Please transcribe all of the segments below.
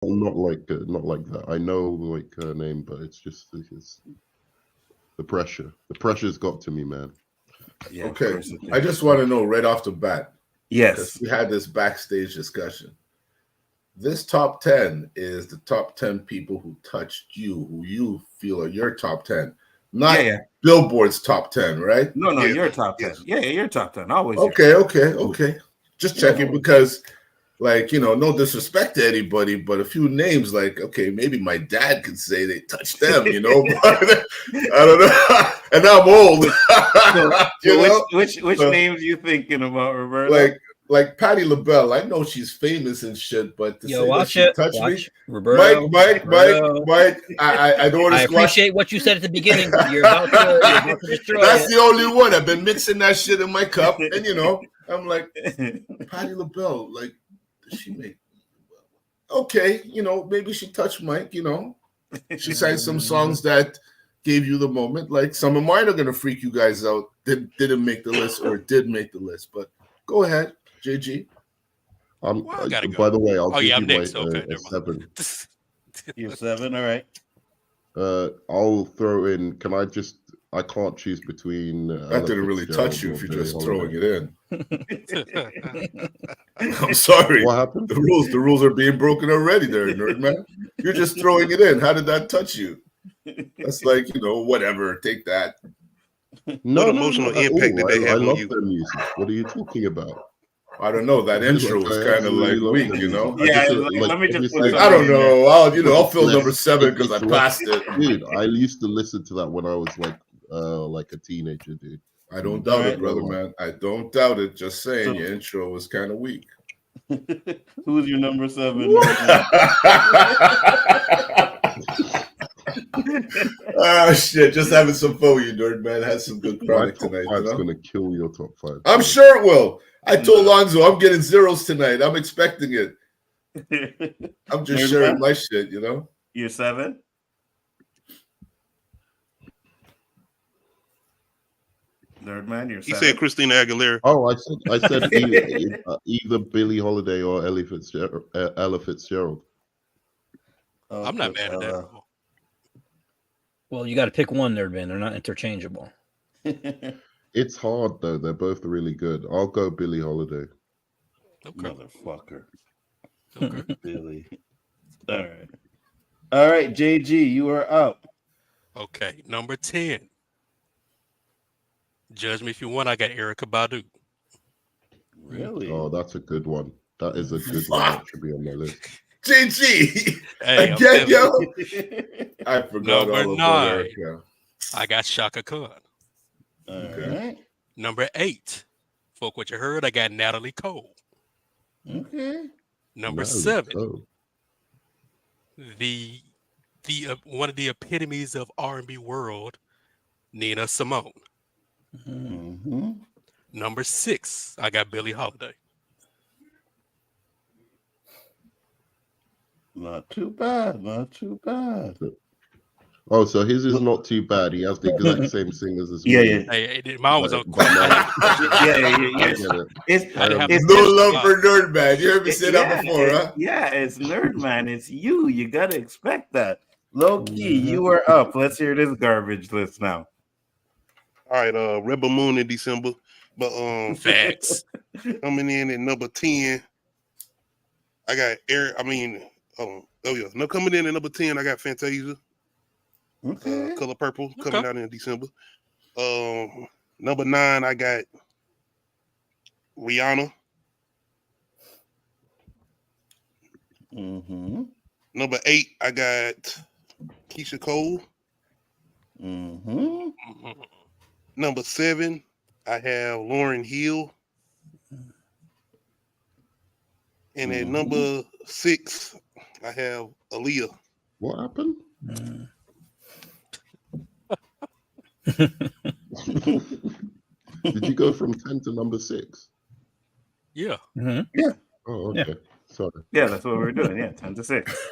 not like that. I know like her name, but it's the pressure. The pressure's got to me, man. Yeah, okay, I just want to know right off the bat, because yes. we had this backstage discussion. This top 10 is the top 10 people who touched you, who you feel are your top 10, not Yeah. Billboard's top 10, right? No, Yeah, your top 10. yes. Yeah, your top 10. Always. Okay. Just Yeah. checking because, like, no disrespect to anybody, but a few names, like, okay, maybe my dad could say they touched them, but I don't know. And I'm old. Which names you thinking about, Roberto? Like Patti LaBelle, I know she's famous and shit, but to say that watch she it. touched Watch me, Roberto. Mike, I don't want to I appreciate what you said at the beginning, but you're about to destroy That's it. the only one. I've been mixing that shit in my cup, and I'm like, Patti LaBelle, like, does she make? Okay, maybe she touched Mike. She sang some songs that gave you the moment. Like some of mine are gonna freak you guys out. Didn't make the list or did make the list, but go ahead. JG. Well, I gotta go. By the way, I'll give you I'm my next. Okay, never mind. 7. You're 7, all right. I'll throw in. I can't choose between. That didn't really touch you if you're just throwing it in. I'm I'm sorry. What happened? The rules are being broken already there, nerd man. You're just throwing it in. How did that touch you? That's like, whatever. Take that. No, What emotional impact did they I have on love you? their music. What are you talking about? I don't know. That intro was kind of like weak, Yeah, let me just put Like, something I don't in there. know. I'll fill number 7 because I passed it. Dude, I used to listen to that when I was like a teenager, dude. I don't doubt it, brother, man. I don't doubt it. Just saying, your intro was kind of weak. Who's your number 7? Ah, shit. Just having some fun with you, nerd man. Had some good product tonight. It's going to kill your top 5. I'm sure it will. I told Lonzo I'm getting zeros tonight. I'm expecting it. I'm just sharing my shit, You're 7? Nerd man, you're 7. He said Christina Aguilera. Oh, I said either Billie Holiday or Ella Fitzgerald. I'm not mad at that. Well, you got to pick one, Nerd Man. They're not interchangeable. It's hard though. They're both really good. I'll go Billie Holiday. Okay. Motherfucker. Okay. Billy. All right, JG, you are up. Okay. Number 10. Judge me if you want. I got Erykah Badu. Really? Oh, that's a good one. That is a good one. That should be on my list. JG. Hey, Again, yo. I forgot Number all about 9. Erykah. I got Shaka Khan. All right. Number 8. Fuck what you heard. I got Natalie Cole. Okay. Number Natalie 7. Cole. The one of the epitomes of R&B world, Nina Simone. Mm-hmm. Number 6. I got Billie Holiday. Not too bad. Not too bad. Oh, so his is not too bad. He has the exact same singers as Yeah, me. yeah. Hey, mine was on. It's no love for Nerd Man. You heard me say that before, huh? Yeah, it's Nerd Man. It's you. You got to expect that. Low key, you are up. Let's hear this garbage list now. All right, Rebel Moon in December. But facts. Coming in at number 10. I got No, coming in at number 10, I got Fantasia. Okay. Color Purple coming out in December. Number 9, I got Rihanna. Mm-hmm. Number 8, I got Keisha Cole. Mm-hmm. Number 7, I have Lauryn Hill. And at number 6, I have Aaliyah. What happened? Did you go from 10 to number 6? Yeah. Mm-hmm. Yeah. Oh, okay. Sorry. Yeah, that's what we're doing. Yeah, 10 to 6.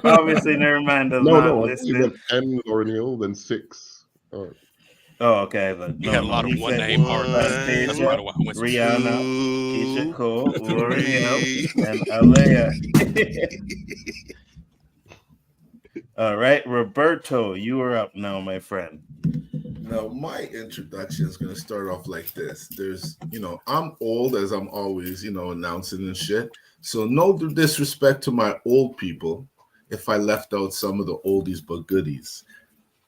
Obviously, never mind. No, I think you went 10 Lauryn Hill, then 6. All right. Oh, okay. But You had a lot of one-name artists. That's why I went to Rihanna, Keisha Cole, Lauryn Hill, and Aaliyah. All right, Roberto, you are up now, my friend. Now, my introduction is going to start off like this. I'm old as I'm always, announcing and shit. So, no disrespect to my old people if I left out some of the oldies but goodies.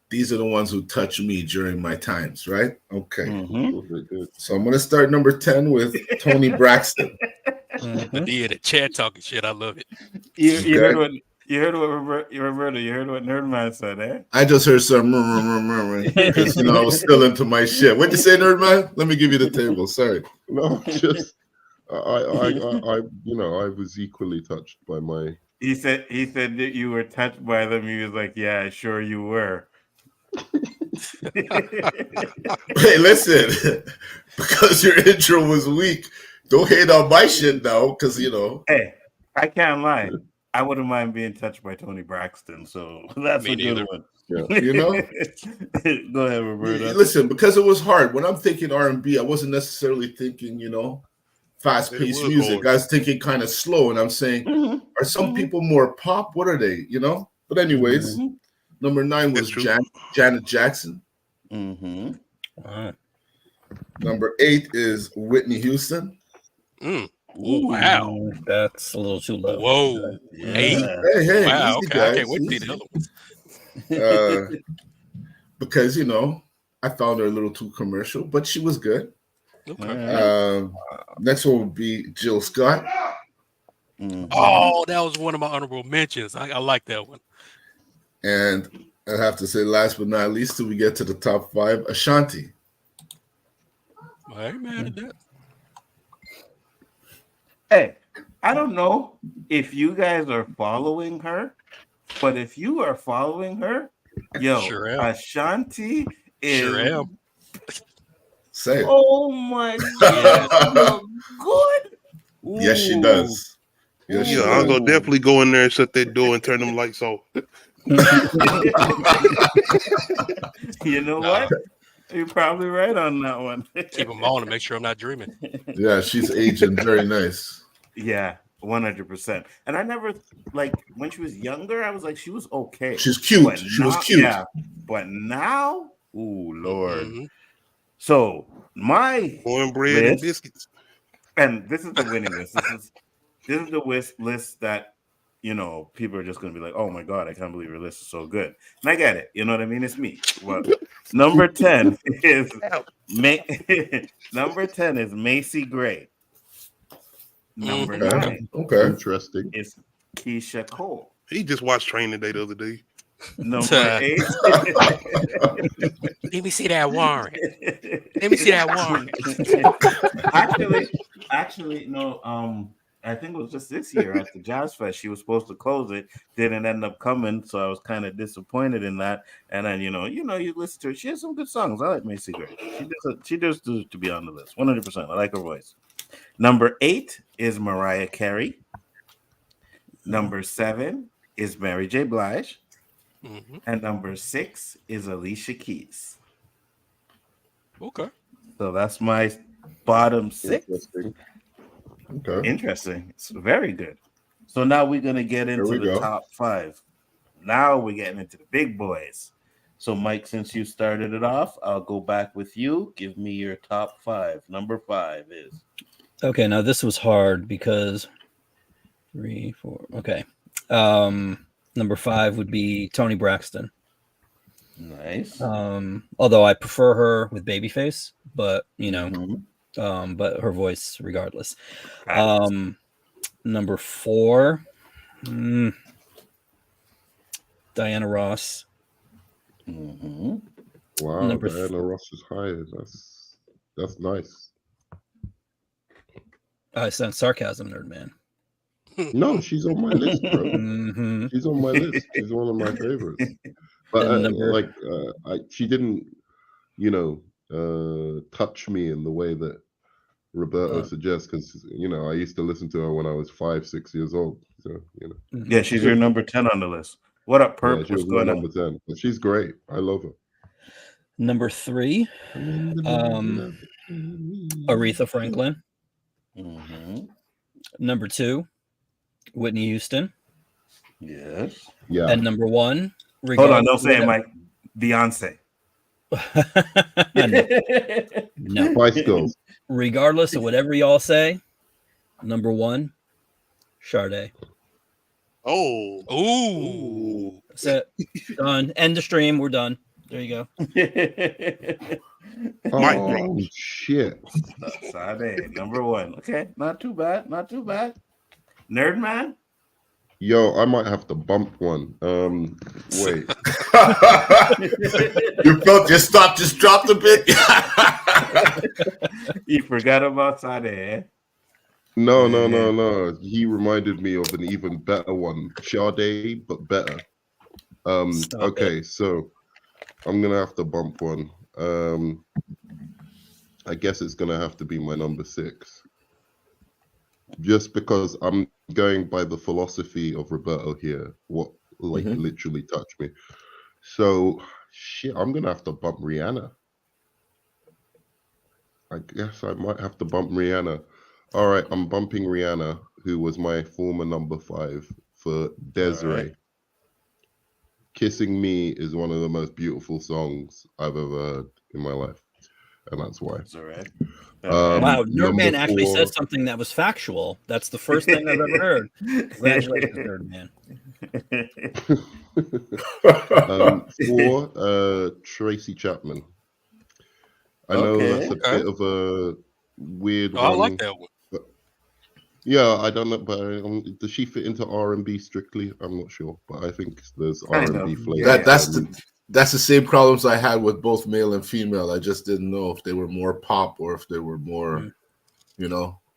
These are the ones who touch me during my times, right? Okay. Mhm. So, I'm going to start number 10 with Tony Braxton. The chat talking shit. I love it. You heard what Roberto, you heard what Nerdman said, eh? I just heard some because I was still into my shit. What'd you say, Nerdman? Let me give you the table. Sorry. No, just I was equally touched by my. He said that you were touched by them. He was like, "Yeah, sure you were." Hey, listen, because your intro was weak, don't hate on my shit now, because Hey, I can't lie. I wouldn't mind being touched by Tony Braxton, so that's Me a good neither. one. Yeah. Go ahead, Roberto. Listen, because it was hard. When I'm thinking R&B, I wasn't necessarily thinking, fast-paced was music. hard. I was thinking kind of slow, and I'm saying, are some people more pop? What are they? But anyways, number 9 was That's true. Janet Jackson. Mm-hmm. Wow. Number 8 is Whitney Houston. Wow. That's a little too low. Whoa. Yeah. Hey, Wow. easy, Okay. guys. I can't wait to see easy. the other ones. Because I found her a little too commercial, but she was good. Okay. Next one would be Jill Scott. Mhm. Oh, that was one of my honorable mentions. I like that one. And I have to say, last but not least, till we get to the top 5, Ashanti. I ain't mad at that. Hey, I don't know if you guys are following her, but if you are following her, yo, Sure am. Ashanti is Sure am. Say it. oh my god, look good. Yes, she does. Yes, she Yeah, I'll does. go definitely go in there and shut that door and turn them lights off. You know what? You're probably right on that one. Keep them on to make sure I'm not dreaming. Yeah, she's aging very nice. Yeah, 100%. And I never when she was younger, I was like, she was okay. She's cute. But She was now- cute. Yeah, but now, ooh, Lord. Mhm. So my Cornbread and list, biscuits. and this is the winning list. This is the list that people are just going to be like, oh my god, I can't believe your list is so good. And I get it. You know what I mean? It's me. Well, number 10 is number 10 is Macy Gray. Number Okay. 9 Okay. Interesting. is Keisha Cole. He just watched Training Day the other day. Number 8. Let me see that warrant. Let me see that warrant. Actually, no. I think it was just this year at the Jazz Fest. She was supposed to close it, didn't end up coming, so I was kind of disappointed in that. And then you listen to her. She has some good songs. I like Macy Gray. She does deserve to be on the list. 100%. I like her voice. Number 8 is Mariah Carey. Number 7 is Mary J. Blige. Mhm. And number 6 is Alicia Keys. Okay. So that's my bottom 6. Interesting. Okay. Interesting. It's very good. So now we're going to get into we the go. top 5. Now we're getting into the big boys. So, Mike, since you started it off, I'll go back with you. Give me your top 5. Number 5 is. Okay, now this was hard because 3, 4. Okay. Number 5 would be Toni Braxton. Nice. Although I prefer her with Babyface, but Mhm. but her voice regardless. Number 4, Diana Ross. Mhm. Wow, Number Diana Ross is higher. That's nice. I sense sarcasm, nerd man. No, she's on my list, bro. Mhm. She's on my list. She's one of my favorites. But And number she didn't, touch me in the way that Roberto suggests, because I used to listen to her when I was 5, 6 years old. So Yeah, she's your number 10 on the list. What up, Perp? yeah, she What's was my going on? number 10. But she's great. I love her. Number 3, Aretha Franklin. Mhm. Number 2, Whitney Houston. Yes. Yeah. And number one, Hold on, don't regardless of say it, whatever- Mike. Beyonce. No. Spice Girls. Regardless of whatever y'all say, number one, Sade. Oh, Ooh. That's it. Done. End the stream. We're done. There you go. Mic Oh drop. shit. Sade, number one. Okay, not too bad. Not too bad. Nerd man. Yo, I might have to bump one. Wait. You felt your stop just dropped a bit. You forgot about Sade. Eh? No. He reminded me of an even better one. Sade, but better. Stop Okay, so I'm gonna have to bump one. I guess it's gonna have to be my number 6. Just because I'm going by the philosophy of Roberto here, what literally touched me. So shit, I'm gonna have to bump Rihanna. I guess I might have to bump Rihanna. All right, I'm bumping Rihanna, who was my former number 5 for Desiree. Right. Kissing Me is one of the most beautiful songs I've ever heard in my life, and that's why. That's all right. Wow, Nerdman number actually 4 said something that was factual. That's the first thing I've ever heard. Congratulations, Nerdman. 4, Tracy Chapman. I know that's a Okay. bit of a weird Oh, I one. like that one. But yeah, I don't know, but does she fit into R&B strictly? I'm not sure, but I think there's Kind R&B of, flavor. yeah. That's the same problems I had with both male and female. I just didn't know if they were more pop or if they were more,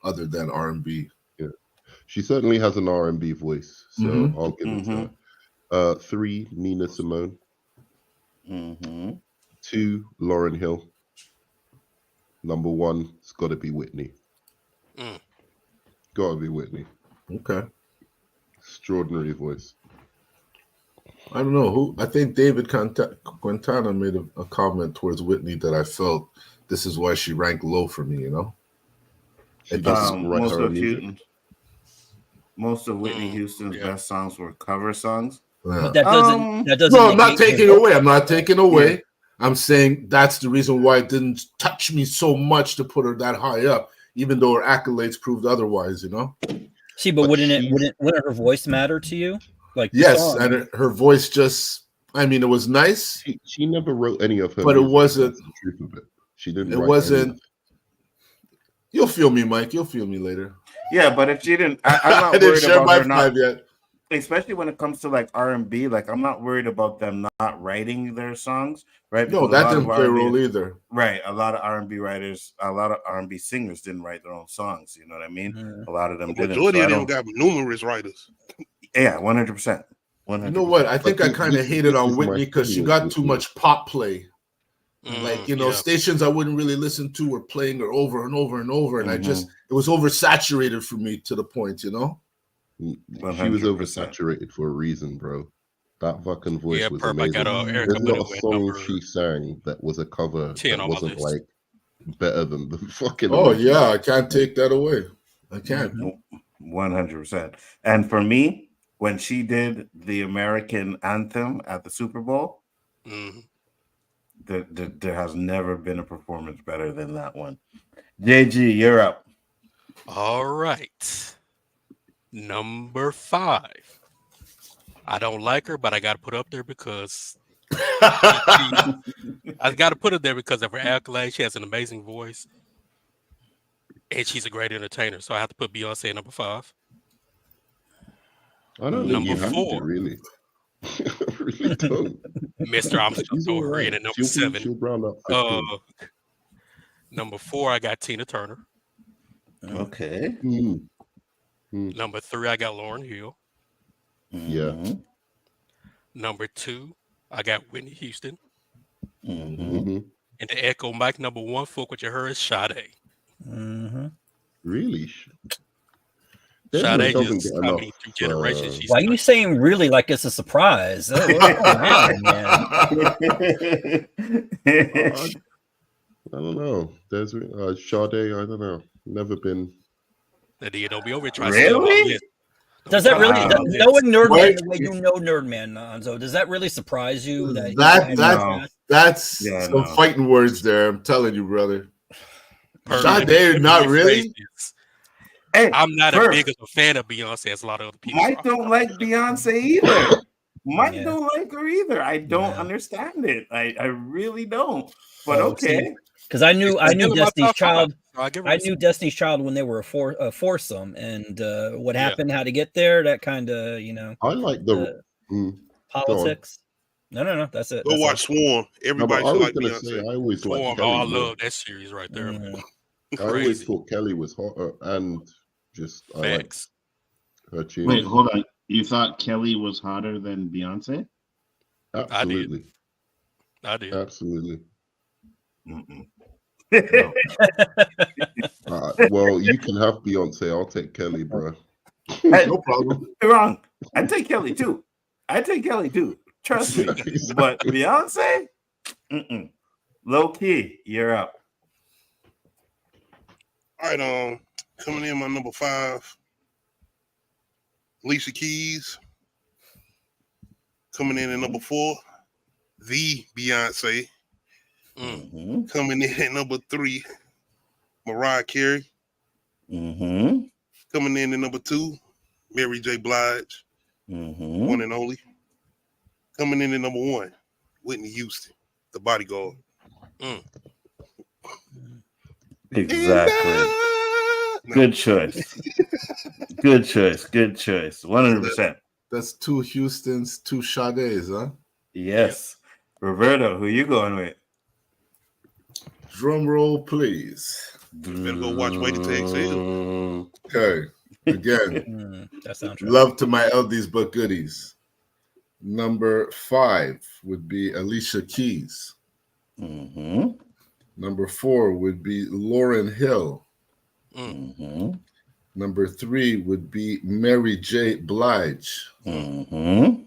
other than R&B. Yeah, she certainly has an R&B voice, so I'll give it to her. 3, Nina Simone. 2, Lauryn Hill. Number 1, it's got to be Whitney. Got to be Whitney. Okay. Extraordinary voice. I don't know who. I think David Quintana made a comment towards Whitney that I felt this is why she ranked low for me. She doesn't write most her own of music. Most of Whitney Houston's best songs were cover songs. But that doesn't. No, I'm not negate taking her- away. I'm not taking away. Yeah. I'm saying that's the reason why it didn't touch me so much to put her that high up, even though her accolades proved otherwise. See, but wouldn't her voice matter to you? Like yes, and her voice just. I mean, it was nice. She never wrote any of her, but music, it wasn't. that's the truth of it. She didn't. It write wasn't. any. You'll feel me, Mike. You'll feel me later. Yeah, but if she didn't, I'm not I didn't worried share about my her not. 5 yet. Especially when it comes to like R&B, like I'm not worried about them not writing their songs, right? No, Because that didn't play a role either. Right, a lot of R&B writers, a lot of R&B singers didn't write their own songs. You know what I mean? A lot of them didn't. Majority of them got numerous writers. Yeah, 100%. You know what? I think I kind of hated on Whitney because she got too much pop play. Like, stations I wouldn't really listen to were playing her over and over and over. And it was oversaturated for me to the point, She was oversaturated for a reason, bro. That fucking voice was amazing. There's not a song she sang that was a cover that wasn't like better than the fucking. Oh yeah, I can't take that away. I can't. 100%. And for me, when she did the American anthem at the Super Bowl, there has never been a performance better than that one. JG, you're up. All right. Number 5. I don't like her, but I got to put her up there because I got to put her there because of her accolades. She has an amazing voice, and she's a great entertainer. So I have to put Beyonce at number 5. I don't think you have to, really. I really don't. Mr. I'm still throwing her in at number 7. She'll round up. Number 4, I got Tina Turner. Okay. Number 3, I got Lauryn Hill. Yeah. Number 2, I got Whitney Houston. Mm-hmm. And to echo Mike, number 1, fuck what you heard, is Sade. Really? Sade just, I mean, through generations. Why are you saying really like it's a surprise? What's going on, man? I don't know. There's Sade. I don't know. Never been. Don't be over trying really? to Does that really, Wow. knowing Nerdman Right? the way you know Nerdman, Anzo, does that really surprise you that No. That's Yeah, some no. fighting words there. I'm telling you, brother. Let Sade, me not rephrase really. this. Hey, I'm not Ferg, as big of a fan of Beyonce as a lot of other people. Mike don't like Beyonce either. Mike Yeah. don't like her either. I don't Yeah. understand it. I really don't. But Oh, okay. Because I knew Still in my Destiny's top five, Child. so I give her I a knew Destiny's Child when they were a foursome, and what Yeah. happened, how to get there, that kind of I like the. Go on. politics. No, that's it. Go That's watch Swarm. No, Everybody but I should was like gonna say Beyonce. I always liked Swarm. Kelly Oh, I more. love that series right there. Mm. I always Crazy. thought Kelly was hotter, and just I like Facts. her tunes. Wait, hold on. You thought Kelly was hotter than Beyonce? Absolutely, I did. absolutely. Mm-mm. No. Well, you can have Beyonce. I'll take Kelly, bro. Hey, No problem. you're wrong. I take Kelly too. Trust me. But Beyonce, low key, you're up. All right, coming in my number 5, Alicia Keys. Coming in at number 4, the Beyonce. Mm-hmm. Coming in at number 3, Mariah Carey. Mm-hmm. Coming in at number 2, Mary J. Blige, Mm-hmm. one and only. Coming in at number 1, Whitney Houston, The Bodyguard. Exactly. No. Good choice. Good choice. 100%. That's 2 Houstons, 2 Sades, huh? Yes. Roberto, who you going with? Drum roll, please. Better go watch Waiting to Exhale. Okay. Again, That soundtrack. love to my LDs but goodies. Number 5 would be Alicia Keys. Mm-hmm. Number 4 would be Lauryn Hill. Mm-hmm. Number 3 would be Mary J. Blige. Mm-hmm.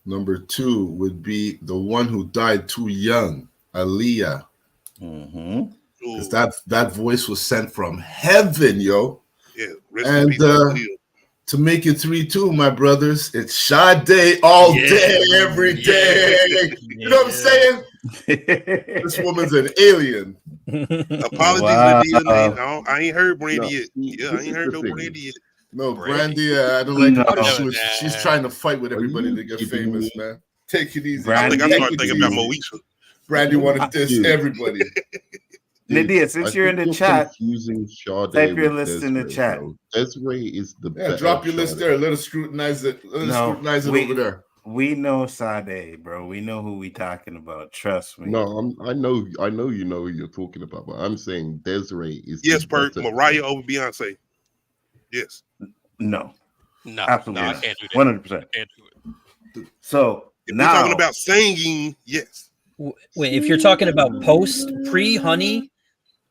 Number 2 would be the one who died too young, Aaliyah. Mm-hmm. Because that voice was sent from heaven, yo. Yeah, rest And, in peace, Aaliyah. To make it 3-2, my brothers, it's Sade all day, every day. You know what I'm saying? This woman's an alien. Apologies, Wow. Lydia. I ain't heard Brandy No, yet. Yeah, I this ain't is heard the no thing. Brandy yet. No, Brandy. Brandy, I don't like her No. because she's trying to fight with everybody you to get kidding famous, me? man. Take it easy. Brandy- I think I started Take it thinking about easy. Moesha. Brandy wanted this, Dude. everybody. Nydia, since I you're in think the chat, confusing Sade type your with list in the Desiree, chat. bro. Desiree is the Yeah, better drop your list Sade. there. Let us scrutinize it. Let us No, scrutinize it we- over there. we know Sade, bro. We know who we talking about. Trust me. No, I know you know who you're talking about, but I'm saying Desiree is Yes, the per better Mariah over Beyonce. Yes. No, No, absolutely no, I not. can't do that. 100%. I can't do it. So If now we're talking about singing, yes. Wait, if you're talking about pre-Honey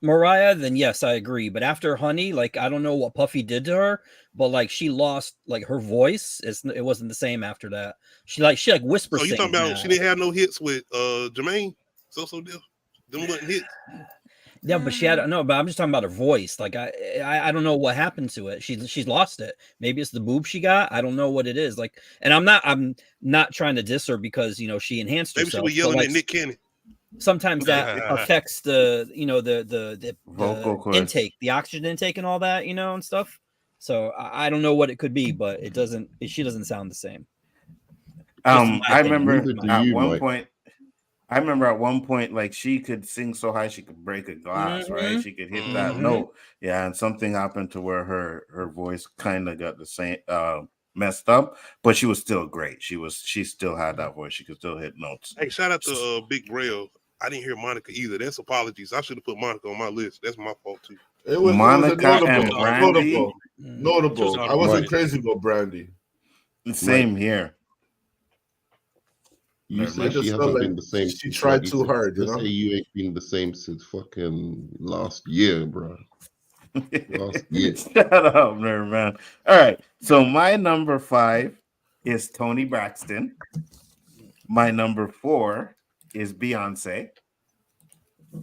Mariah, then yes, I agree. But after Honey, like I don't know what Puffy did to her, but like she lost like her voice. It wasn't the same after that. She whispers. So you talking about she didn't have no hits with Jermaine? So deal. Them wasn't hits. Yeah, but she had no. But I'm just talking about her voice. Like I don't know what happened to it. She's lost it. Maybe it's the boob she got. I don't know what it is. Like, and I'm not trying to diss her because she enhanced Maybe she herself. was yelling but, at Nick Cannon. Sometimes that affects the Vocal cords. intake, the oxygen intake, and all that, and stuff. So I don't know what it could be, but it doesn't. She doesn't sound the same. I remember Neither do at you, one Mike. point. I remember at one point, like she could sing so high she could break a glass, right? She could hit that note, yeah. And something happened to where her voice kind of got the same messed up, but she was still great. She still had that voice. She could still hit notes. Hey, shout out to Big Braille. I didn't hear Monica either. That's apologies. I should have put Monica on my list. That's my fault too. It was Monica and notable. Brandy. Notable. I wasn't crazy about Brandy. Same here. You I said just she felt hasn't like been the same. she since tried 96. too hard, Just say you ain't been the same since fucking last year, bro. Last year. Shut up, nerd man. All right. So my number 5 is Toni Braxton. My number 4 is Beyonce.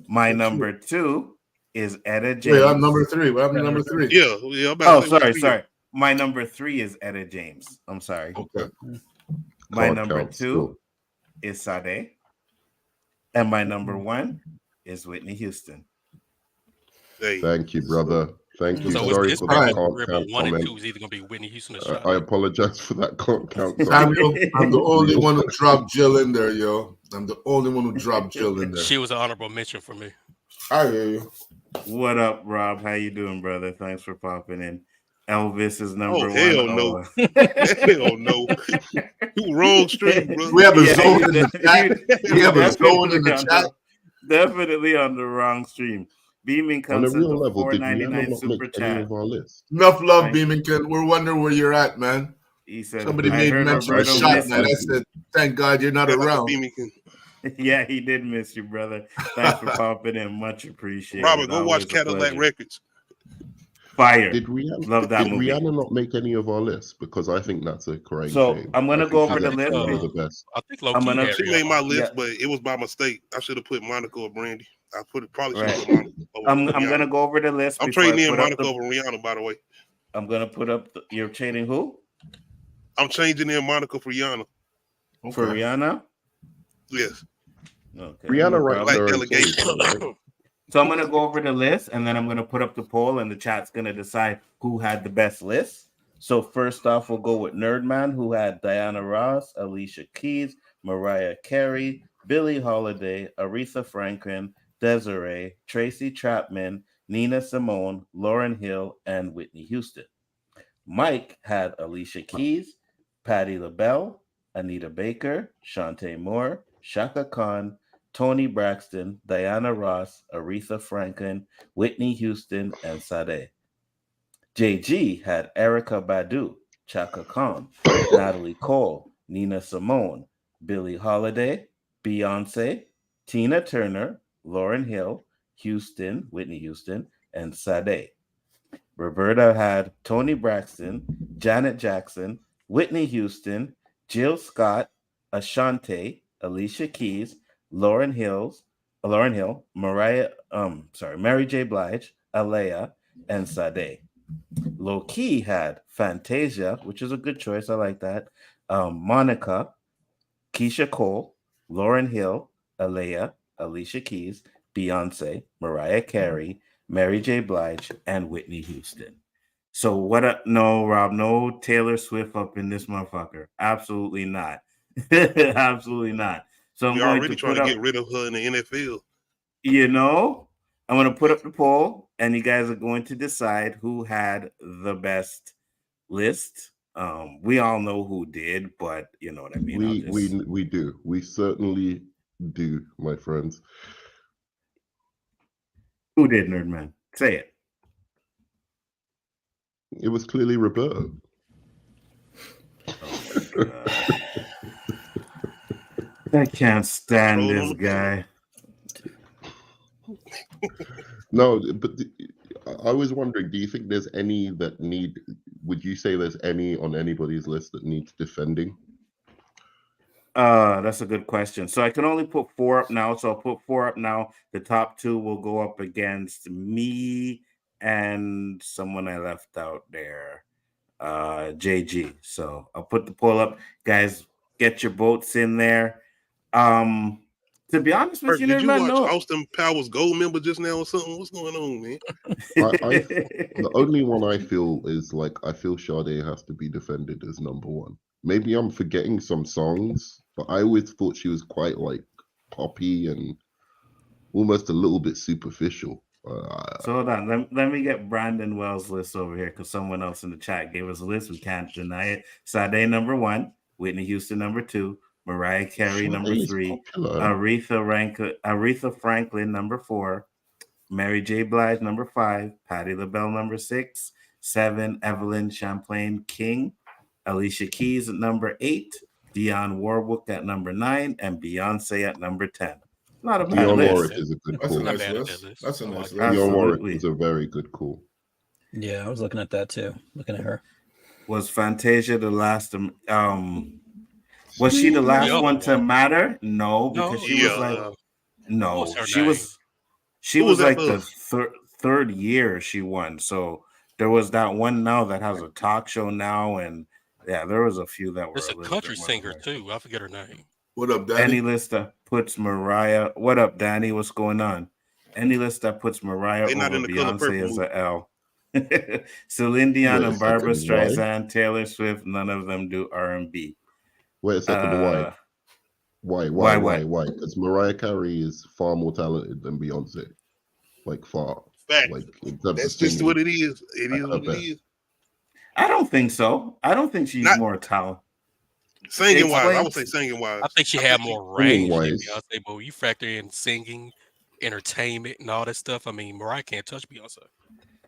My number 2 is Etta James. Wait, I'm number 3. What happened to number 3? Yeah. I'm about Oh, to say, sorry. My number 3 is Etta James. I'm sorry. Okay. My Can't number count 2 still. is Sade. And my number 1 is Whitney Houston. Hey, Thank you, brother. Thank you. So Sorry it's for pretty that much can't Rebel count 1 and comment. 2 is either gonna be Whitney Houston or I Sade. apologize for that can't count comment. Samuel, I'm the only one who dropped Jill in there, yo. I'm the only one who dropped Jill in there. She was an honorable mention for me. I hear you. What up, Rob? How you doing, brother? Thanks for popping in. Elvis is number Oh, 1. hell no. Hell no. You wrong stream, bro. We have a Yeah, zone in the chat. We have a zone in the chat. Definitely on the wrong stream. Beaming On a comes real into level, did Rihanna $4.99 not super make any chat. of our list? Enough love, Right. Beamington. We're wondering where you're at, man. He said, Somebody I made heard mention of Roberto shot, missed man. I you. said, thank God you're not Shout out to around. Beamington. Yeah, he did miss you, brother. Thanks for popping in. Much appreciated. Robert, go watch Always a Cadillac pleasure. Records. Fire. Did Rihanna, Love that did movie. Rihanna not make any of our lists? Because I think that's a crying So, shame. I'm gonna I think go over she's the actually list. one of the best. I think I'm low-key gonna- had She Rihanna made my on. list, Yeah. but it was by mistake. I should have put Monica or Brandy. I probably should Right. have put Monica over I'm Rihanna. gonna go over the list. I'm before I trading in put up Monica the- over Rihanna, by the way. I'm gonna put up. You're trading who I'm changing in Monica for Rihanna. for Okay. Rihanna? Yes. Okay. Rihanna no writes problem. Like her own delegation. songs, though, right? So I'm gonna go over the list, and then I'm gonna put up the poll, and the chat's gonna decide who had the best list. So first off, we'll go with Nerdman, who had Diana Ross, Alicia Keys, Mariah Carey, Billie Holiday, Aretha Franklin, Desiree, Tracy Chapman, Nina Simone, Lauryn Hill, and Whitney Houston. Mike had Alicia Keys, Patti LaBelle, Anita Baker, Shantae Moore, Shaka Khan, Toni Braxton, Diana Ross, Aretha Franklin, Whitney Houston, and Sade. JG had Erica Badu, Chaka Khan, Natalie Cole, Nina Simone, Billie Holiday, Beyonce, Tina Turner, Lauryn Hill, Houston, Whitney Houston, and Sade. Roberta had Toni Braxton, Janet Jackson, Whitney Houston, Jill Scott, Ashanti, Alicia Keys, Lauryn Hill, Mary J. Blige, Alea, and Sade. Low Key had Fantasia, which is a good choice. I like that. Monica, Keisha Cole, Lauryn Hill, Alea, Alicia Keys, Beyonce, Mariah Carey, Mary J. Blige, and Whitney Houston. So what up? No, Rob, no Taylor Swift up in this motherfucker. Absolutely not. Absolutely not. So I'm You're going already to trying put to up, get rid of her in the NFL. I'm going to put up the poll, and you guys are going to decide who had the best list. We all know who did, but you know what I mean. We do. We certainly do, my friends. Who did, Nerdman? Say it. It was clearly Roberto. Oh my God. I can't stand Control this on the guy. No, but I was wondering, do you think there's any that would you say there's any on anybody's list that needs defending? That's a good question. So I can only put 4 up now. So I'll put 4 up now. The top 2 will go up against me and someone I left out there, JG. So I'll put the poll up, guys. Get your votes in there. To be honest with Bert, you, did you Nerdman, watch no. Austin Powers Gold Member just now or something? What's going on, man? The only one I feel is I feel Sade has to be defended as number 1. Maybe I'm forgetting some songs, but I always thought she was quite poppy and almost a little bit superficial. So hold on. Let me get Brandon Wells' list over here because someone else in the chat gave us a list. We can't deny it. Sade number 1, Whitney Houston number 2, Mariah Carey number Sade is 3, popular. Aretha Franklin number 4, Mary J. Blige number 5, Patti LaBelle number 6, 7, Evelyn Champlain King, Alicia Keys at number 8, Dionne Warwick at number 9, and Beyonce at number 10. Not a bad Dionne list. Warwick is a good That's a call. Not nice bad at list. that list. That's a I nice like list. it. Dionne Warwick Absolutely. is a very good call. Yeah, I was looking at that too. Looking at her. Was Fantasia the last? Was she the last The other one to one. matter? No, because No, she was yeah. What no, was her she name? was Who was that like for? the third year she won. So There was that one now that has a talk show now, and yeah, there was a few that were There's a a little country bit more singer like- too. I forget her name. What up, Any Danny? list that puts Mariah, what up, Danny? What's going on? Any list that puts Mariah They not over in the Color Beyonce Purple is movie. a L. Celine Dion Wait a and Barbara second, why? Streisand, Taylor Swift, none of them do R&B. Wait a second, why? Uh, Why? why what? Why? Because Mariah Carey is far more talented than Beyonce. Like far. Fact. Like in terms That's of just singing. what it is. It is I what it bet. is. I don't think so. I don't think she's Not- more talented. Singing wise, I Explain. would say singing wise. I think she had more Singing range than wise. Beyonce, but when you factor in singing, entertainment, and all that stuff, I mean, Mariah can't touch Beyonce.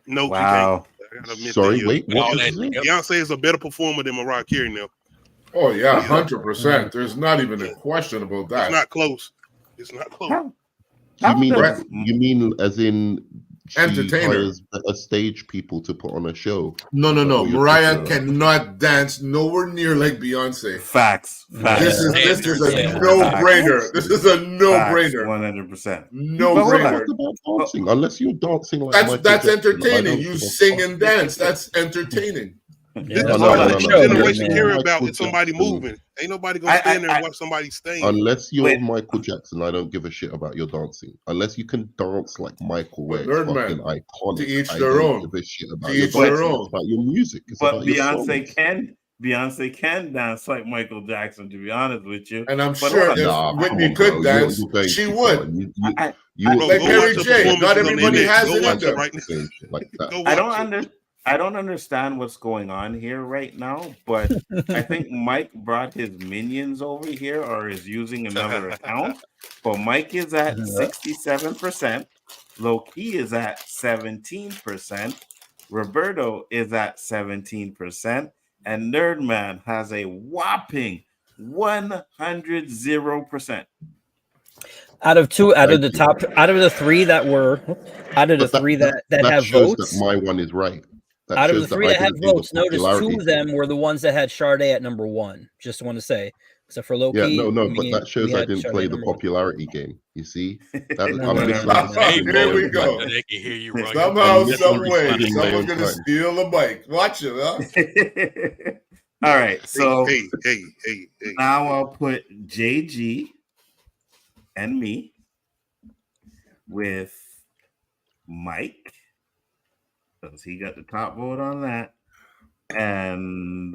No, Wow. she can't. I gotta admit Sorry, that, wait, With all what that did you say? depth, Beyonce is a better performer than Mariah Carey now. Oh yeah, Yeah. 100%. There's not even a question about that. It's not close. It's not close. How You does- mean as in she Entertainer. hires better stage people to put on a show? No. Is that what you're Mariah talking about? cannot dance nowhere near like Beyonce. Facts. This is a Yeah. no-brainer. This is a no-brainer. 100%. No-brainer. What about dancing? Unless you're dancing like That's Michael that's Jackson, I entertaining. don't You give a sing fuck. and dance. That's entertaining. Yeah, This No, is no, all no, the no, new no. generation Unless care you're about Michael is somebody Jackson- moving. Ain't nobody gonna stand there and watch somebody sing. Unless you're Wait. Michael Jackson, I don't give a shit about your dancing. Unless you can dance like Michael, where But it's Birdman, fucking iconic. to each I their don't own. give a shit about To your each their dancing. own. It's about your music. It's But about your Beyonce can dance like Michael Jackson, to be honest with you. And I'm But sure hold if on. Whitney come could on, bro. dance, You're going she too would. far. You Bro, Like go Mary watch the J. performances Not on the everybody internet. has Go it in watch them. right now. saying shit like that. Go I watch it. I don't understand what's going on here right now, but I think Mike brought his minions over here or is using another account. But Mike is at 67%. Low Key is at 17%. Roberto is at 17%. And Nerdman has a whopping 100%. Out of the three that That have shows votes, that my one is right. That out of shows the three I that have didn't do the votes, notice two popularity of them thing. were the ones that had Sade at number one. Just want to say, except for Low Yeah, Key. no, me- but that shows we I had didn't Sade play at the number one. popularity game. You see, that, No, I'm no, no, misunderstanding Here my we own go. plan. So they can hear you right. Somehow, That's some what way, I'm saying, my someone's own gonna time. steal the mic. Watch it, huh? All right, so Hey. now I'll put JG and me with Mike because he got the top vote on that. And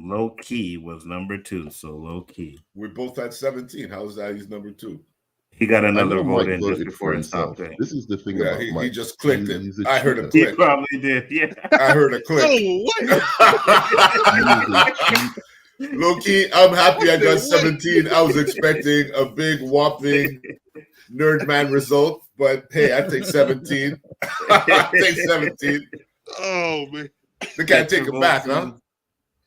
Low Key was number 2, so Low Key. We both had 17. How's that? He's number 2. He got I another know vote Mike in just voted before for it stopped. himself. This is the thing Yeah, about he Mike. just clicked it. He's a I heard a cheater. He click. probably did, yeah. I heard a click. Oh, what? Low key, I'm happy I got 17. I was expecting a big whopping Nerdman result, but hey, I take 17. I take 17. Oh, man. They can't take it back, huh?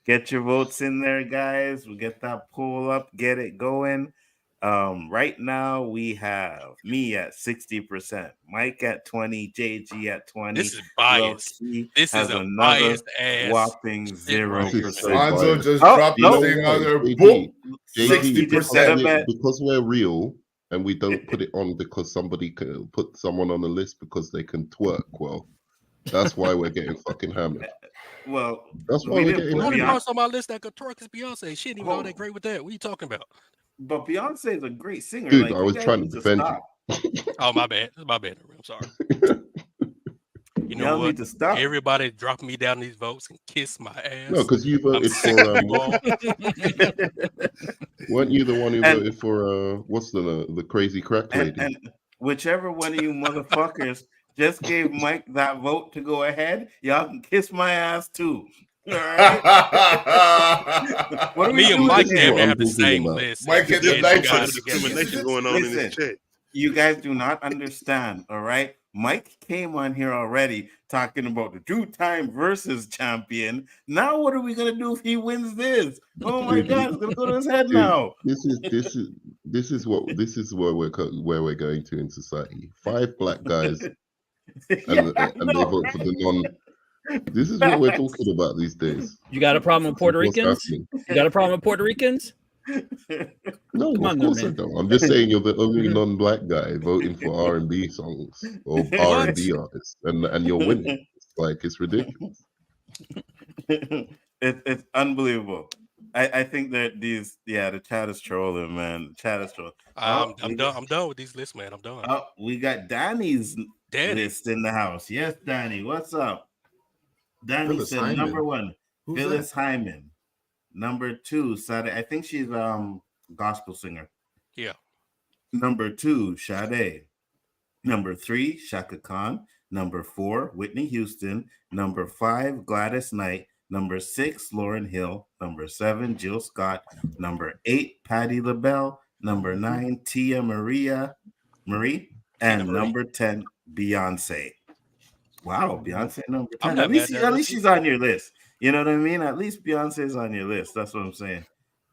Get your votes in there, guys. We'll get that poll up, get it going. Right now we have me at 60%, Mike at 20, JG at 20. This is biased. This is a biased ass. whopping sit right 0%. here. Lonzo just Oh, dropped no. this thing on there. JG, Boom. JG, 60%. because we're real and we don't put it on because somebody can put someone on the list because they can twerk well. That's why we're getting fucking hammered. Well, That's why we we're didn't getting The put only hammered. person on my list that could twerk is Beyonce. She ain't even all that great with that. What are you talking about? but Beyonce is a great singer. Dude, Like, I you was guys trying to need defend stop. Oh, my bad. That's my bad. I'm sorry. You know Y'all what? need to stop. Everybody drop me down these votes and kiss my ass. No, because you I'm voted sick for of you all. weren't you the one who And- voted for what's the crazy crack lady? And whichever one of you motherfuckers just gave Mike that vote to go ahead, y'all can kiss my ass too. All right? What are we Me and doing Mike here? damn near I'm have the talking same about. list. Mike hit the Yeah, you night guys for together. Discrimination going on in this Listen. chat. You guys do not understand, all right? Mike came on here already talking about the two-time versus champion. Now what are we gonna do if he wins this? Oh my God, it's gonna go to his head Dude, now. This is where we're going to in society. 5 black guys and they Yeah, I vote know, for the non. This is what we're talking about these days. You got a problem with Puerto What's Ricans? happening? You got a problem with Puerto Ricans? No, Come of on, course I man. don't. I'm just saying you're the only non-black guy voting for R&B songs or R&B artists, and you're winning. Like it's ridiculous. It's unbelievable. I think that the chat is trolling, man. The chat is trolling. I'm done. I'm done with these lists, man. I'm done. Oh, we got Danny's Danny. list in the house. Yes, Danny, what's up? Danny Phyllis said Hyman. number 1, Who's Phyllis that? Hyman. Number 2, Sade. I think she's gospel singer. Yeah. Number 2, Sade. Number 3, Shaka Khan. Number 4, Whitney Houston. Number 5, Gladys Knight. Number 6, Lauryn Hill. Number 7, Jill Scott. Number 8, Patti LaBelle. Number 9, Tia Marie. And Marie. number 10, Beyonce. Wow, Beyonce number 10. I'm not mad At least at she's on your list. You know what I mean? At least Beyonce's on your list. That's what I'm saying.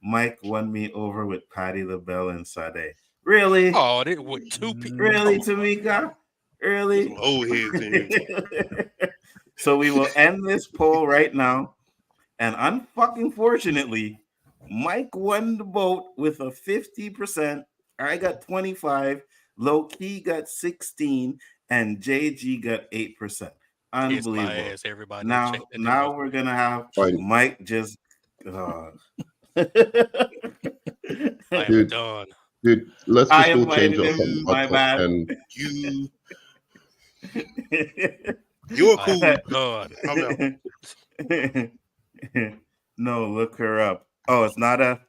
Mike won me over with Patti LaBelle and Sade. Really? Oh, they with 2 people. Really, Tamika? Really? Some old heads in here. So we will end this poll right now. And unfucking fortunately, Mike won the vote with a 50%. I got 25. Low Key got 16. And JG got 8%. Kiss Unbelievable. my ass, everybody. Now we're gonna have Fine. Mike just I am Dude. done. Dude, let's I just all change invited our him, top my bad. 10. You're I cool. am done. No, look her up. Oh, it's not a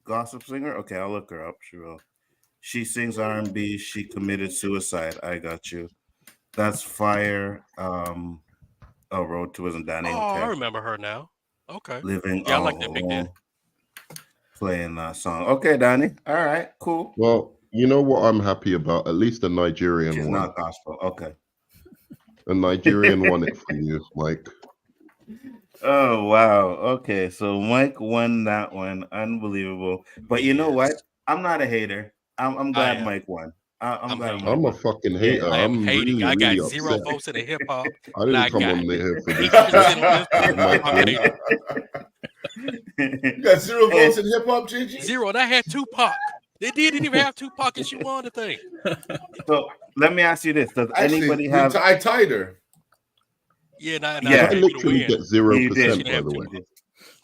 gossip singer. Okay, I'll look her up. She will. She sings R&B. She committed suicide. I got you. That's fire. Road to Wisdom. Danny. Oh, I Okay. remember her now. Okay. Living. Yeah, I like that big daddy. Playing that song. Okay, Danny. All right, cool. Well, you know what I'm happy about? At least a Nigerian She's one. not gospel. Okay. A Nigerian won it for you, Mike. Oh wow. Okay, so Mike won that one. Unbelievable. But you know what? I'm not a hater. I'm glad am. Mike won. I'm glad hating. Mike I'm won. a fucking hater. I am I'm hating. really, I got really 0 upset. votes in the hip hop. I didn't come got on here for this. 80% on this. Mike I'm win. hating. You got 0 votes in hip hop, JG? 0. And I had Tupac. They didn't even have Tupac, and she won the thing. So let me ask you this: does anybody Actually, have? I tied her. Yeah, nah, Did Yeah. I literally get 0%, You did. by the way?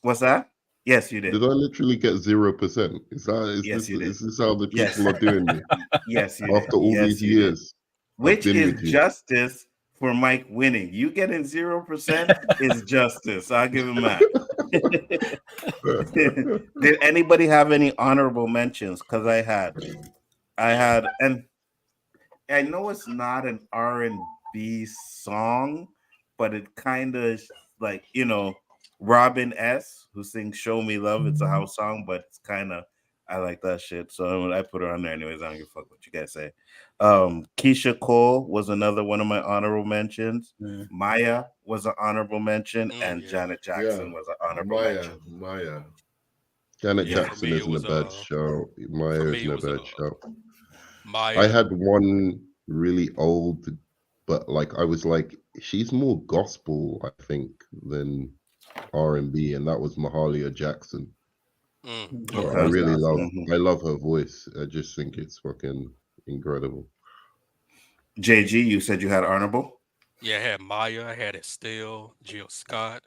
What's that? Yes, you did. Did I literally get 0%? Yes, you did. Is this how the Yes. people are doing me Yes, you did. after all Yes, these you did. years? Which been is with you. justice for Mike winning. You getting 0% is justice. I'll give him that. Did anybody have any honorable mentions? Because I had, and I know it's not an R&B song, but it kind of like, Robin S., who sings Show Me Love. It's a house song, but it's kind of, I like that shit. So I put her on there anyways. I don't give a fuck what you guys say. Keisha Cole was another one of my honorable mentions. Maya was an honorable mention. And Janet Jackson was an honorable mention. Maya. Janet Yeah, for Jackson me, it isn't a was, bad show. Maya for me, isn't it a was, bad show. Maya. I had one really old, but like I was like, she's more gospel, I think, than R&B, and that was Mahalia Jackson. Okay. I really I love her voice. I just think it's fucking incredible. JG, you said you had honorable? Yeah, I had Maya, I had Estelle, Jill Scott,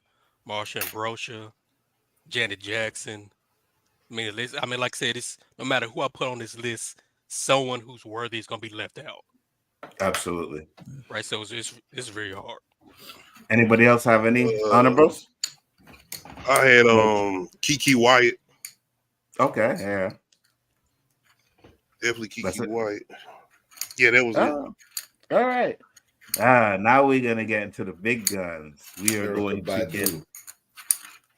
Marsha Ambrosius, Janet Jackson. I mean, like I said, it's no matter who I put on this list, someone who's worthy is gonna be left out. Absolutely. Right. So it's very hard. Anybody else have any honorables? I had Kiki Wyatt. Okay, yeah. Definitely Kiki Wyatt. Yeah, that was it. All right. Now we're gonna get into the big guns. We are going to get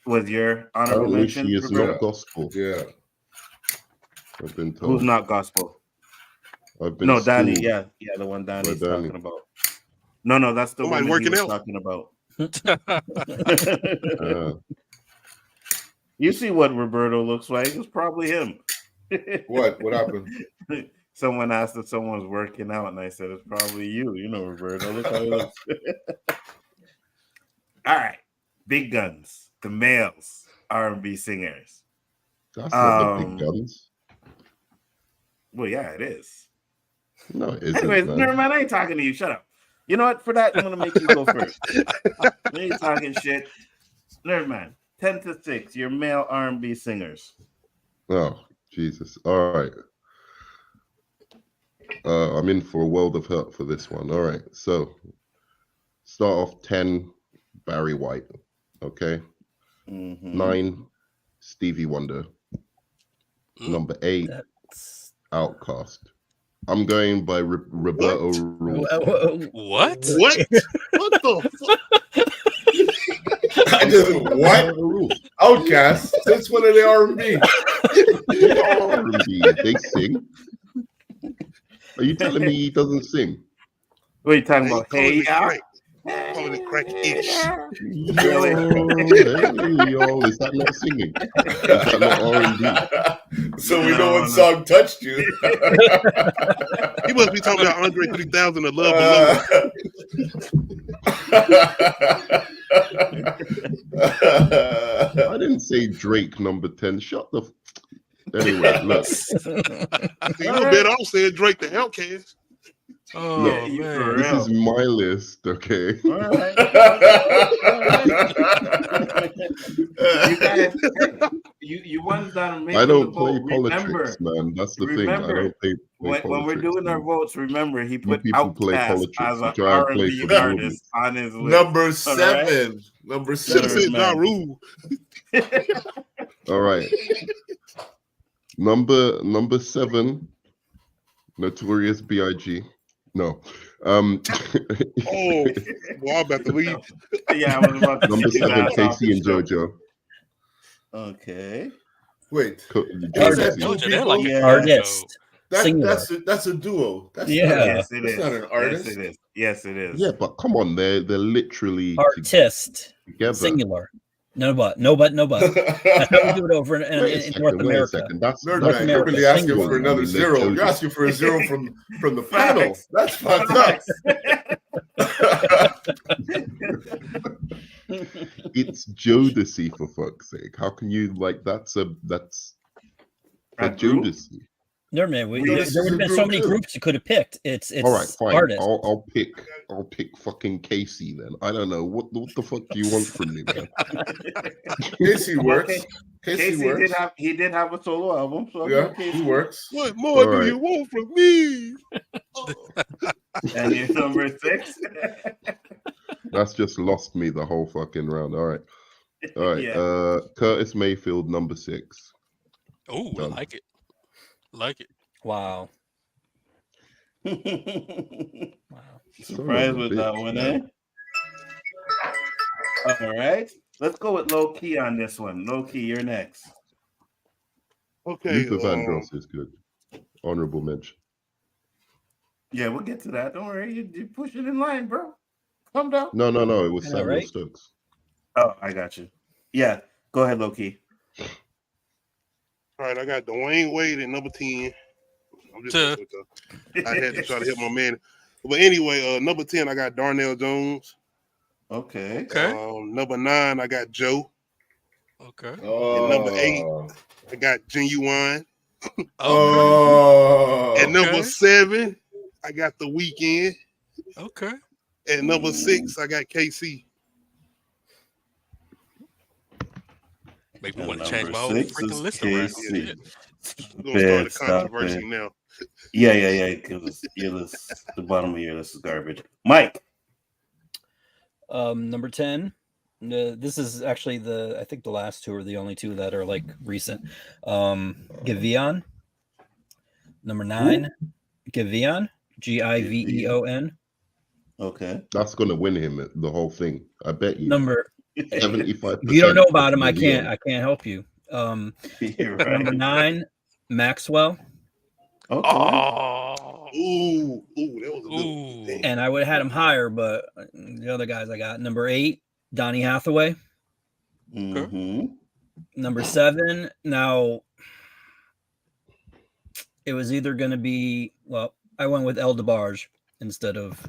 with your honorable mention. She is not gospel. Yeah. I've been told. Who's not gospel? I've been Danny. schooled. Yeah, the one Danny's Danny. talking about. No, that's the Somebody one he was working talking about. You see what Roberto looks like? It's probably him. What happened? Someone asked if someone was working out, and I said it's probably you. You know, Roberto. Look how he looks. All right, big guns, the males R&B singers. That's not the big guns. Well, yeah, it is. No, it isn't. Anyways, man. never mind. I ain't talking to you. Shut up. You know what? For that, I'm gonna make you go first. When you talking shit, Nerdman, 10 to 6. Your male R&B singers. Oh, Jesus. All right. I'm in for a world of hurt for this one. All right. So start off 10, Barry White. Okay. Mhm. 9, Stevie Wonder. Number 8, That's Outcast. I'm going by Roberto Rules. What? What? What the fuck? I just what? Roberto Rules. Outcast. Since when are they R&B? They are R&B. They sing. Are you telling me he doesn't sing? What are you talking They about? calling Hey, it y'all. crack. Calling it crack-ish. Yo, hey, yo, is that not singing? Is that not R&B? So we know No, what no. song touched you. He must be talking about Andre 3000 and Love Below. I didn't say Drake number 10. Shut the. Anyway, look. You were better off saying Drake the Outcast. Oh Look, you man. for This real. is my list, okay? All right. You guys, you ones that are making I the don't play vote. politics, man. That's the thing. I Remember, don't play when we're politics. doing our Man. votes, remember he You put people play Outkast politics. as You an try and play R&B for the artist on his list. Number 7. Number Should have 7. said Ja man. Rule. All right. Number 7, Notorious B.I.G. No. Oh, well, I'm about to leave. Yeah, I was about to Number kick his 7, ass off Casey the and show. JoJo. Okay. Wait, Jodeci. that two Georgia, they're like people? an Yeah. artist. Singular. That's a duo. That's Yeah. not, Yes, it that's is. not an artist. Yes, it is. Yes, it is. Yeah, but come on, they're literally Artist. together. Singular. No but. That's how we do it over in North America. That's Nerd North man, America, you're really asking singular. for another I mean, they're zero. You're Jodeci. asking for a zero from the panel. Facts. That's fucked up. It's Jodeci, for fuck's sake. How can you that's A group? Jodeci. No man, there This is would a have been so group many too. groups you could have picked. It's All right, fine. artists. I'll pick fucking Casey then. I don't know what the fuck do you want from me, man? Casey works. Okay. Casey Casey works. did have a solo album, so Yeah, okay. he works. What more All do right. you want from me? And your number 6. That's just lost me the whole fucking round. All right. Yeah. Curtis Mayfield, number 6. Oh, I Done. like it. Like it. Wow. Surprised with that one, eh? All right. Let's go with low key on this one. Low key, you're next. Okay. Luther Vandross is good. Honorable mention. Yeah, we'll get to that. Don't worry. You push it in line, bro. Calm down. No. It was I know, Samuel right? Stokes. Oh, I got you. Yeah. Go ahead, low key. All right, I got Dwayne Wade at number 10. I'm just messing with you. I had to try to help my man. But anyway, number 10, I got Darnell Jones. Okay. Number 9, I got Joe. Okay. And number 8, I got Genuine. Oh. And number 7, I got The Weeknd. Okay. And number 6, I got KC. Maybe And want to change my whole number 6 freaking is list around. KC. We're going to start a Stop controversy it. now. Yeah. Because your list, the bottom of your list is garbage. Mike. Number 10. This is actually I think the last two are the only two that are like recent. Giveon. Number 9. Giveon. Giveon. Okay. That's gonna win him the whole thing. I bet you. Number 75%. If you don't know about him, I Giveon. can't help you. You're right. Number 9, Maxwell. Okay. Oh. Ooh, that was a good one. Ooh. And I would have had him higher, but the other guys I got. Number 8, Donny Hathaway. Mm-hmm. Number 7, now it was either going to be, well, I went with El DeBarge instead of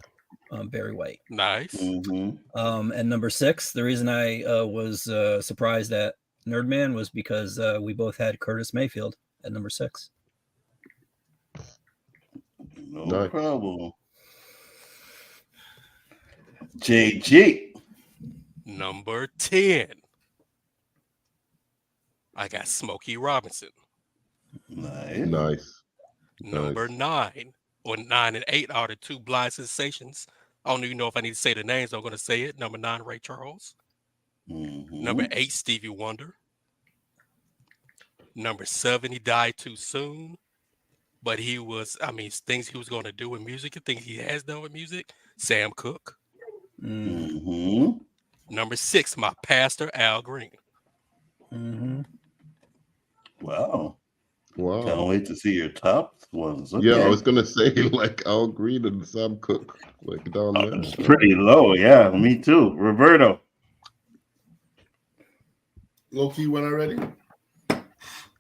Barry White. Nice. Mm-hmm. And number 6, the reason I was surprised at Nerdman was because we both had Curtis Mayfield at number 6. No Nice. problem. JG. Number 10, I got Smokey Robinson. Nice. Nice. Number 9, or 9 and 8 are the two blind sensations. I don't even know if I need to say the names. I'm going to say it. Number 9, Ray Charles. Number 8, Stevie Wonder. Number 7, he died too soon. But he was, things he was going to do with music and things he has done with music. Sam Cooke. Number 6, my pastor, Al Green. Wow. Wow. Can't wait to see your top ones. Yeah, I Okay. was gonna say like Al Green and Sam Cooke, like down there. It's pretty low. Yeah, me too. Roberto. Low-key went already?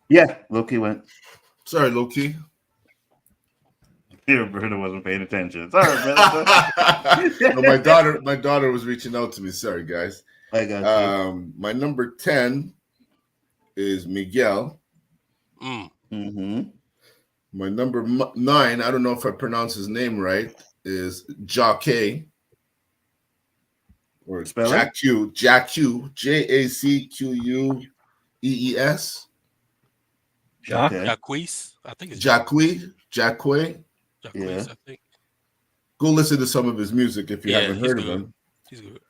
Yeah, Loki went. Sorry, Low-key. Roberto wasn't paying attention. Sorry, brother. No, my daughter was reaching out to me. Sorry, guys. I got you. My number 10 is Miguel. My number 9, I don't know if I pronounce his name right, is Jacques. Or Spell it? Jacques, Jacquees. Jacques? Okay. Jacquees, I think it's Jacques. Jacquees, Yeah. I think. Go listen to some of his music if you haven't he's heard good. of him. He's good.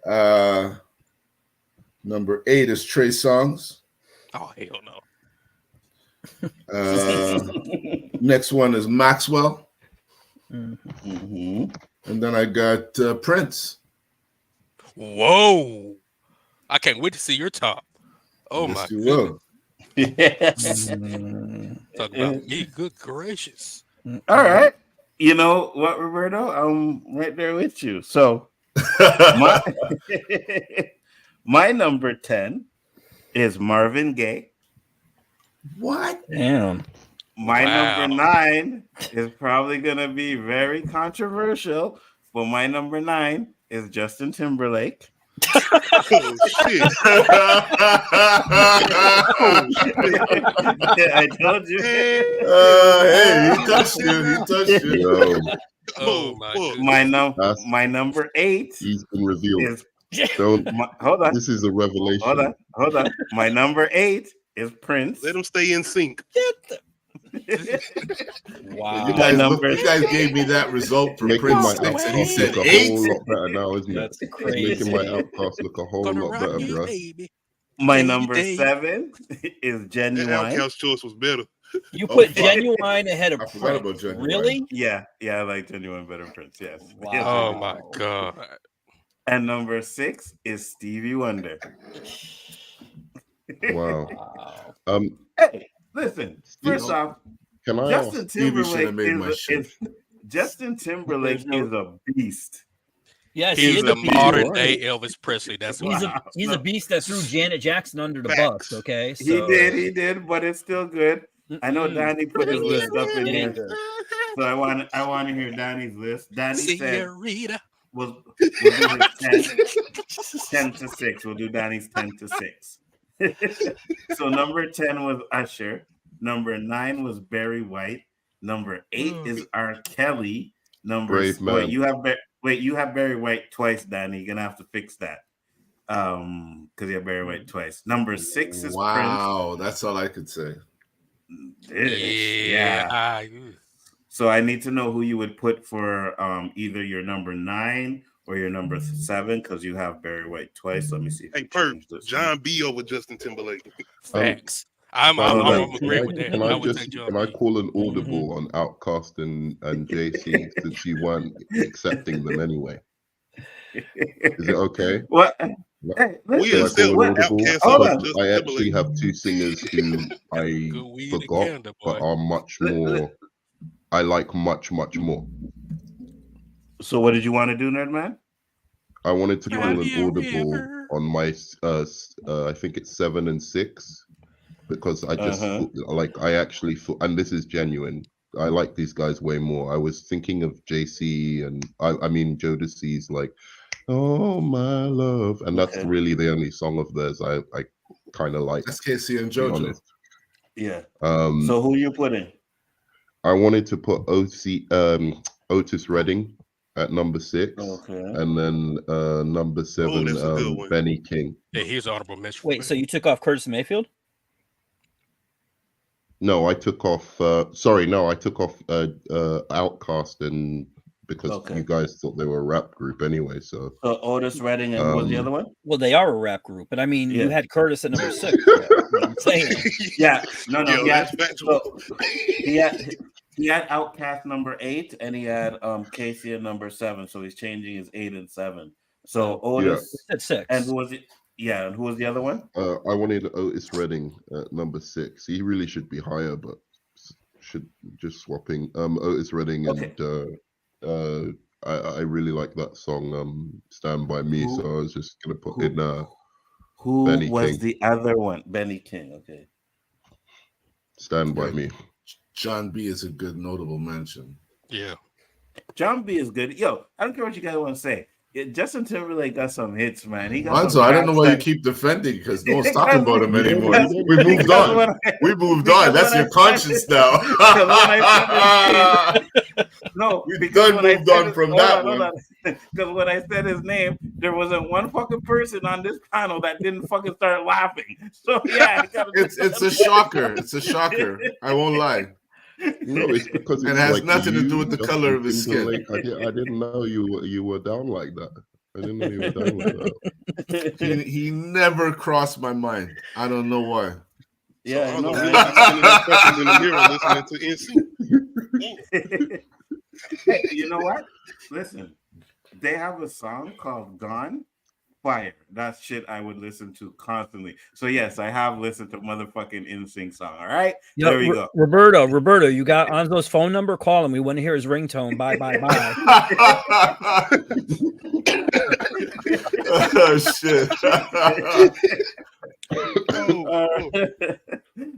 Number 8 is Trey Songz. Oh, hell no. Next one is Maxwell. Mhm. And then I got Prince. Whoa. I can't wait to see your top. Oh, Yes, my you goodness. will. Talk about me. Good gracious. All right. You know what, Roberto? I'm right there with you. So my number 10 is Marvin Gaye. What? Damn. My Wow. number 9 is probably going to be very controversial, but my number 9 is Justin Timberlake. Oh shit! I told you. Hey, he touched you. He touched you. Yo, Oh, my goodness. My number 8 he's been revealed. is Don't. hold on. This is a revelation. Hold on. My number 8 is Prince. Let him stay in sync. Wow. You guys gave me that result for Making Prince my six, and he outcast said look a 8. whole lot better now, isn't it? That's It's crazy. making my outcast look a whole Gonna lot rock better, you, bro. baby. My Day, number day. 7 is That Genuine. outcast choice was better. You Oh, put fuck. Genuine ahead of I forgot about Prince. Genuine. Really? Yeah, I like Genuine better than Prince. Yes. Wow. Yes, I Oh, do. my God. And number 6 is Stevie Wonder. Wow. Wow. Hey, listen. First Steve- off, Can I Justin ask? Stevie should have made my Timberlake shit. Justin Timberlake is a beast. Yes, He's he is a a beast. modern right. day Elvis Presley. That's He's why. a No. beast that threw Janet Jackson under the Facts. bus. Okay, He did, but it's still good. I know Mm-mm. Danny put his It list up in ain't here, good. so I want to hear Danny's list. Danny said Senorita. we'll do his 10 to 6. We'll do Danny's 10 to 6. So number 10 was Usher. Number 9 was Barry White. Number 8 is R. Kelly. Brave man. Wait, you have Barry White twice, Danny. You're gonna have to fix that. Because you have Barry White twice. Number 6 is Wow, that's all I could say. Prince. Yeah. So I need to know who you would put for either your number 9 or your number 7, because you have Barry White twice. Let me see. If Hey, you Perk, change this. John B over Justin Timberlake. Facts. I'm By the way, agreeing with that. Can I I would just take John can I B. call an audible on Outcast and JC since you weren't accepting them anyway? Is it okay? What? What? Hey, We Can I listen. call accept an audible? Outcast Hold over on. Because Justin I actually Timberlake. have two singers who I Good weed and forgot, Canada, but boy. are much more. I like much more. So what did you want to do, Nerdman? I wanted to call Gotta an be a audible river. on my I think it's 7 and 6 because I just like I actually thought, and this is genuine. I like these guys way more. I was thinking of JC and I mean Jodeci's like, "Oh my love," and that's Okay. really the only song of theirs I kind of like. That's Casey and To be JoJo. honest. Yeah. So So who you putting? I wanted to put O.C. Otis Redding at number 6. Okay. And then number 7, that's a good one. Benny King. Yeah, here's an honorable mention. for Wait, me. so you took off Curtis Mayfield? No, I took off. I took off Outcast, and because Okay. you guys thought they were a rap group anyway. So So Otis Redding and who was the other one? Well, they are a rap group, but I mean, you Yeah. had Curtis at number 6. That's what I'm saying. Yeah, no, Yo, he had, that's factual. so he had Outcast number 8, and he had Casey at number 7. So he's changing his 8 and 7. So Otis At 6. and who was it? Yeah, and who was the other one? I wanted Otis Redding at number 6. He really should be higher, but should just swapping. Otis Redding Okay. and I really like that song, "Stand by Me." So I was just gonna put in Who Benny was King. the other one? Benny King. Okay. "Stand by Right. Me." John B is a good notable mention. Yeah. John B is good. Yo, I don't care what you guys want to say. Justin Timberlake got some hits, man. He got Lonzo, some I don't know why you tracks keep defending because no one's talking about him Because- anymore. because- We moved because on. when I- We moved because on. That's when your I conscience said- now. because when I said No, We've because done when I moved said on his- from hold that on, hold one. on. Because when I said his name, there wasn't one fucking person on this panel that didn't fucking start laughing. So yeah, I gotta- It's a shocker. It's a shocker. I won't lie. No, it's because And it's it has like nothing to you, do with the Justin color of his skin. Timberlake. I didn't know you were down like that. I didn't know you were down like that. He never crossed my mind. I don't know why. Yeah, so I know, I'm really right? standing there fucking in the mirror listening to NC. Hey, you know what? Listen, they have a song called "Gone." Fire. That shit I would listen to constantly. So yes, I have listened to motherfucking NSYNC song. All right, Yo, there we go. Roberto, you got Anzo's phone number? Call him. We want to hear his ringtone. Bye. Oh shit.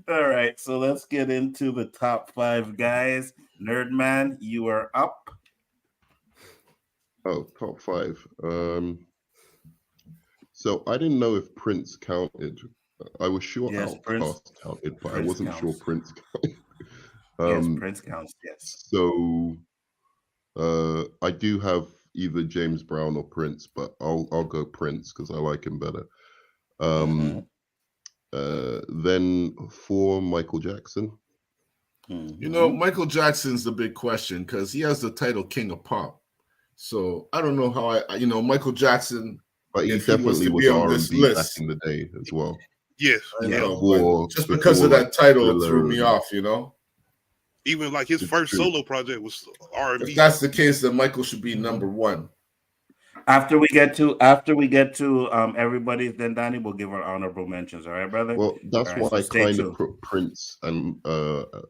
All right, so let's get into the top 5 guys. Nerdman, you are up. Oh, top 5. So I didn't know if Prince counted. I was sure Yes, Outkast Prince- counted, but I Prince wasn't sure counts. Prince counted. Yes, Prince counts. Yes. So I do have either James Brown or Prince, but I'll go Prince because I like him better. Then 4, Michael Jackson. You know, Michael Jackson's the big question because he has the title King of Pop. So I don't know how Michael Jackson. But he If he was definitely to was be on this R&B back list. in the day as well. Yes. I Yeah. know, Before- but just because of before, that title, it Thriller threw me and- off. You know, Even like his It's first true. solo project was R&B. if that's the case, then Michael should be number 1. After we get to everybody's, then Donnie will give our honorable mentions. All right, brother. Well, that's All right, why so I stay kind tuned. of put Prince and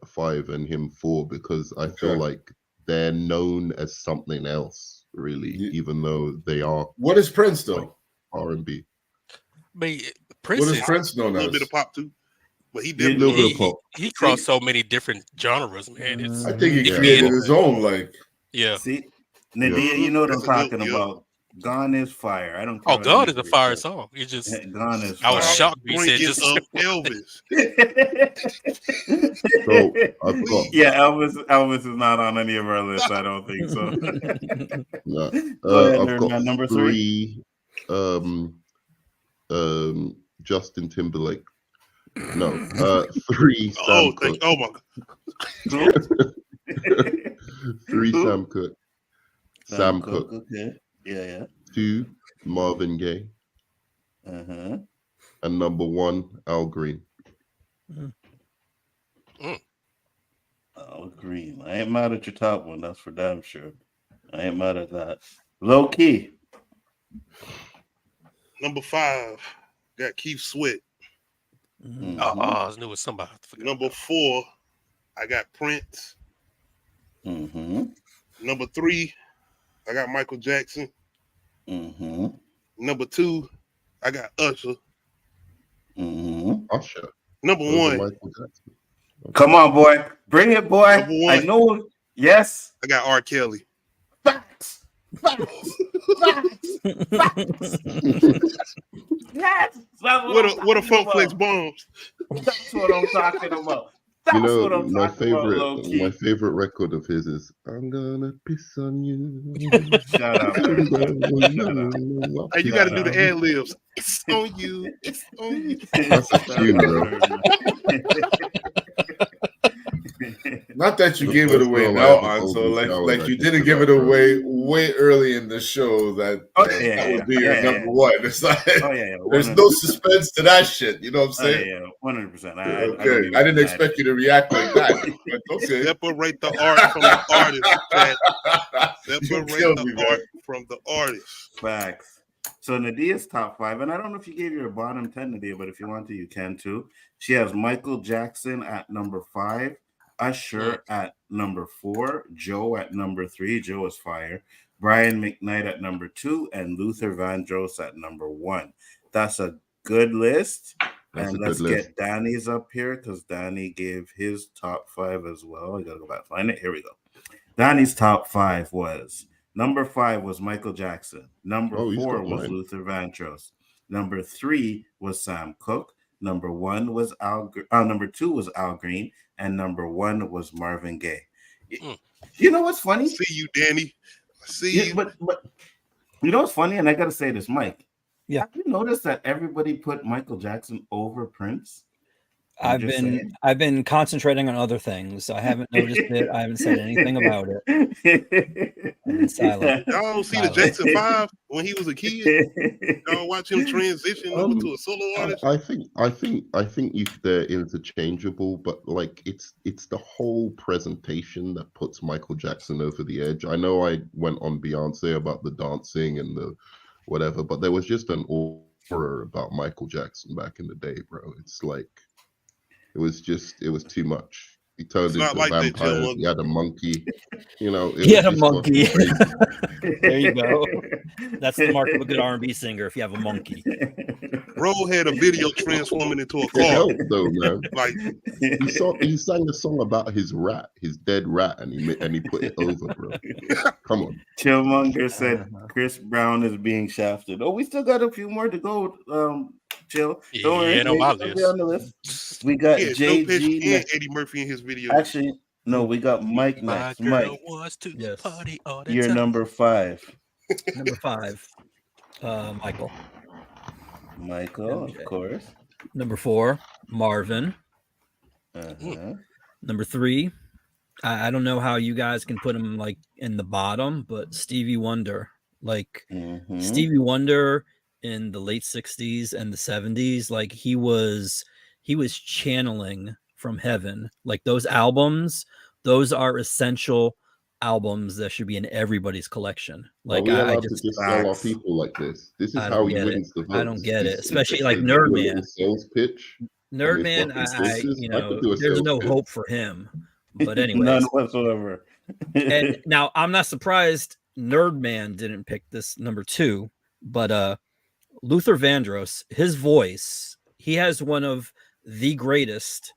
5 and him 4 because I feel Okay. like they're known as something else, really, Ye- even though they are What is Prince though? R&B. I mean, Prince What is is Prince a known little as? bit of pop too. But he Yeah, little definitely bit of pop. he crossed so many different genres, man. It's I think he Yeah. created his own. Like, yeah. See, Nadia, you know what I'm That's a good- talking yeah. about. "Gone" is fire. I don't care. Oh, what God is a anybody fire says. song. You just "Gone" is I was fire. shocked. You said Brinking just of Elvis. So I've got Yeah, Elvis is not on any of our lists. I don't think so. no, Go ahead, I've Nerdman, got number 3. 3 Justin Timberlake. No, 3 Sam Oh, Cooke. oh my God. 3 Who? Sam Cooke. Sam Cooke. Okay. Yeah. 2 Marvin Gaye. Uh-huh. And number 1 Al Green. Oh, Green. I ain't mad at your top one. That's for damn sure. I ain't mad at that. Low key. Number 5 got Keith Sweat. Mhm. I knew it was somebody. I forgot. Number 4, I got Prince. Mhm. Number 3, I got Michael Jackson. Mhm. Number 2, I got Usher. Mhm. Usher. Number Those are 1, Michael Jackson. Come on, boy. Bring it, boy. Number 1, I know. Yes. I got R. Kelly. Facts. Facts. Yes. That's What a I'm talking funk flex about. bombs. That's what I'm talking about. You That's know, what I'm talking about, low my key. favorite record of his is "I'm Gonna Piss on You." Shut up, bro. Hey, you got to Shut do the up. ad libs. It's on you. It's on you. That's a Shut tune, up, bro. Birdman. Not that you The gave it first away girl I now, ever Anso. golden showered, Like I you did didn't to give that, it bro. away way early in the show that Oh, that yeah, would be your yeah, number yeah. one. It's like Oh yeah, there's no 100%. suspense to that shit. You know what I'm Oh yeah, saying? yeah, 100%. I Okay, don't even I didn't deny expect you to react like that. But okay, Separate the art from the artist, chat. you Separate killed the me, man. art from the artist. Facts. So Nadia's top 5, and I don't know if you gave your bottom 10, Nadia, but if you want to, you can too. She has Michael Jackson at number 5, Usher at number 4, Joe at number 3. Joe is fire. Brian McKnight at number 2, and Luther Vandross at number 1. That's a good list. That's a And good let's list. get Danny's up here because Danny gave his top 5 as well. I gotta go back and find it. Here we go. Danny's top 5 was number 5 was Michael Jackson. Number Oh, he's 4 got was mine. Luther Vandross. Number 3 was Sam Cooke. Number 1 was number 2 was Al Green, and number 1 was Marvin Gaye. Mm. You know what's I funny? see you, Danny. I see Yeah, you. but you know what's funny, and I gotta say this, Mike. Yeah. Have you noticed that everybody put Michael Jackson over Prince? I'm just saying. I've been concentrating on other things. I haven't noticed it. I haven't said anything about it. I've been silent. Y'all see the Silent. Jackson 5 when he was a kid? Y'all watch him transition over to a solo artist? I think they're interchangeable, but like it's the whole presentation that puts Michael Jackson over the edge. I know I went on Beyonce about the dancing and the whatever, but there was just an aura about Michael Jackson back in the day, bro. It's like it was too much. He turned It's not into like that, vampires. Chillmug. He had a monkey. You know, it He was had a just monkey. fucking crazy. There you go. That's the mark of a good R&B singer. If you have a monkey. Bro had a video transforming into a It car. helped though, man. Like, He sang a song about his rat, his dead rat, and he put it over, bro. Come on. Chillmonger said Chris Brown is being shafted. Oh, we still got a few more to go. Chill. Don't worry. Yeah, on my They'll be on the list. list. We got he had Joe Pesci JG and next. Eddie Murphy in his video. Actually, no, we got Mike My next. girl Mike, wants to Yes. party all the you're time. number 5. Number 5, Michael. Michael, Okay. of course. Number 4, Marvin. Uh-huh. Number 3, I don't know how you guys can put him like in the bottom, but Stevie Wonder. Like Mhm. Stevie Wonder in the late 60s and the 70s, like he was channeling from heaven. Like those albums, those are essential albums that should be in everybody's collection. Are Like we I allowed to just just sell our facts. people like this? This is I how don't he get it. wins the votes. I don't get it. He's- Especially they like give you a Nerdman. little sales pitch. Nerdman, fucking I sources. you I know, could do a there's sales no pitch. hope for him. But None anyways, whatsoever. and now I'm not surprised Nerdman didn't pick this number 2, but Luther Vandross, his voice, he has one of the greatest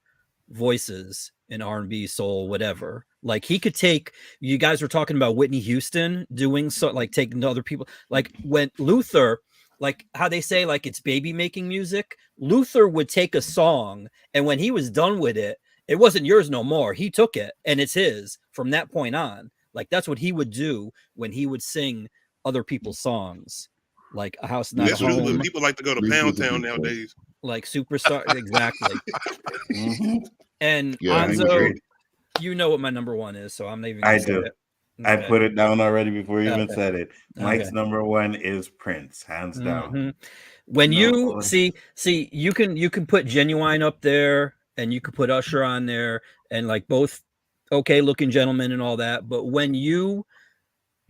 voices in R&B, soul, whatever. Like he could take, you guys were talking about Whitney Houston doing so, like taking other people, like when Luther, like how they say like it's baby making music, Luther would take a song and when he was done with it, it wasn't yours no more. He took it and it's his from that point on. Like that's what he would do when he would sing other people's songs, like A House Not a That's true. Home, When people like to go to Luther's Pound a Town good nowadays. like Superstar, exactly. Mhm. And Yeah, I Anzo, agree. you know what my number 1 is, so I'm not even I gonna say do. it. I Okay. put it down already before you even Okay. said it. Mike's Okay. number 1 is Prince, hands down. Mhm. When No. you see, you can put Genuine up there, and you could put Usher on there, and like both okay looking gentlemen and all that. But when you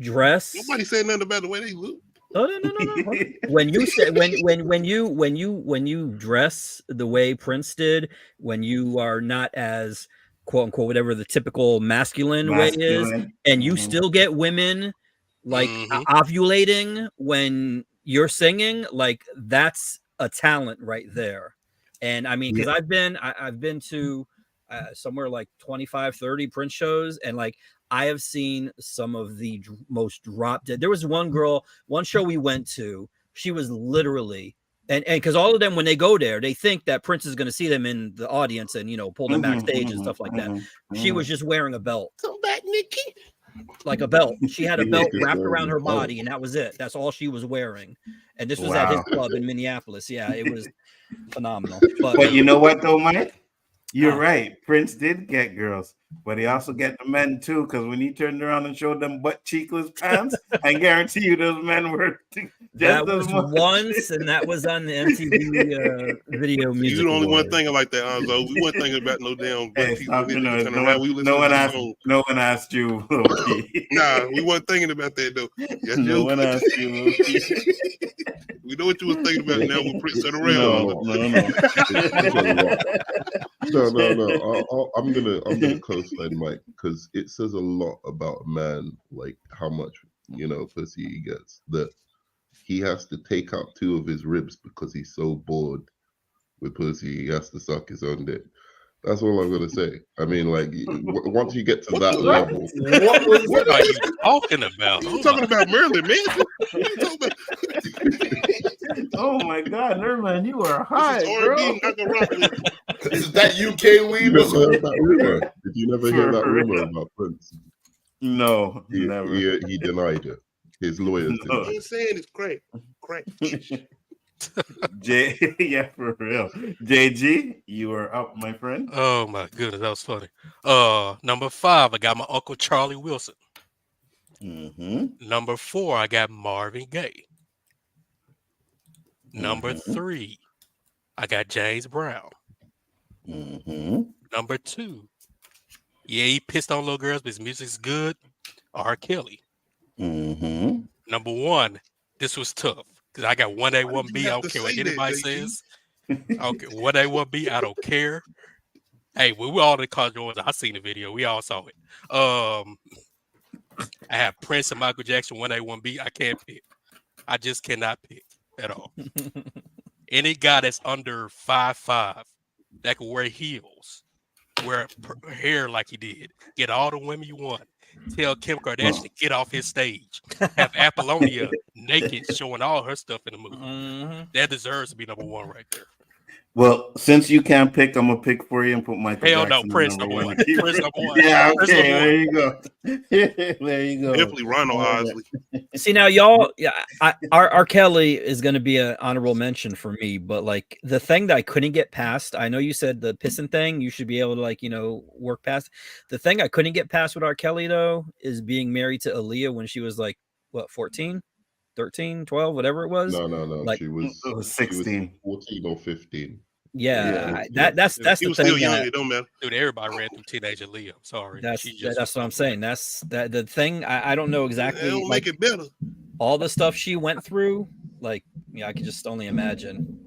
dress, Nobody said nothing about the way they look. oh no. When you say when you dress the way Prince did, when you are not as quote unquote whatever the typical masculine way is, Masculine. and you Mhm. still get women like Mhm. ovulating when you're singing, like that's a talent right there. And I mean, because I've been to somewhere like 25, 30 Prince shows, and like I have seen some of the most drop dead. There was one girl, one show we went to, she was literally And because all of them, when they go there, they think that Prince is going to see them in the audience and pull them backstage and stuff like that. She was just wearing a belt. Come back, Nikki. Like a belt. She had a belt wrapped around her belt. body, and that was it. That's all she was wearing. And this was Wow. at his club in Minneapolis. Yeah, it was phenomenal. But you know what, though, Mike? You're right. Prince did get girls, but he also get the men too. Because when he turned around and showed them butt cheekless pants, I guarantee you those men were just that as was much. once, and that was on the MTV Video Music. You the only one Awards. thinking like that, Anzo. We weren't thinking about no damn Hey, people. stop, We you know, turn no around, one, we listen no to one the asked, song. no one asked you, Loki. Nah, we weren't thinking about that though. Yes, No you. one asked you, Loki. We know what you was thinking about now with Prince It's and a around. lot. No. It's a lot. No. I'm gonna co-sign Mike because it says a lot about a man, like how much pussy he gets, that he has to take out 2 of his ribs because he's so bored with pussy. He has to suck his own dick. That's all I'm gonna say. I mean, like once you get to that level, What was What are you talking about? You talking about Marilyn Manson? What you talking about? Oh my God, Nerman, you are This high, is bro. R&B, not gonna rock with it. Is that UK you weed? never heard that rumor? Did you never hear that For rumor real. about Prince? No, He, never. he denied it. His lawyers No. All denied I'm it. saying is crack. Yeah, for real. JG, you are up, my friend. Oh my goodness, that was funny. Number 5, I got my Uncle Charlie Wilson. Mm-hmm. Number 4, I got Marvin Gaye. Number Mhm. 3, I got James Brown. Mm-hmm. Number 2, yeah, he pissed on little girls, but his music's good. R. Kelly. Mm-hmm. Number 1, this was tough because I got 1A, Why did you 1B. I have don't to care what say that, anybody JG? says. I don't care 1A, 1B. I don't care. Hey, we were all in the car doors. I seen the video. We all saw it. I have Prince and Michael Jackson 1A, 1B. I can't pick. I just cannot pick at all. Any guy that's under 5'5" that can wear heels, wear hair like he did, get all the women you want. Tell Kim Kardashian to get off his stage. Have Apollonia naked, showing all her stuff in the movie. That deserves to be number 1 right there. Well, since you can't pick, I'm gonna pick for you and put Michael Hell Jackson no, Prince number number 1. 1. Prince number 1. Yeah, Prince okay, number 1. there you go. There you go. Definitely Ronald Osley. See now, y'all. Yeah, R. Kelly is going to be an honorable mention for me. But like the thing that I couldn't get past, I know you said the pissing thing. You should be able to work past. The thing I couldn't get past with R. Kelly though is being married to Aaliyah when she was like what 14, 13, 12, whatever it was. No. Like She was 16. 14 or 15. yeah, Yeah. that's He the was thing still young. that. It don't matter. Dude, everybody ran through teenage Aaliyah. I'm sorry. That's She just what I'm saying. That's the thing. I don't know They exactly don't like make it better. all the stuff she went through. Like, I can just only imagine.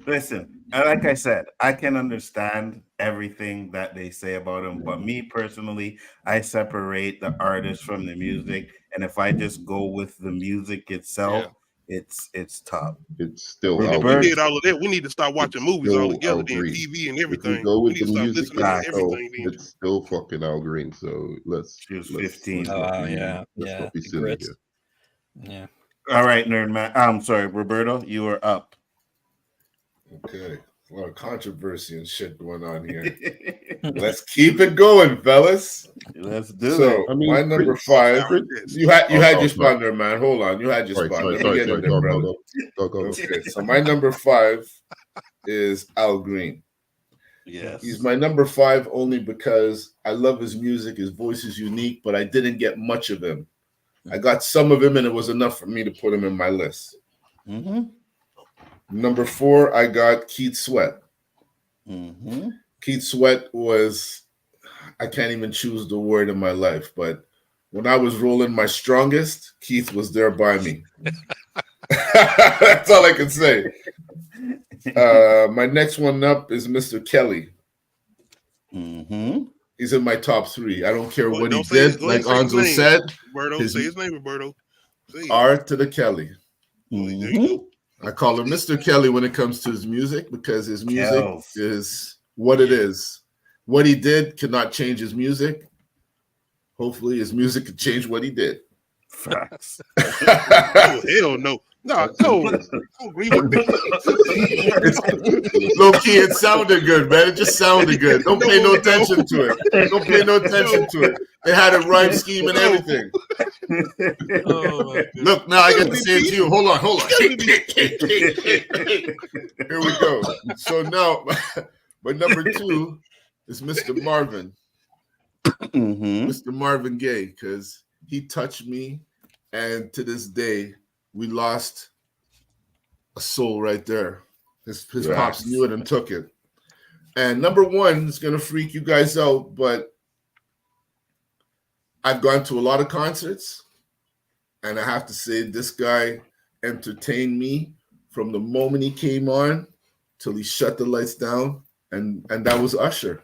Listen, like I said, I can understand everything that they say about him, but me personally, I separate the artist from the music, and if I just go with the music itself, it's top. It's still Roberto- If we outrageous. did all of that, we need to start watching movies Still all together, then outrageous. TV and If we everything. go We with need to the start music listening to itself, everything. Then. it's still fucking Al Green. So let's She was let's 15. not Oh, be- yeah, let's yeah, not be the silly grits. here. Yeah. All right, nerd man. I'm sorry, Roberto, you are up. Okay, a lot of controversy and shit going on here. Let's keep it going, fellas. Let's do So it. I mean, my number Prince- 5. Prince- You had Oh, your spot sorry. there, man. Hold on, you had your Sorry, spot. sorry, Let me get in there, Go, brother. go. Okay, so my number 5 is Al Green. Yes. He's my number 5 only because I love his music. His voice is unique, but I didn't get much of him. I got some of him, and it was enough for me to put him in my list. Mm-hmm. Number 4, I got Keith Sweat. Mm-hmm. Keith Sweat was, I can't even choose the word in my life, but when I was rolling my strongest, Keith was there by me. That's all I can say. My next one up is Mr. Kelly. Mm-hmm. He's in my top 3. I don't care Well, what he don't say did. go ahead Like and say his Anzo name. said, Roberto, his- say his name, Roberto. Say it. R to the Kelly. There you go. I call him Mr. Kelly when it comes to his music because his music Kells. is what it is. What he did cannot change his music. Hopefully his music could change what he did. Facts. Oh hell no. No, no, I don't agree with that. Low key, it sounded good, man. It just sounded good. Don't pay no attention to it. Don't pay no attention to it. They had a rhyme scheme and everything. Oh my goodness. Look, now I got to say it to you. Hold on. Here we go. So now, my number 2 is Mr. Marvin. Mr. Marvin Gaye, because he touched me, and to this day, we lost a soul right there. His pops knew it and took it. And number 1 is going to freak you guys out, but I've gone to a lot of concerts, and I have to say this guy entertained me from the moment he came on till he shut the lights down, and that was Usher.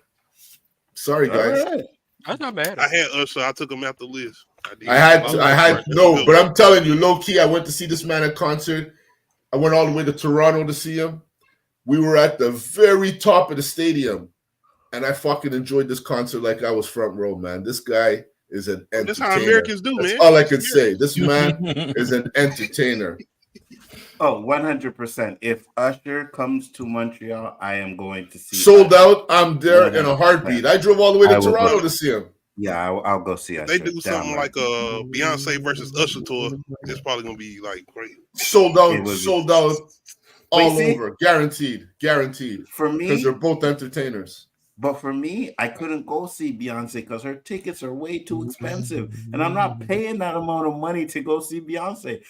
Sorry, guys. All right. That's not bad. I had Usher. I took him out the list. I had no, but I'm telling you, low key, I went to see this man at concert. I went all the way to Toronto to see him. We were at the very top of the stadium, and I fucking enjoyed this concert like I was front row, man. This guy is an entertainer. That's how Americans do, That's man. all I could say. This man is an entertainer. Oh, 100%. If Usher comes to Montreal, I am going to see. Sold out. I'm there in a heartbeat. I drove all the way to Toronto to see him. Yeah, I'll go see Usher. They do something like a Beyonce versus Usher tour. It's probably gonna be like great. Sold out all over. Guaranteed. For me, because they're both entertainers. But for me, I couldn't go see Beyonce because her tickets are way too expensive, and I'm not paying that amount of money to go see Beyonce.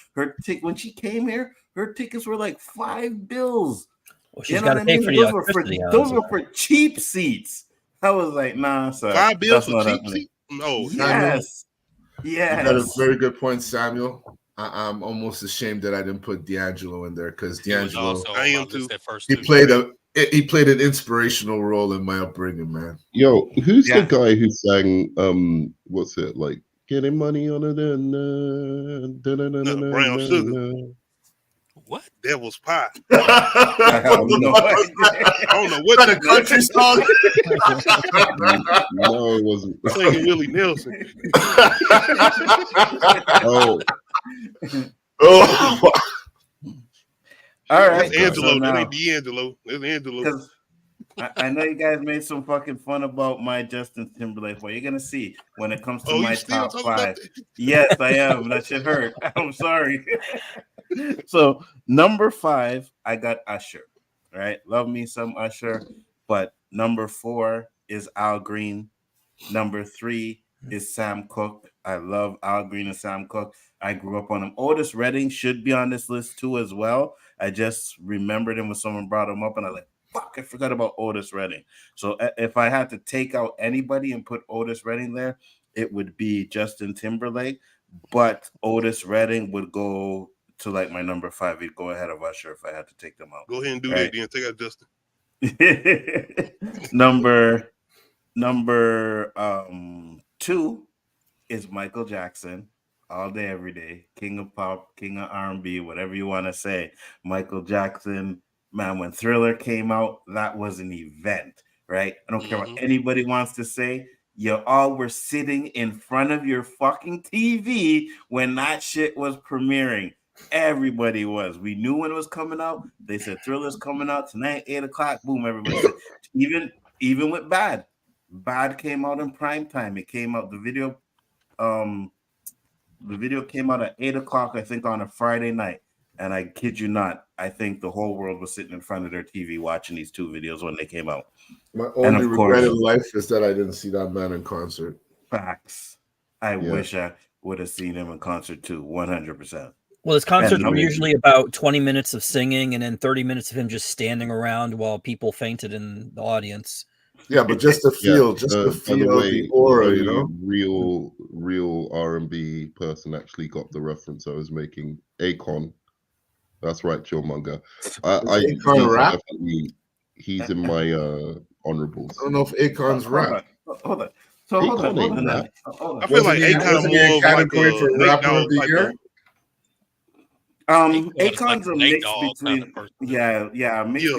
When she came here, her tickets were like $5. Well, she's got to pay for the electricity. Those were for cheap seats. I was like, nah, sir. $5 for cheap seats? No. Yes. You got a very good point, Samuel. I'm almost ashamed that I didn't put D'Angelo in there because D'Angelo, I am too. He played an inspirational role in my upbringing, man. Yo, who's the guy who sang what's it like? Getting money on it and brown sugar. What? Devil's pie. I don't know. I don't know what a country song. No, it wasn't. Singing Willie Nelson. Oh. All right. That's Angelo. So That now, ain't D'Angelo. That's Angelo. because I know you guys made some fucking fun about my Justin Timberlake. Well, you're gonna see when it comes to my top 5. Yes, I am. That shit hurt. I'm sorry. So number 5, I got Usher. Right, love me some Usher. But number 4 is Al Green. Number 3 is Sam Cooke. I love Al Green and Sam Cooke. I grew up on him. Otis Redding should be on this list too as well. I just remembered him when someone brought him up, and I was like, fuck, I forgot about Otis Redding. So if I had to take out anybody and put Otis Redding there, it would be Justin Timberlake. But Otis Redding would go to like my number 5. He'd go ahead of Usher if I had to take them out. Go ahead and do that then. Take out Justin. Number 2 is Michael Jackson. All day, every day. King of pop, king of R&B, whatever you want to say. Michael Jackson, man, when Thriller came out, that was an event, right? I don't care what anybody wants to say. You all were sitting in front of your fucking TV when that shit was premiering. Everybody was. We knew when it was coming out. They said Thriller's coming out tonight, 8 o'clock. Boom, everybody said. Even with Bad. Bad came out in prime time. It came out, the video came out at 8 o'clock, I think, on a Friday night. And I kid you not, I think the whole world was sitting in front of their TV watching these 2 videos when they came out. My only regret in life is that I didn't see that man in concert. Facts. I wish I would have seen him in concert too, 100%. Well, his concerts were usually about 20 minutes of singing and then 30 minutes of him just standing around while people fainted in the audience. Yeah, but just to feel, the aura, you know. Real R&B person actually got the reference I was making. Akon. That's right, Chillmonger. He's in my honorables. I don't know if Akon's rap. Hold on. So hold on. I feel like Akon's more of like a rapper of the year. Akon's a mix between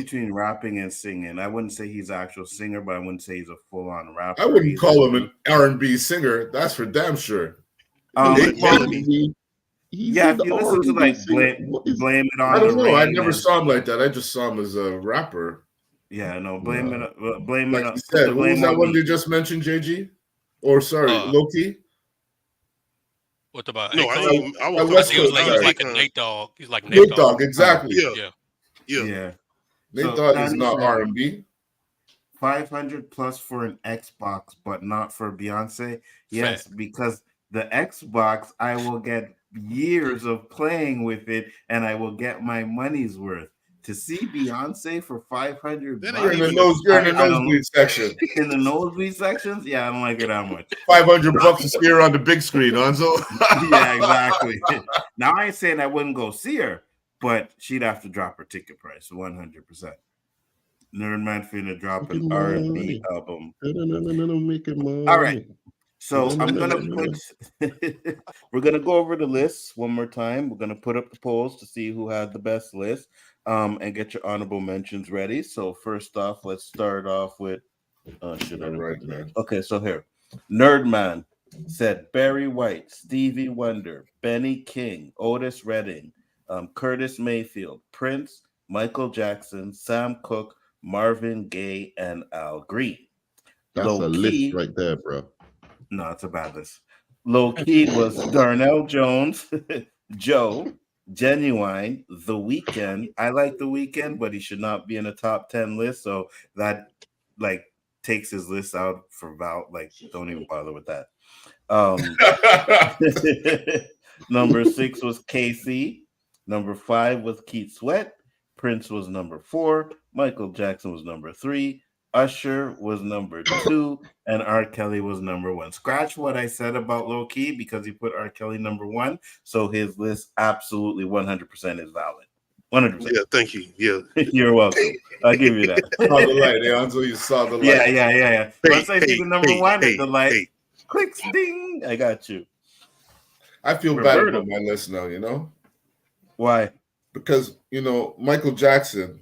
between rapping and singing. I wouldn't say he's an actual singer, but I wouldn't say he's a full-on rapper. I wouldn't call him an R&B singer. That's for damn sure. like Well, Melanie. He's yeah, in if the you listen to R&B like singer. What is? blame it I on the don't know. I rain, never and saw him like that. I just saw him as a rapper. yeah, no, Nah. blame Like it, you put said, the who was blame that on one me. they just mentioned, JG? Or sorry, Uh, Loki? what about No, I Akon? ain't. I was I West think it was talking Coast like about he was side. like a Akon. Nate Dogg. He's like Nate Nate Dogg. Dogg, exactly. Yeah, Yeah. yeah. Yeah. Nate So Dogg is Danny not said R&B. 500 plus for an Xbox, but not for Beyonce. Yes, Fact. because the Xbox, I will get years of playing with it, and I will get my money's worth. To see Beyonce for 500 That You're ain't in bucks, the even a. you're in the I don't nosebleed section. in the nosebleed sections. Yeah, I don't like her that much. $500 to see her on the big screen, Hanzo. Yeah, exactly. Now I ain't saying I wouldn't go see her, but she'd have to drop her ticket price 100%. Nerdman finna drop an Making R&B money. album. Making All right. money. So I'm gonna put we're gonna go over the lists one more time. We're gonna put up the polls to see who had the best list. And get your honorable mentions ready. So first off, let's start off with should I All right, man. okay, so here. Nerdman said Barry White, Stevie Wonder, Benny King, Otis Redding, Curtis Mayfield, Prince, Michael Jackson, Sam Cooke, Marvin Gaye, and Al Green. That's a Low list key, right there, bro. no, it's a bad list. Low key was Darnell Jones, Joe, Genuine, The Weekend. I like The Weekend, but he should not be in a top 10 list. So that like takes his list out for Val. Like, don't even bother with that. Number 6 was KC. Number 5 was Keith Sweat. Prince was number 4. Michael Jackson was number 3. Usher was number 2. And R. Kelly was number 1. Scratch what I said about Low Key because he put R. Kelly number 1. So his list absolutely 100% is valid. 100%. Yeah, thank you. Yeah. You're welcome. I'll give you that. Saw the light, Hanzo. You saw the light. Yeah. Once I see the number 1 at the light, hey. clicks, ding. I got you. I feel bad about my list now, you know? Why? Because, you know, Michael Jackson,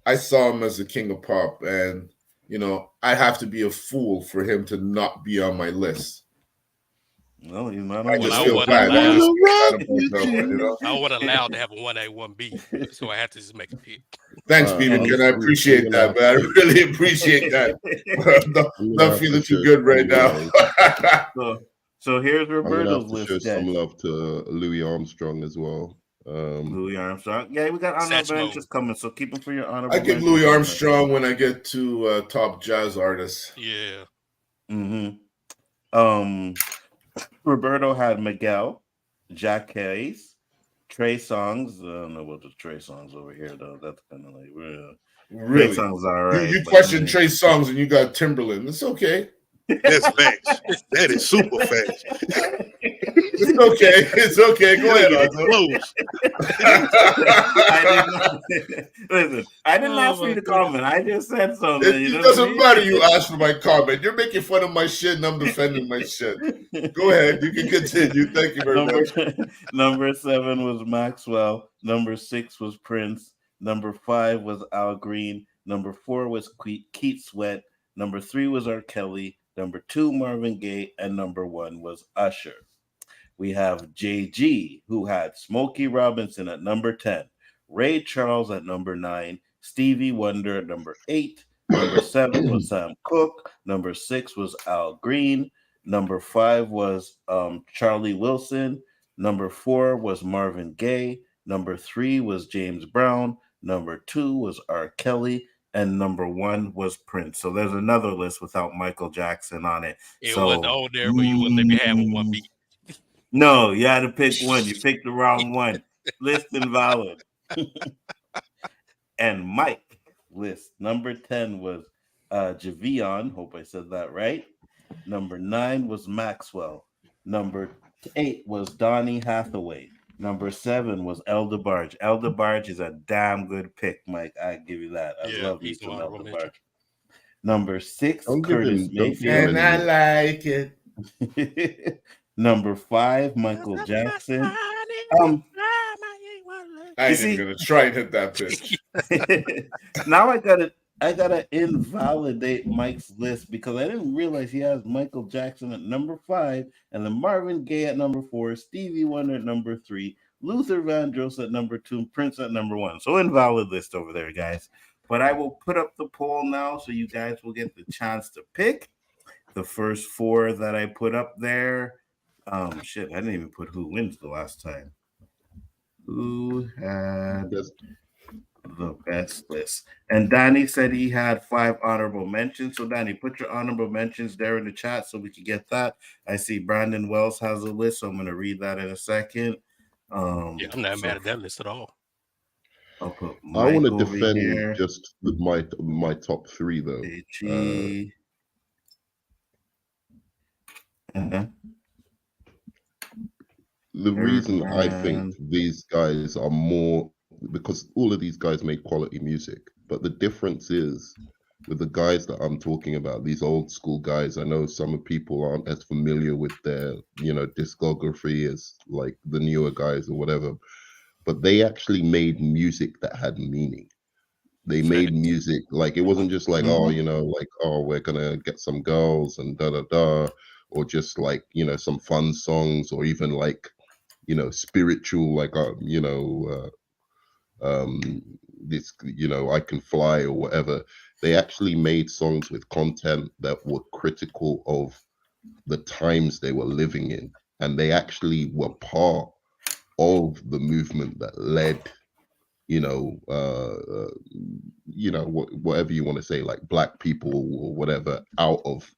I saw him as the king of pop, and, you know, I have to be a fool for him to not be on my list. No, he's not. I On just Well, I feel wasn't bad. I allowed. just feel bad about that one, you know? I wasn't allowed to have a 1A, 1B, so I had to just make a pick. Thanks, Peter. And I appreciate that, man. I really appreciate that. I'm not feeling too good right now. So here's I'm gonna have Roberto's to show list, some guys. love to Louis Armstrong as well. Louis Armstrong. Yeah, we got honorable mentions coming, so keep them for your honorable I give mentions. Louis Armstrong when I get to top jazz artists. Yeah. Roberto had Miguel, Jack Hayes, Trey Songz. I don't know what the Trey Songz over here though. That's kind of like really. Trey Songz all right. You question Trey Songz and you got Timberland. It's okay. That's facts. That is super facts. It's okay. It's okay. Go ahead, Listen, I didn't ask for you to comment. I just said something. It doesn't matter you asked for my comment. You're making fun of my shit and I'm defending my shit. Go ahead. You can continue. Thank you very much. Number 7 was Maxwell. Number 6 was Prince. Number 5 was Al Green. Number 4 was Keith Sweat. Number 3 was R. Kelly. Number 2, Marvin Gaye. And number 1 was Usher. We have JG, who had Smokey Robinson at number 10, Ray Charles at number 9, Stevie Wonder at number 8, number 7 was Sam Cooke, number 6 was Al Green, number 5 was Charlie Wilson, number 4 was Marvin Gaye, number 3 was James Brown, number 2 was R. Kelly, and number 1 was Prince. So there's another list without Michael Jackson on it. It wasn't on there, but you wouldn't let me have a 1B. No, you had to pick one. You picked the wrong one. List invalid. And Mike list number 10 was Javion. Hope I said that right. Number 9 was Maxwell. Number 8 was Donny Hathaway. Number 7 was El DeBarge. El DeBarge is a damn good pick, Mike. I give you that. I love me some El DeBarge. Number 6, Curtis Mayfield. And I like it. Number 5, Michael Jackson. I ain't even gonna try and hit that pitch. Now I gotta I gotta invalidate Mike's list because I didn't realize he has Michael Jackson at number 5, and then Marvin Gaye at number 4, Stevie Wonder at number 3, Luther Vandross at number 2, Prince at number 1. So invalid list over there, guys. But I will put up the poll now, so you guys will get the chance to pick the first 4 that I put up there. Shit, I didn't even put who wins the last time. Who had the best list? And Danny said he had 5 honorable mentions. So Danny, put your honorable mentions there in the chat so we can get that. I see Brandon Wells has a list, so I'm going to read that in a second. Yeah, I'm not mad at that list at all. I'll put I want Mike to over defend here. just my top 3 though. The reason I think these guys are more, because all of these guys make quality music, but the difference is with the guys that I'm talking about, these old school guys. I know some people aren't as familiar with their, discography as like the newer guys or whatever, but they actually made music that had meaning. They made music like it wasn't just like, we're gonna get some girls and da da da, or just like, some fun songs, or even like, spiritual, like this, I Can Fly or whatever. They actually made songs with content that were critical of the times they were living in, and they actually were part of the movement that led, whatever you want to say, like black people or whatever, out of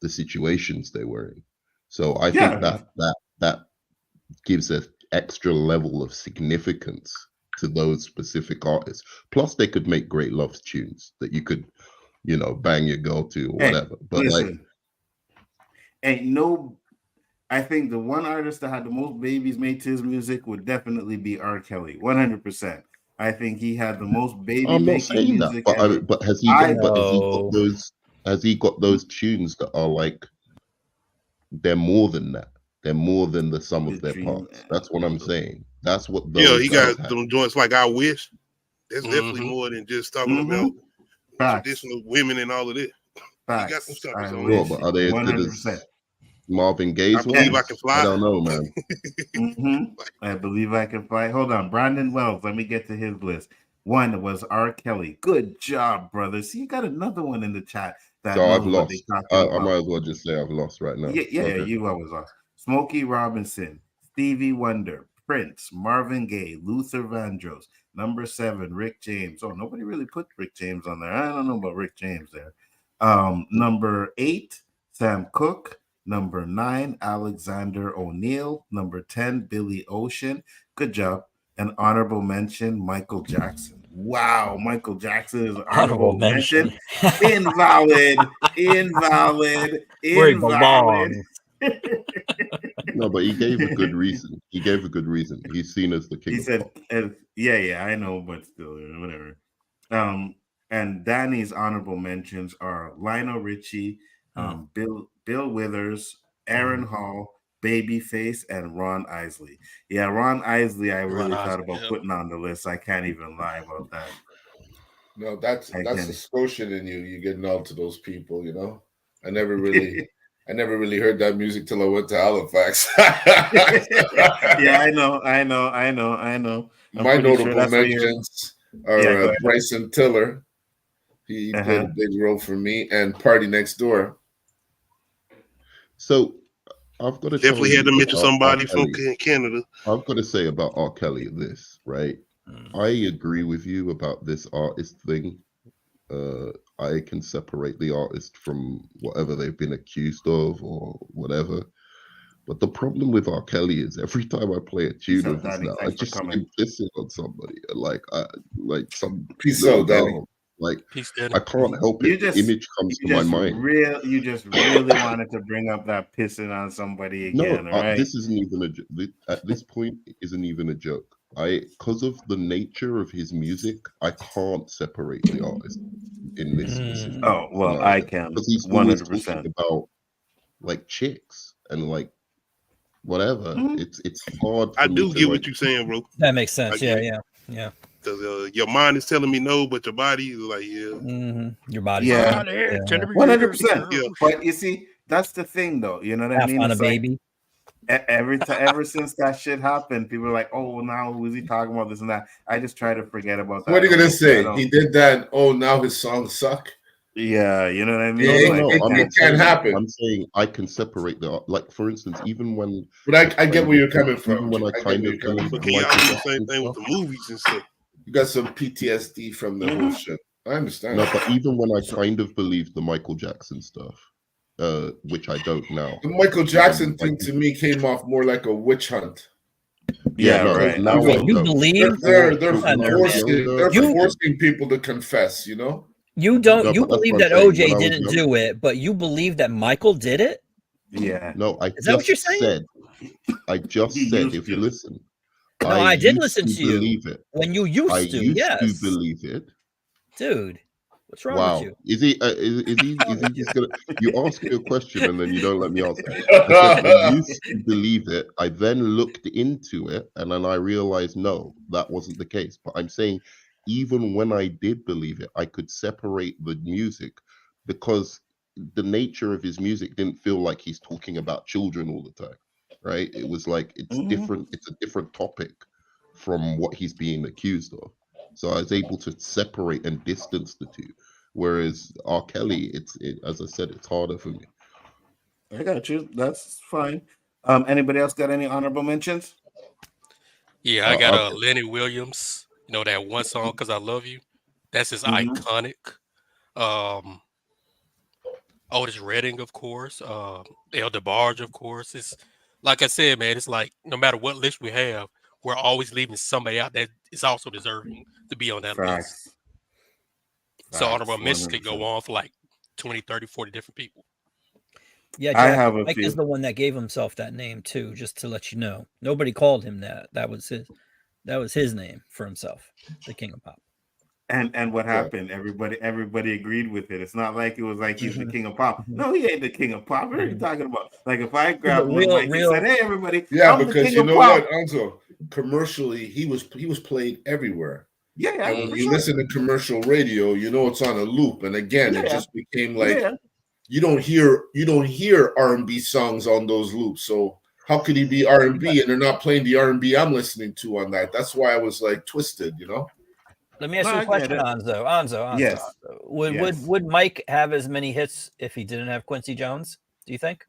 the situations they were in. So I think that gives an extra level of significance to those specific artists. Plus, they could make great love tunes that you could, bang your girl to or whatever. But listen, I think the one artist that had the most babies made to his music would definitely be R. Kelly, 100%. I think he had the most baby I'm not making saying music that, ever. but has he got those? Has he got those tunes that are like, they're more than that? They're more than the sum of their parts. That's what I'm saying. That's what those he guys got have. them joints like I Wish. That's definitely more than just talking about traditional women and all of this. He got some stuff. But are they as good as Marvin Gaye's I Believe ones? I Can Fly. I don't know, man. I Believe I Can Fly. Hold on, Brandon Wells. Let me get to his list. One was R. Kelly. Good job, brother. See, you got another one in the chat that So knows I've what lost. they're talking about. I might as well just say I've lost right now. Yeah, you always lost. Smokey Robinson, Stevie Wonder, Prince, Marvin Gaye, Luther Vandross. Number 7, Rick James. Oh, nobody really put Rick James on there. I don't know about Rick James there. Number 8, Sam Cooke. Number 9, Alexander O'Neal. Number 10, Billy Ocean. Good job. An honorable mention, Michael Jackson. Wow, Michael Jackson is an honorable mention. Invalid. Where he belongs. No, but he gave a good reason. He's seen as the king. He said, yeah, I know, but still, whatever. And Danny's honorable mentions are Lionel Richie, Bill Withers, Aaron Hall, Babyface, and Ron Isley. Yeah, Ron Isley, I really thought about putting on the list. I can't even lie about that. No, that's the Scotian in you. You get known to those people, I never really heard that music till I went to Halifax. Yeah, I know. My notable mentions are Bryson Tiller. He played a big role for me, and Party Next Door. So I've got to definitely had to mention somebody from Canada. I've got to say about R. Kelly this, right? I agree with you about this artist thing. I can separate the artist from whatever they've been accused of or whatever. But the problem with R. Kelly is every time I play a tune of his now, I just keep pissing on somebody. Like some peace out, Danny. Like I can't help it. The image comes to my mind. You just really wanted to bring up that pissing on somebody again. No, right? This isn't even at this point isn't even a joke. Because of the nature of his music, I can't separate the artist in this specific. Oh well, scenario. I can because he's 100%. Always talking about like chicks and like whatever. It's hard. I do get what you're saying, bro. That makes sense. Yeah. because your mind is telling me no, but your body is like, Your body. Yeah. Yeah. 100%. Yeah. But you see, that's the thing, though. You know what I Half mean? on a It's like baby. every time, ever since that shit happened, people are like, "Oh, now who is he talking about? This and that." I just try to forget about that. What are you I gonna don't- I say? don't- He did that. Oh, now his songs suck. Yeah, you know what I mean. Yeah, No, Like, no, I'm it not can saying that. happen. I'm saying I can separate the like, for instance, even when But I get where you're coming from. even when I I get kind where of you're coming believe But the from. can y'all Michael do the same Jackson thing with stuff. the movies and stuff? You got some PTSD from the whole shit. I understand. No, but even when I kind of believe the Michael Jackson stuff, which I don't now. The Michael Jackson thing like, to me came off more like a witch hunt. yeah, no, right. now I You don't. believe They're When I was younger, I did. forcing people to confess. You know. you don't No, you but that's believe what that I'm saying. When OJ I was didn't young, do it, but you believe that Michael did it? Yeah. no, I Is that what you're just saying? said. I just He said, used if you to. listen, No, I I did used listen to you believe it. when you I used to. used to Yes, believe it. dude. What's wrong with Wow. you? Is he just gonna you ask me a question and then you don't let me answer? I said I used to believe it. I then looked into it and then I realized no, that wasn't the case. But I'm saying even when I did believe it, I could separate the music because the nature of his music didn't feel like he's talking about children all the time. Right? It was like it's different, it's a different topic from what he's being accused of. So I was able to separate and distance the two. Whereas R. Kelly, as I said, it's harder for me. I got you. That's fine. Anybody else got any honorable mentions? Yeah, I got Okay. Lenny Williams. You know that one song "Cause I Love You." That's just Mhm. iconic. Otis Redding, of course. El DeBarge, of course. It's like I said, man. It's like no matter what list we have, we're always leaving somebody out that is also deserving to be on that list. Facts. So honorable Facts, mentions could go 100%. on for like 20, 30, 40 different people. Yeah, I Jack, have a Mike few. is the one that gave himself that name too. Just to let you know, nobody called him that. That was his name for himself, the King of Pop. And what Yeah. happened? Everybody agreed with it. It's not like it was like he's the Mhm. king of pop. Mhm. No, he ain't the king of pop. What are you Mhm. talking about? Like if I But grabbed one mic and said, "Hey, everybody, Yeah, I'm the because king you of know pop." what, Anzo? Commercially, he was played everywhere. Yeah, yeah, And when for you sure. listen to commercial radio, you know it's on a loop. And again, Yeah, it yeah. just became like Yeah, you don't hear R&B songs on those loops. So how could he be R&B and they're not playing the R&B I'm listening to on that? That's why I was like twisted, you know. Let me ask No, you a I get question, it. Anzo. Anzo. Yes. Would Yes. would Mike have as many hits if he didn't have Quincy Jones? Do you think?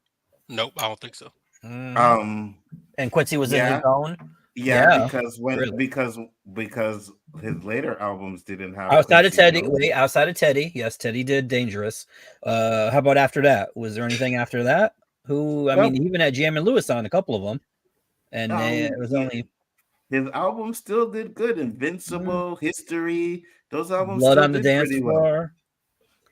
Nope, I don't think so. Mhm. And Quincy was in his Yeah, zone. yeah, because really. because his later albums didn't have Outside of Quincy Teddy, Jones. wait, outside of Teddy, yes, Teddy did Dangerous. How about after that? Was there anything after that? Who? I mean, he even had Jam and Lewis on a couple of them, and it was only his albums still did good. Invincible, History, those albums Blood still on the did Dance pretty well. Floor.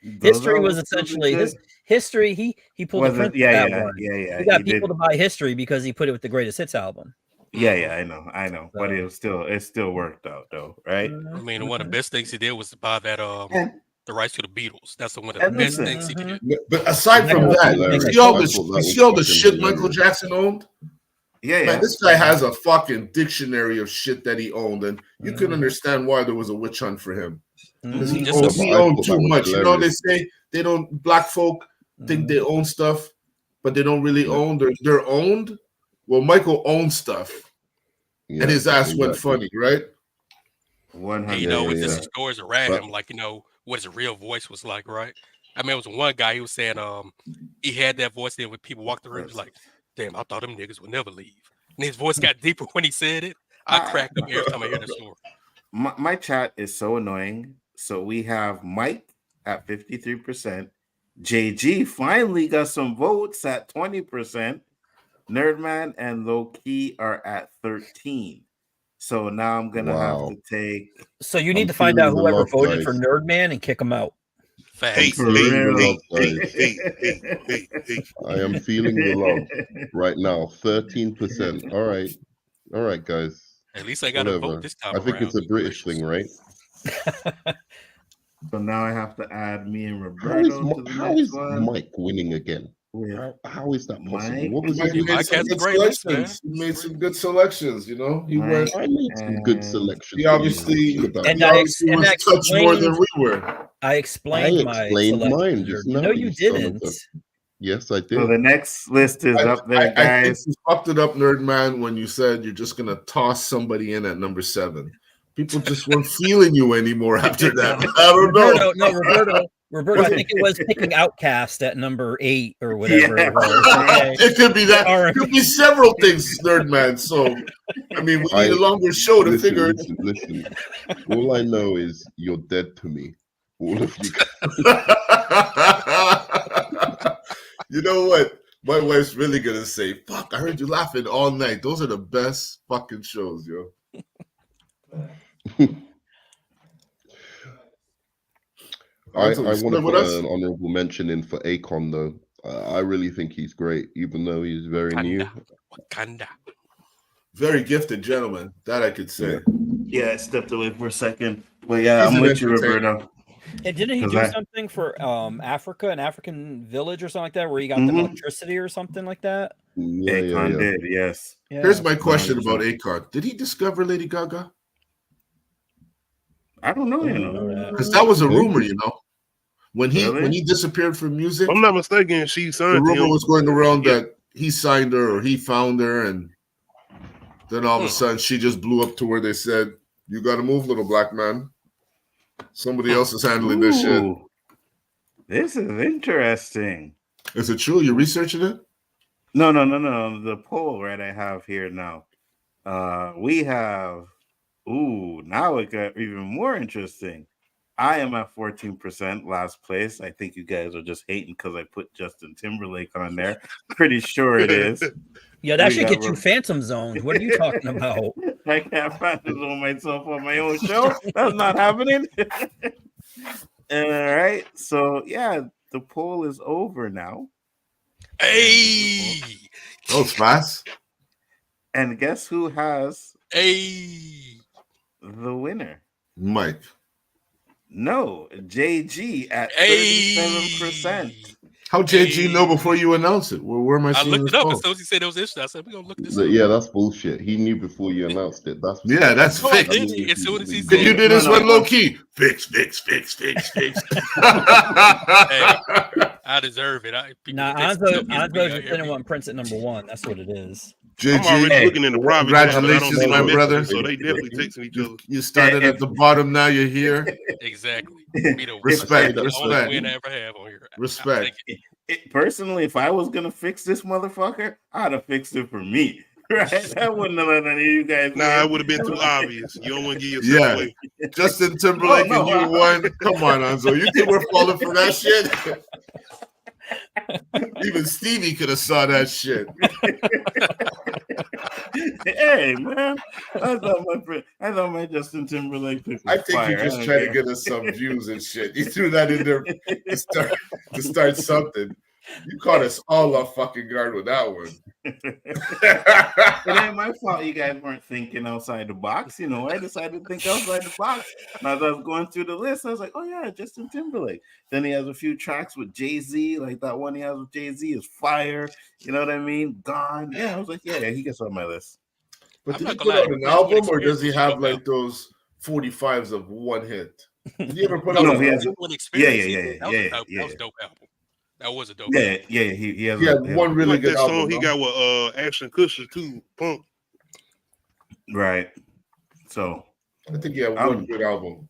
Those History was albums still did essentially good. his history. He pulled the Was it? Prince with Yeah, that yeah, one. yeah. He got He people did. to buy History because he put it with the greatest hits album. Yeah, yeah, I know. But So- it still worked out though, right? I mean, one of the best things he did was to buy that the rights to the Beatles. That's one of the And best listen, things he did. But aside That from was that, hilarious. you see all I the thought that you was see all the fucking shit Michael hilarious. Jackson owned? yeah, Man, yeah. this guy has a fucking dictionary of shit that he owned, and you can understand why there was a witch hunt for him. Because he Just owned, a- he I owned thought too that was much. You know, they hilarious. say they don't black folk think they own stuff, but they don't really Yeah. own. They're owned. Well, Michael owned stuff, Yeah, and his ass went exactly. funny, right? 100. And, you know, it's yeah. just the stories around But him, like, you know, what his real voice was like, right? I mean, it was one guy, he was saying he had that voice there when people walked the room, he was like, damn, I thought them niggas would never leave. And his voice got deeper when he said it. I crack up every time I hear that story. My chat is so annoying. So we have Mike at 53%. JG finally got some votes at 20%. Nerdman and Low Key are at 13. So now I'm gonna have wow. to take So you need I'm to find out feeling the whoever love, voted for guys. Nerdman and kick him out. I'm Facts. for feeling the real. love, guys. I am feeling the love right now. 13%. All right, guys. At least I got a vote Whatever. this time I think around. it's a Good British gracious. thing, right? So now I have to add me and How is Roberto to the how next is one. Mike winning again? with How is that possible? Mike. What was Mike he made doing? some has a good great list, man. selections. He made some good selections. You know, he went. I made some good And selections. He What are you obviously, talking about? And he obviously was touched more than we were. I I explained my explained selection. mine Nerd. just You now. know you son of didn't. a. Yes, I so did. the next list is up there, I think guys. you fucked it up, Nerd Man, when you said you're just gonna toss somebody in at number 7. People just weren't feeling you anymore after that. I don't know. Roberto, I think it was picking Outcast at number 8 or whatever Yeah. it was. Okay. It could be that. R&B. It could be several things, Nerd Man. So, I mean, we need a longer show to figure it. Listen. All I know is you're dead to me. All of you. You know what? My wife's really gonna say, "Fuck! I heard you laughing all night. Those are the best fucking shows, yo." I Anthony, want split to with put us. an honorable mention in for Akon though. I really think he's great, even though he's very new. Wakanda. Very gifted gentleman, that I could say. Yeah, I stepped away for a second. But yeah, He's I'm an with you, entertainer. Roberto. And didn't he 'Cause do I- something for Africa, an African village or something like that, where he got Mhm. them electricity or something like that? Yeah, Akon yeah. did, yes. Yeah. Here's my question 100%. about Akon. Did he discover Lady Gaga? I don't know, I you don't know. know that. Because that was a Maybe. rumor, you know. When Really? he disappeared from music, If I'm not mistaken, she the signed to rumor him. was going around Yeah. that he signed her or he found her, and then all of a sudden she just blew up to where they said, "You got to move, little black man. Somebody else is handling this shit." Ooh, this is interesting. Is it true? You researching it? No. The poll, right, I have here now. We have, now it got even more interesting. I am at 14%, last place. I think you guys are just hating because I put Justin Timberlake on there. Pretty sure it is. Yeah, that We should got get you phantom zoned. What are you talking about? I can't find this on myself on my own show. That's not happening. All right. So yeah, the poll is over now. Hey, Oh, it's fast. And guess who has hey. the winner? Mike. No, JG at Hey. 37%. How JG Hey. know before you announce it? Where am I I seeing looked this it up poll? as soon as he said it was interesting. I said, we're going to look this up. Yeah, that's bullshit. He knew before you announced it. That's Yeah, that's No, I fixed. didn't. As soon as he Could said you it. do this No, one low no. key? Fix. I deserve it. People Nah, fix Anzo stuff gets beat out just here. didn't want Prince at number 1. That's what it is. I'm already JG, looking in the private chat, but I don't congratulations, see my no brother. messages, so they definitely texting each other. You started at the bottom, now you're here. Exactly. Be the Respect, the only respect. win I ever have on here. Respect. Personally, if I was gonna fix this motherfucker, I'd have fixed it for me. Right? I wouldn't have let any of you guys. Nah, win. it would have been too obvious. You don't want to give yourself Yeah. away. Justin Timberlake Oh, no. and you won. Come on, Anzo. You think we're falling for that shit? Even Stevie could have saw that shit. Hey man, I thought my Justin Timberlake pick was I think fire. you're just I trying don't to get us some views and shit. You threw that in there to start something. You caught us all off fucking guard with that one. It ain't my fault you guys weren't thinking outside the box. You know, I decided to think outside the box. And as I was going through the list, I was like, oh yeah, Justin Timberlake. Then he has a few tracks with Jay-Z, like that one he has with Jay-Z is fire. You know what I mean? Gone. Yeah, I was like, yeah, he gets on my list. But I'm did not he gonna put lie, out an Prince would album or does he experience have it, like those 45s of one hit? Did he ever put No, out No, an he album? has- yeah. That was a dope album. That was a dope Yeah, album. yeah, he has He had one I really like good that song album. he no? got with Ashton Kutcher too. Punk. right. So I think he had one good album.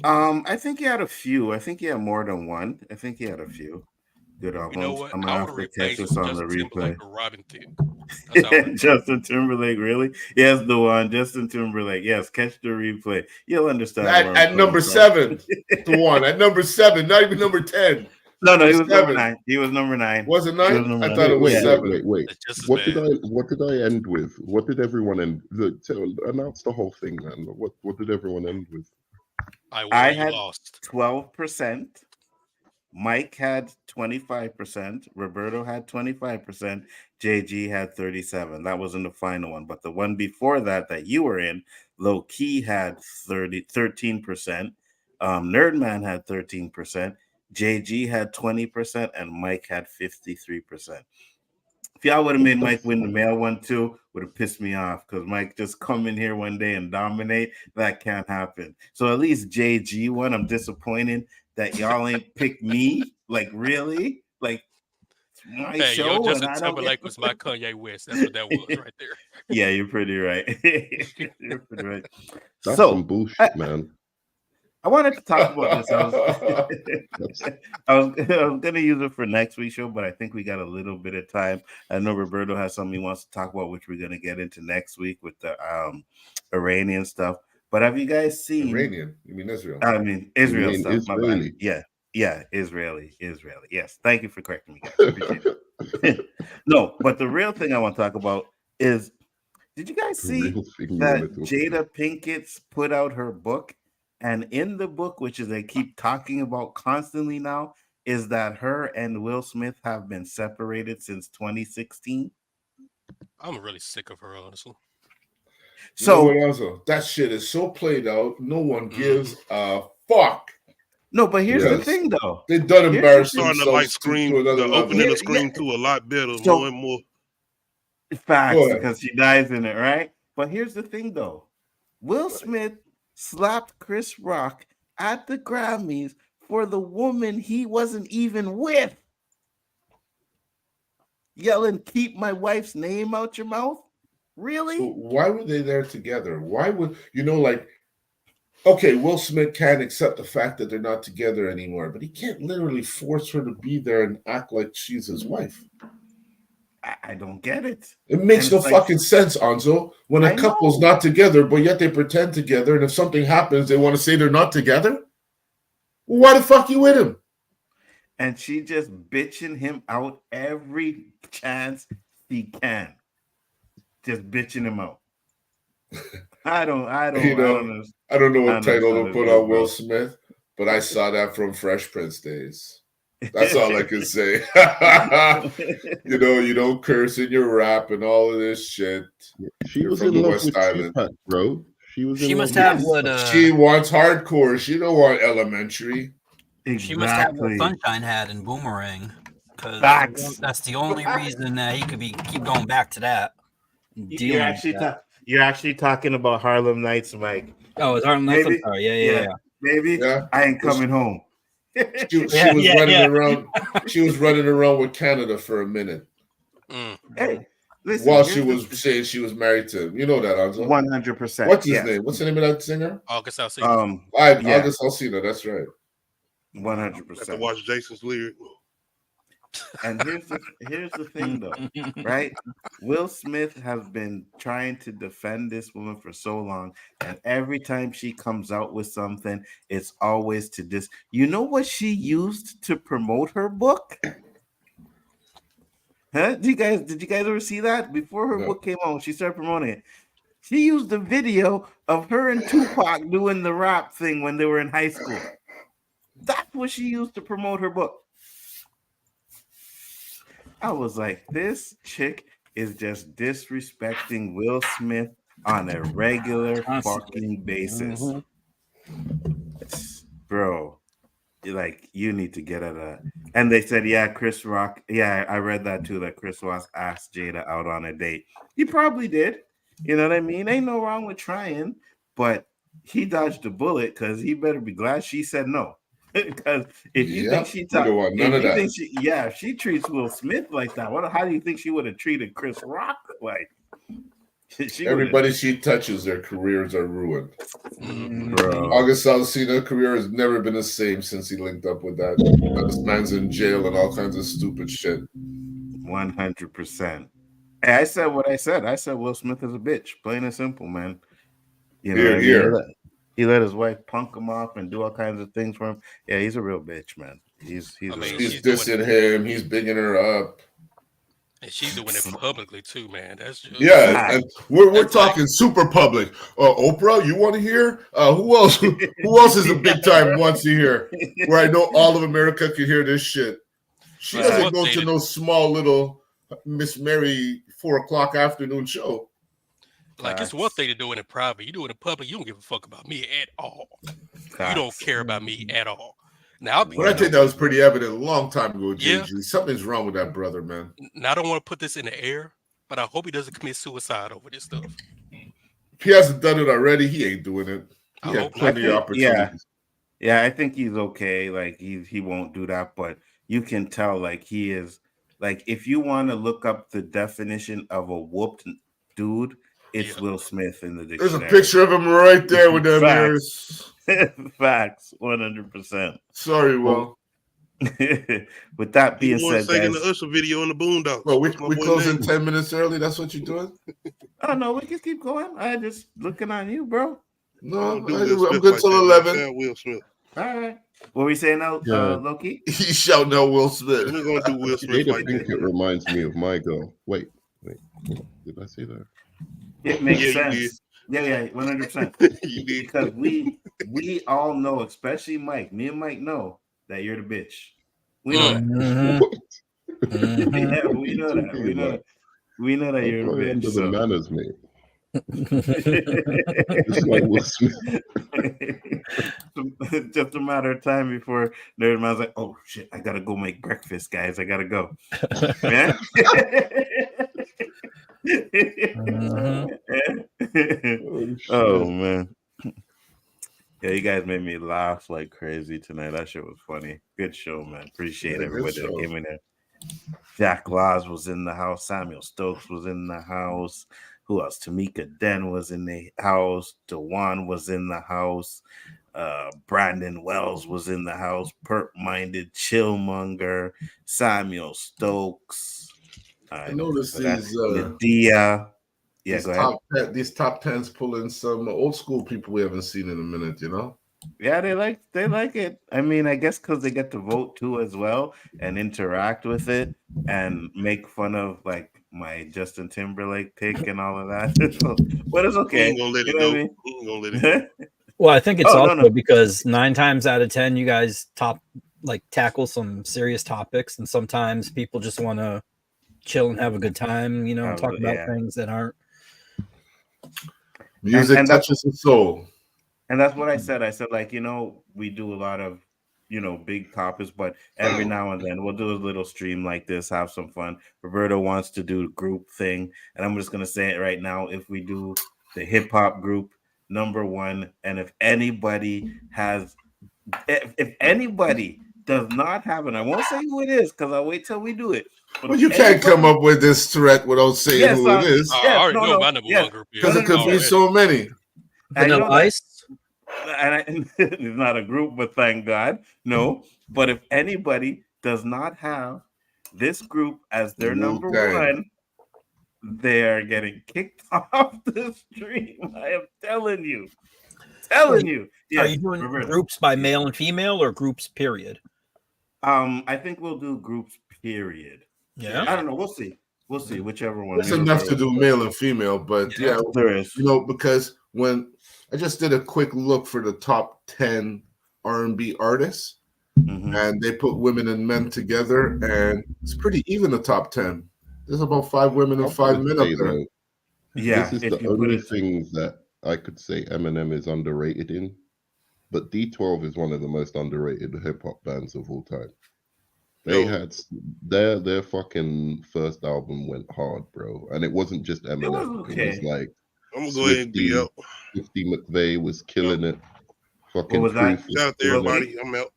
I think he had a few. I think he had more than one. I think he had a few good albums. You know what? I'm I gonna would have have to catch replaced this on the Justin replay. Timberlake with Robin Thicke. That's how I would- Justin Timberlake, really? Yes, the one. Justin Timberlake. Yes, catch the replay. You'll understand. where I'm At coming number from. 7, the one. At number 7, not even number 10. No, he was number Seven. 9. He was number 9. Was it He was 9? number I nine. thought it was Yeah. 7. Wait. It's just as What bad. did I end with? What did everyone end? Announce the whole thing, man. What did everyone end with? I You had lost. 12%. Mike had 25%. Roberto had 25%. JG had 37. That wasn't the final one, but the one before that you were in, Low Key had 13%. Nerdman had 13%. JG had 20%, and Mike had 53%. If y'all would have made Mike win the male one too, would have pissed me off because Mike just come in here one day and dominate. That can't happen. So at least JG won. I'm disappointed that y'all ain't picked me. Like really? Like my Hey, yo, show, and Justin I don't Timberlake get. was my Kanye West. That's what that was right there. Yeah, you're pretty right. You're pretty right. That's So some bullshit, man. I wanted to talk about this. That's I was gonna use it for next week's show, but I think we got a little bit of time. I know Roberto has something he wants to talk about, which we're gonna get into next week with the Iranian stuff. But have you guys seen? Iranian? You mean Israel? I mean you Israel mean stuff. My bad. Israeli. Yeah, Israeli. Yes, thank you for correcting me, guys. Appreciate it. No, but the real thing I want to talk about is: did you guys The see real thing you that wanted to- Jada Pinkett's put out her book? And in the book, which is they keep talking about constantly now, is that her and Will Smith have been separated since 2016. I'm really sick of her, honestly. So you know what, Alzo? That shit is so played out. No one gives a fuck. no, but here's the Yes. thing, though. They done Here's the embarrassing Starting to like themselves Scream, to another the level. opening Yeah, of Scream 2 a lot better, So- more and more. Facts, Go ahead. because she dies in it, right? But here's the thing, though. Will Smith slapped Chris Rock at the Grammys for the woman he wasn't even with, yelling, "Keep my wife's name out your mouth." Really? So why were they there together? Why would like? Okay, Will Smith can't accept the fact that they're not together anymore, but he can't literally force her to be there and act like she's his wife. I don't get it. It makes And no it's like- fucking sense, Anzo. When a I couple's know. not together, but yet they pretend together, and if something happens, they want to say they're not together. Well, why the fuck you with him? And she just bitching him out every chance she can. Just bitching him out. I don't know. I don't know what I title understand to it, put bro. on Will Smith, but I saw that from Fresh Prince days. That's all I can say. You don't curse in your rap and all of this shit. She You're was from in the love West with Island. Tupac, bro. She was. She in must love have with what Tupac. She wants hardcore. She don't want elementary. she must have what Exactly. Sunshine had in Boomerang, because Facts. that's the only reason that he could keep going back to that. You're actually talking about Harlem Nights, Mike. Oh, it's Harlem Nights. I'm Maybe- sorry. Yeah. Baby, Yeah. I ain't coming home. She was running around. She was running around with Canada for a minute Hey, listen. while she was saying she was married to him. You know that, Anzo. 100%. What's his name? What's the name of that singer? August Alsina. Yeah, August Alsina. That's right. Have to 100%. watch Jason's lyric. And here's the thing, though, right? Will Smith has been trying to defend this woman for so long, and every time she comes out with something, it's always to this. You know what she used to promote her book? Huh? Did you guys ever see that? Before her No. book came out, she started promoting it. She used the video of her and Tupac doing the rap thing when they were in high school. That's what she used to promote her book. I was like, this chick is just disrespecting Will Smith on a regular fucking basis. Bro, like, you need to get at a. And they said, yeah, Chris Rock. Yeah, I read that too, that Chris Rock asked Jada out on a date. He probably did. You know what I mean? Ain't no wrong with trying, but he dodged a bullet because he better be glad she said no. Because if you think she we don't want none of that. if she treats Will Smith like that, how do you think she would have treated Chris Rock like? Everybody she touches, their careers are ruined. Bro. August Alsina's career has never been the same since he linked up with that. This man's in jail and all kinds of stupid shit. 100%. Hey, I said what I said. I said Will Smith is a bitch, plain and simple, man. You know, Here. He let his wife punk him off and do all kinds of things for him. Yeah, he's a real bitch, man. He's He's dissing him. He's bigging her up. And she's doing it publicly too, man. That's just And we're talking super public. Oprah, you want to hear? Who else? Who else is a big time wants to hear? Where I know all of America can hear this shit. She doesn't go to no small little Miss Mary 4:00 afternoon show. Like, it's one thing to do it in private. You do it in public, you don't give a fuck about me at all. You don't care about me at all. Now, I'll be, But I think that was pretty evident a long time ago, Yeah. JG. Something's wrong with that brother, man. now I don't want to put this in the air, but I hope he doesn't commit suicide over this stuff. If he hasn't done it already, he ain't doing it. He I had hope not. plenty of opportunities. Yeah, I think he's okay. Like he won't do that, but you can tell like he is like if you want to look up the definition of a whooped dude, it's Yeah. Will Smith in the There's a dictionary. picture of him right there with them Facts. ears. Facts, 100%. Sorry, Will. With that He being the one said, singing guys, the Usher video in the Boondocks. Well, What's my we boy closing name? 10 minutes early. That's what you're doing? oh no, we can keep going. I just looking on you, bro. No, Don't do Will I'm Smith good like till that, man. 11. Sound Will Smith. All right. What were we saying now, Yeah. Loki? He's shouting out Will Smith. We're gonna do Will Smith Jada like Pinkett that. reminds me of my girl. Wait. Did I say that? It makes Yeah, you sense. Yeah, 100%. You did. Because we all know, especially Mike. Me and Mike know that you're the bitch. We know that. Mhm. What? Mhm. Yeah, we know that. We know that. We know that I've you're got the it under bitch. the So. manners, mate. Just like Will Smith. It's just a matter of time before the man's like, "Oh shit, I gotta go make breakfast, guys. I gotta go." Man. Oh man. Yeah, you guys made me laugh like crazy tonight. That shit was funny. Good show, man. Appreciate Yeah, good everybody that show. came in there. Jack Laws was in the house. Samuel Stokes was in the house. Who else? Tamika Den was in the house. Dewan was in the house. Brandon Wells was in the house. Perk-minded Chillmonger. Samuel Stokes. I noticed Nadia. Yeah, go ahead. These top 10s pulling some old school people we haven't seen in a minute, you know? Yeah, they like it. I mean, I guess because they get to vote too as well and interact with it and make fun of like my Justin Timberlake pick and all of that. But it's He okay. ain't gonna let You it know go. what I mean? He ain't gonna let it go. Well, I think it's Oh, also no. because 9 times out of 10, you guys tackle some serious topics, and sometimes people just want to chill and have a good time, and talk about things that aren't. Music touches the soul. And that's what I said. I said, like, we do a lot of, big topics, but every now and then we'll do a little stream like this, have some fun. Roberto wants to do a group thing. And I'm just going to say it right now. If we do the hip hop group, #1, and if anybody does not have it, I won't say who it is because I'll wait till we do it. But you can't come up with this threat without saying who it is. I already know my #1 group. Because it could be so many. Vanilla Ice? And it's not a group, but thank God, no. But if anybody does not have this group as their #1, they are getting kicked off the stream. I am telling you. Yes, are you doing groups by male and female or groups period? I think we'll do groups period. Yeah, I don't know. We'll see. Whichever one. There's enough to do male and female, but yeah, there is. Because when I just did a quick look for the top 10 R&B artists, and they put women and men together, and it's pretty even. The top 10. There's about 5 women and 5 men up there. Yeah, this is the only thing that I could say Eminem is underrated in, but D12 is one of the most underrated hip hop bands of all time. They had their fucking first album went hard, bro, and it wasn't just Eminem. It was like I'm gonna go ahead and be out. 50 McVeigh was killing it. Fucking what was that? Shout out to everybody. I'm out.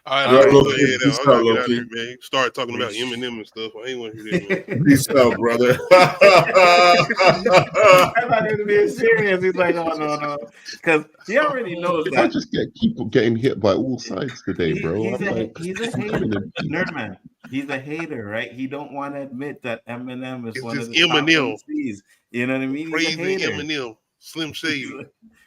All right, right, Loki, I peace gotta out, get out of Loki. here, man. Start talking about Eminem and stuff. I ain't want to hear that, man. Peace out, brother. I thought he was being serious. He's like, oh no, because he already knows I that. just keep getting hit by all sides today, bro. He's a I'm hater, Nerdman. He's a hater, right? He don't want to admit that Eminem is It's one just of the top Eminem. MCs. You know what I mean? Crazy He's a hater. Eminem, Slim Shady.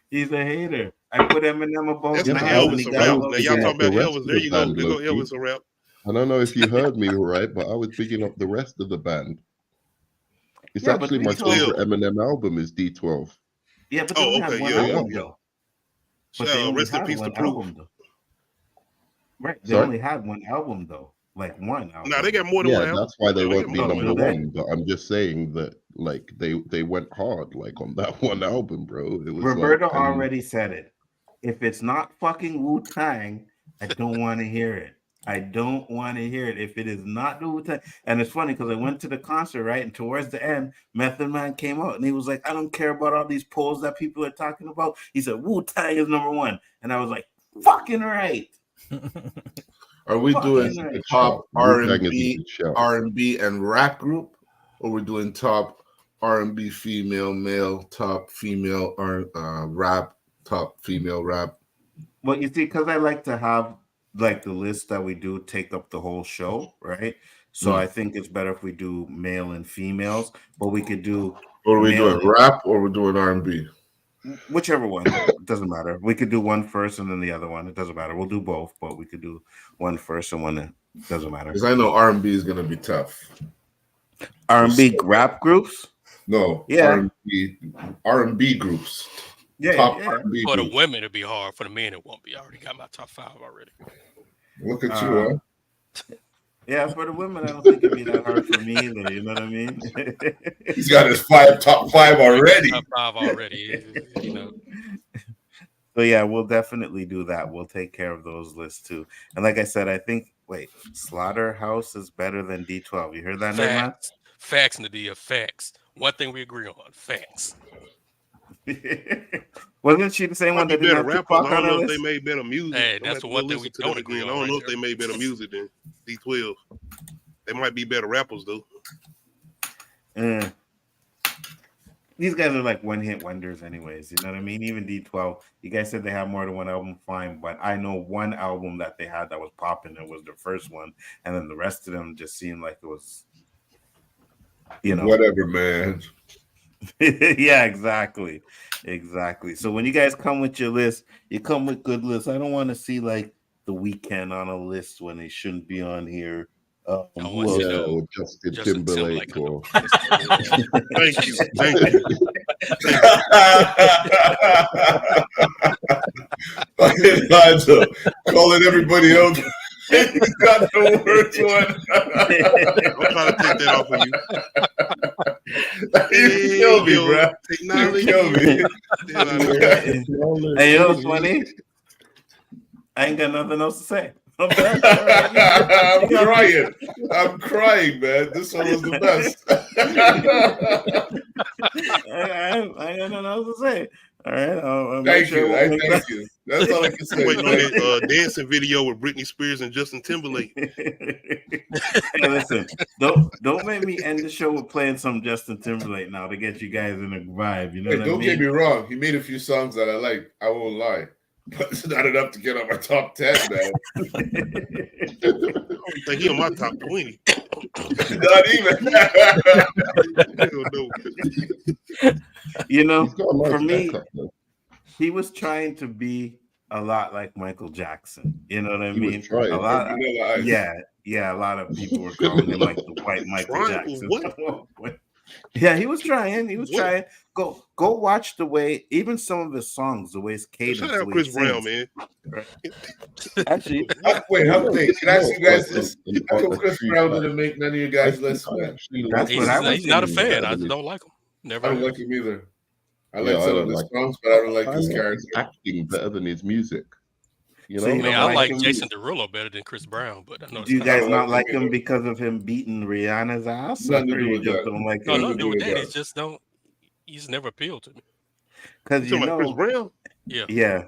He's a hater. I put Eminem above That's Yeah, the but Elvis I around. was Now y'all picking talking up the about rest Elvis. of There the you go. band, There go Loki. Elvis around. I don't know if you heard me right, but I was picking up the rest of the band. It's Yeah, but actually my D12 favorite Eminem album is D12. Yeah, but they only have one album, though. But they only Rest in had peace to one Proof. album, though. Right. They Sorry? only had one album, though. Like one album. No, they got more than one Yeah, album. that's why they Yeah, won't be got more number than one. But I'm just saying that, like, they went hard, like, on that one album, bro. It was Roberto like, already said it. If it's not fucking Wu-Tang, I don't want to hear it. I don't want to hear it if it is not the Wu-Tang. And it's funny because I went to the concert, right? And towards the end, Method Man came out and he was like, I don't care about all these polls that people are talking about. He said, Wu-Tang is number one. And I was like, fucking right. Are we doing Fucking right. top Wu-Tang is a R&B, good shout. R&B and rap group, or we're doing top R&B female, male, top female rap, top female rap? Well, you see, because I like to have like the list that we do take up the whole show, right? So I think it's better if we do male and females, but we could do Or are we male doing rap, or we're doing R&B? whichever one. It doesn't matter. We could do one first and then the other one. It doesn't matter. We'll do both, but we could do one first and one. It doesn't matter. Because I know R&B is gonna be tough. R&B rap groups. No, Yeah. R&B groups. Yeah, Top yeah. R&B For the groups. women, it'd be hard. For the men, it won't be. I already got my top 5 already. Look at you, huh? Yeah, for the women, I don't think it'd be that hard for me either. You know what I mean? He's got his top five already. Top 5 already. You know. So yeah, we'll definitely do that. We'll take care of those lists too. And like I said, I think Slaughterhouse is better than D12. You heard that name, man? Facts, Nadia. Facts. One thing we agree on. Facts. Wasn't she the same one that didn't have rappers. Tupac I on don't her know if list? they made better music. Hey, that's the one thing we don't agree on. I don't know right if they made better music than D12. They might be better rappers though. These guys are like one-hit wonders anyways. You know what I mean? Even D12. You guys said they have more than one album, fine. But I know one album that they had that was popping. It was their first one. And then the rest of them just seemed like it was, you know. Whatever, man. Yeah, exactly. So when you guys come with your list, you come with good lists. I don't want to see like The Weeknd on a list when they shouldn't be on here. Who else? Or Justin Timberlake. Or... Thank you. Calling everybody else. He's got the worst one. I'm trying to take that off of you. You kill me, bro. Technology. You kill me. Hey, you know what's funny? I ain't got nothing else to say. I'm crying, man. This one was the best. I ain't got nothing else to say. All right. I'll Thank you. That's all I can say. Waiting on that dancing video with Britney Spears and Justin Timberlake. Hey, listen, don't make me end the show with playing some Justin Timberlake now to get you guys in a vibe. You know what I mean? Don't get me wrong. He made a few songs that I like. I won't lie. But it's not enough to get on my top 10, man. I think he on my top 20. Not even. You know, for me, he was trying to be a lot like Michael Jackson. You know what I mean? A lot. Yeah. A lot of people were calling him like the white Michael Jackson. Yeah, he was trying. Trying. Go watch the way, even some of his songs, the way his cadence. Shout out Chris Brown, man. Actually, wait, can I ask you guys this? How come Chris Brown didn't make none of you guys' lists, man? He's not a fan. I just don't like him. Never. I don't like him either. I like some of his songs, but I don't like his character. Acting better than his music. You know, so I like Jason Derulo better than Chris Brown, but I know. Do you guys not like him because of him beating Rihanna's ass? Nothing to do with that. Don't like no, nothing to do with that. It's just don't. He's never appealed to me. Because you know, Chris Brown. Yeah.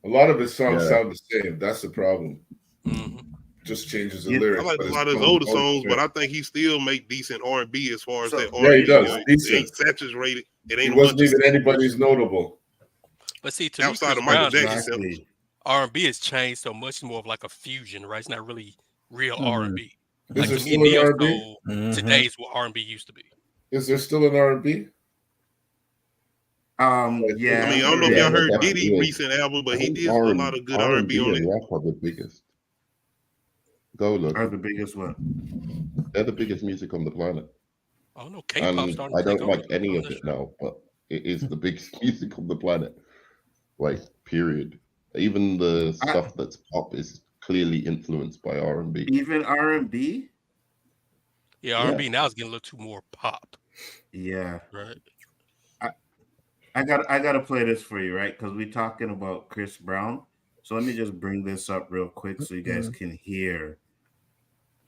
A lot of his songs sound the same. That's the problem. Mm-hmm. Just changes the lyrics. I like a lot of his older songs, but I think he still make decent R&B as far as that R&B. Yeah, he does. It ain't saturated. It ain't. He wasn't even anybody's notable. But see, to outside me, of Michael Jackson, R&B has changed so much more of like a fusion, right? It's not really real R&B. Is Like there to me, still an R&B? Today's what R&B used to be. Is there still an R&B? Yeah. I mean, I don't know if y'all heard Diddy's recent album, but he did a lot of good R&B on it. Rap are the biggest. Go look. Are the biggest one? They're the biggest music on the planet. Oh no, K-pop starting I to take don't like over. any of it now, but it is the biggest music on the planet. Like, period. Even the stuff that's pop is clearly influenced by R&B. Even R&B? Yeah, R&B now is getting a little too more pop. Yeah. Right. I gotta play this for you, right? Because we're talking about Chris Brown. So let me just bring this up real quick so you guys can hear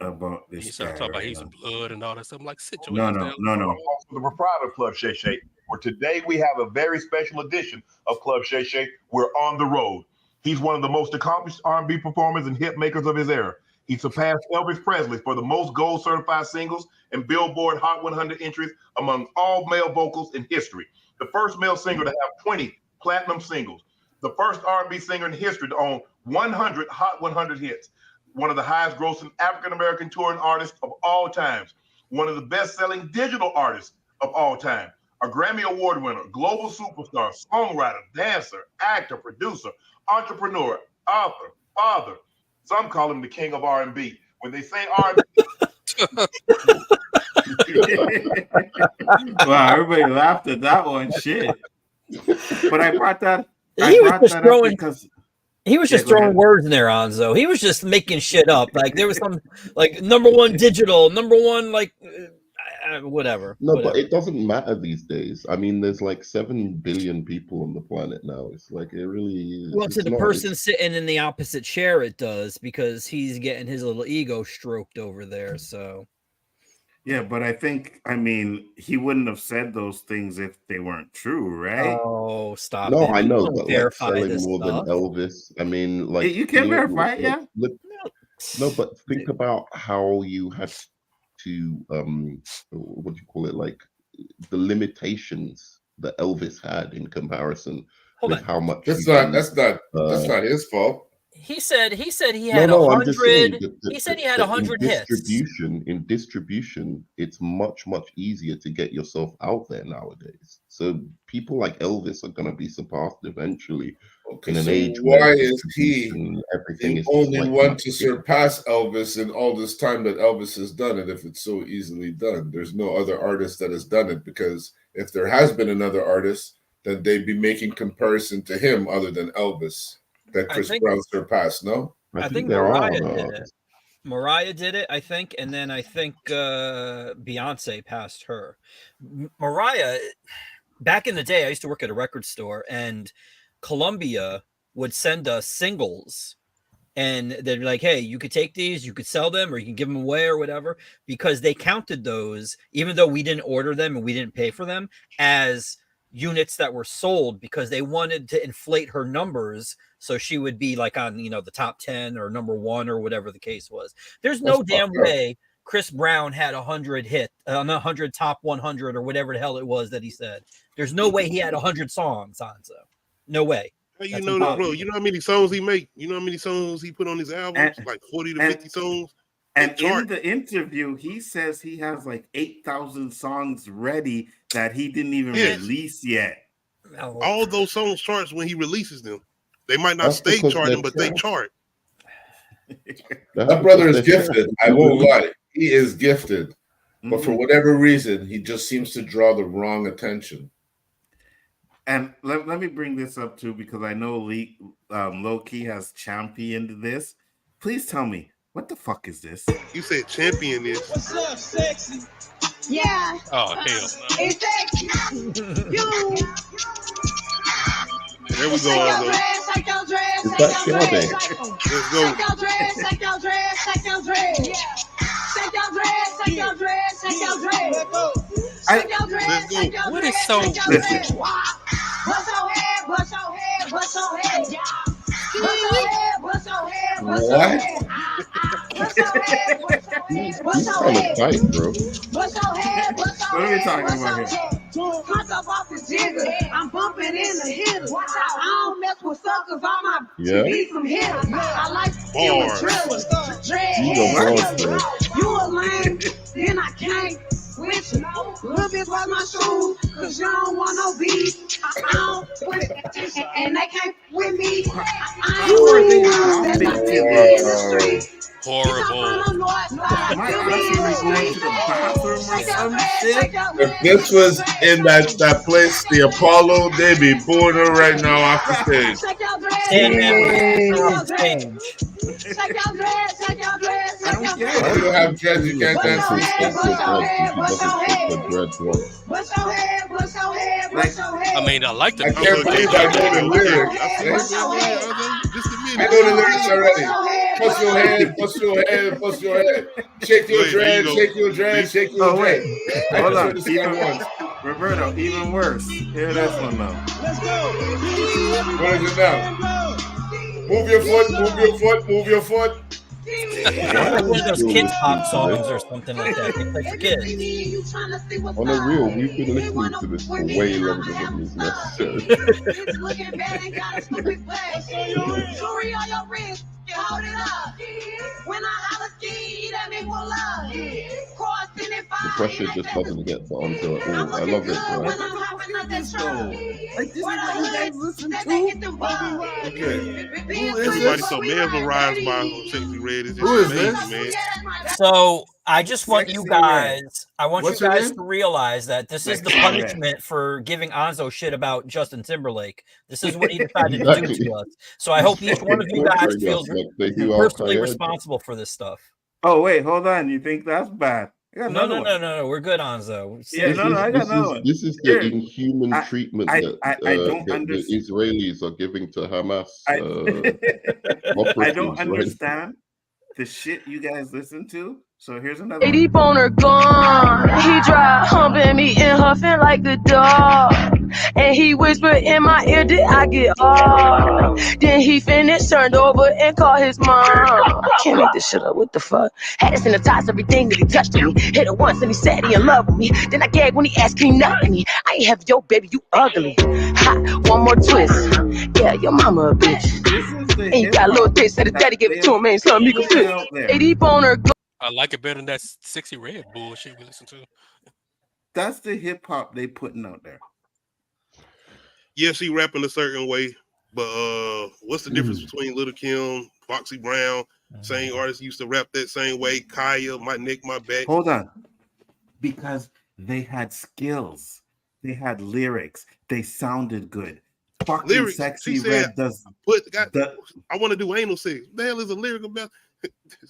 about He this started guy talking about right he's now. blood and all that stuff. I'm like, sit your No, ass no, down. no, no. The proprietor of Club Shay Shay, where today we have a very special edition of Club Shay Shay. We're on the road. He's one of the most accomplished R&B performers and hit makers of his era. He surpassed Elvis Presley for the most gold certified singles and Billboard Hot 100 entries among all male vocals in history. The first male singer to have 20 platinum singles. The first R&B singer in history to own 100 Hot 100 hits. One of the highest grossing African-American touring artists of all times. One of the best-selling digital artists of all time. A Grammy Award winner, global superstar, songwriter, dancer, actor, producer, entrepreneur, author, father. Some call him the king of R&B. When they say R&B, Wow, everybody laughed at that one. Shit. But I brought that. He was just throwing. Because He was just throwing words in there, Anzo. He was just making shit up. Like there was some like #1 digital, #1 like whatever. No, whatever. but it doesn't matter these days. I mean, there's like 7 billion people on the planet now. It's like it really is. Well, to the person sitting in the opposite chair, it does because he's getting his little ego stroked over there. So. Yeah, but I mean, he wouldn't have said those things if they weren't true, right? Oh, stop! No, it. I know, Don't but like verify selling this more stuff. than Elvis. I mean, like you can verify it, yeah. No, but think about how you had to what do you call it? Like the limitations that Elvis had in comparison with how much. That's not his fault. He said he had 100. He said he had 100 hits. In distribution, it's much easier to get yourself out there nowadays. So people like Elvis are going to be surpassed eventually. Okay, in an so age why where is he everything the is only like one to surpass Elvis in all this time that Elvis has done it? If it's so easily done, there's no other artist that has done it, because if there has been another artist, then they'd be making comparison to him other than Elvis that Chris Brown surpassed. No, I think Mariah did it. Mariah did it, I think, and then I think Beyonce passed her. Mariah, back in the day, I used to work at a record store, and Columbia would send us singles, and they'd be like, hey, you could take these, you could sell them, or you can give them away or whatever, because they counted those, even though we didn't order them and we didn't pay for them, as units that were sold, because they wanted to inflate her numbers so she would be like on the top 10 or #1 or whatever the case was. There's no damn way Chris Brown had 100 hit on 100 top 100 or whatever the hell it was that he said. There's no way he had 100 songs, Anzo. No way. You know that, bro. You know how many songs he make? You know how many songs he put on his albums? Like 40 to 50 songs. And in the interview, he says he has like 8,000 songs ready that he didn't even release yet. All those songs charts when he releases them. They might not stay charting, but they chart. That brother is gifted. I won't lie. He is gifted. But for whatever reason, he just seems to draw the wrong attention. And let me bring this up too, because I know Low-Key has championed this. Please tell me, what the fuck is this? You said champion is. What's up, sexy? Yeah. Oh, hell no. It's sexy. You. There we go. Take your dress, take your dress, take your dress. Let's go. Take your dress, take your dress, take your dress. Take your dress, take your dress, take your dress. Take your dress, take your dress. What is so different? Bust your head, bust your head, bust your head. Bust your head, bust your head, bust your head. Bust your head, bust your head, bust your head. Bro. Bust your head, bust your head. What are we talking about here? Punch up off the jigger. I'm bumping in the hitters. I don't mess with suckers. All my beat some hitters. I like you a driller. Dread. You a lame, then I can't with you. Little bit was my shoes, cause you don't want no beef. I don't with it, and they can't with me. I ain't with you. That's my big in the street. Horrible. If this was in that place, the Apollo, they'd be booing her right now off the stage. If you have dreads, you can't dance. I mean, I like the I can't believe I know the lyrics. Just a minute. I know the lyrics already. Bust your head, bust your head, bust your head. Shake your dread, shake your dread, shake your dread. I Hold just on. heard this song once. Roberto, even worse. Hear this one now. Let's go. What is it now? Move your foot, move your foot, move your foot. It's like one of those kids pop songs or something like that. They play for kids. On a real, we've been listening to this for way longer than is necessary. Jewelry on your wrist, you hold it up. When I holler ski, that means more love. Crossing it The pressure just doesn't get to Onzo at all. I love it, right? Like, this is what you guys listen to? Okay. Who is Everybody's this? so mesmerized by Sexy Red. It's just Who is amazing, this? man. So I just want you Sexy guys, I want What's you her guys name? to realize that this is the Sexy Red. punishment for giving Onzo shit about Justin Timberlake. This is what he decided to Exactly. do to us. So I hope each one of you guys Torturing feels us like they do personally Al-Qaeda. responsible for this stuff. Oh, wait, hold on. You think that's bad? I got No, another one. no. We're good, Onzo. Yeah, no, I got another one. This is the Here, inhuman treatment I that don't the understand. Israelis are giving to Hamas I operatives. don't Right? understand the shit you guys listen to. So here's another one. Deep on her gone. He dry humping me and huffing like a dog. And he whispered in my ear, did I get off? Then he finished, turned over and called his mom. I can't make this shit up. What the fuck? Had to sanitize everything that he touched on me. Hit it once and he said he in love with me. Then I gagged when he asked, can he nut me? I ain't have yo baby, you ugly. Ha, one more twist. Yeah, your mama a bitch. This is the And you got a little dick, said his daddy gave it to him, man. Son, he could fit. out there. Deep on her gone. I like it better than that Sexy Red bullshit we listen to. That's the hip hop they putting out there. Yes, he rapping a certain way, but what's the difference between Little Kim, Foxy Brown? Same artists used to rap that same way. Kaya, My Neck, My Back. Hold on. Because they had skills. They had lyrics. They sounded good. Fucking Lyrics. Sexy She said, Red does I want to do anal sex. The hell is a lyric about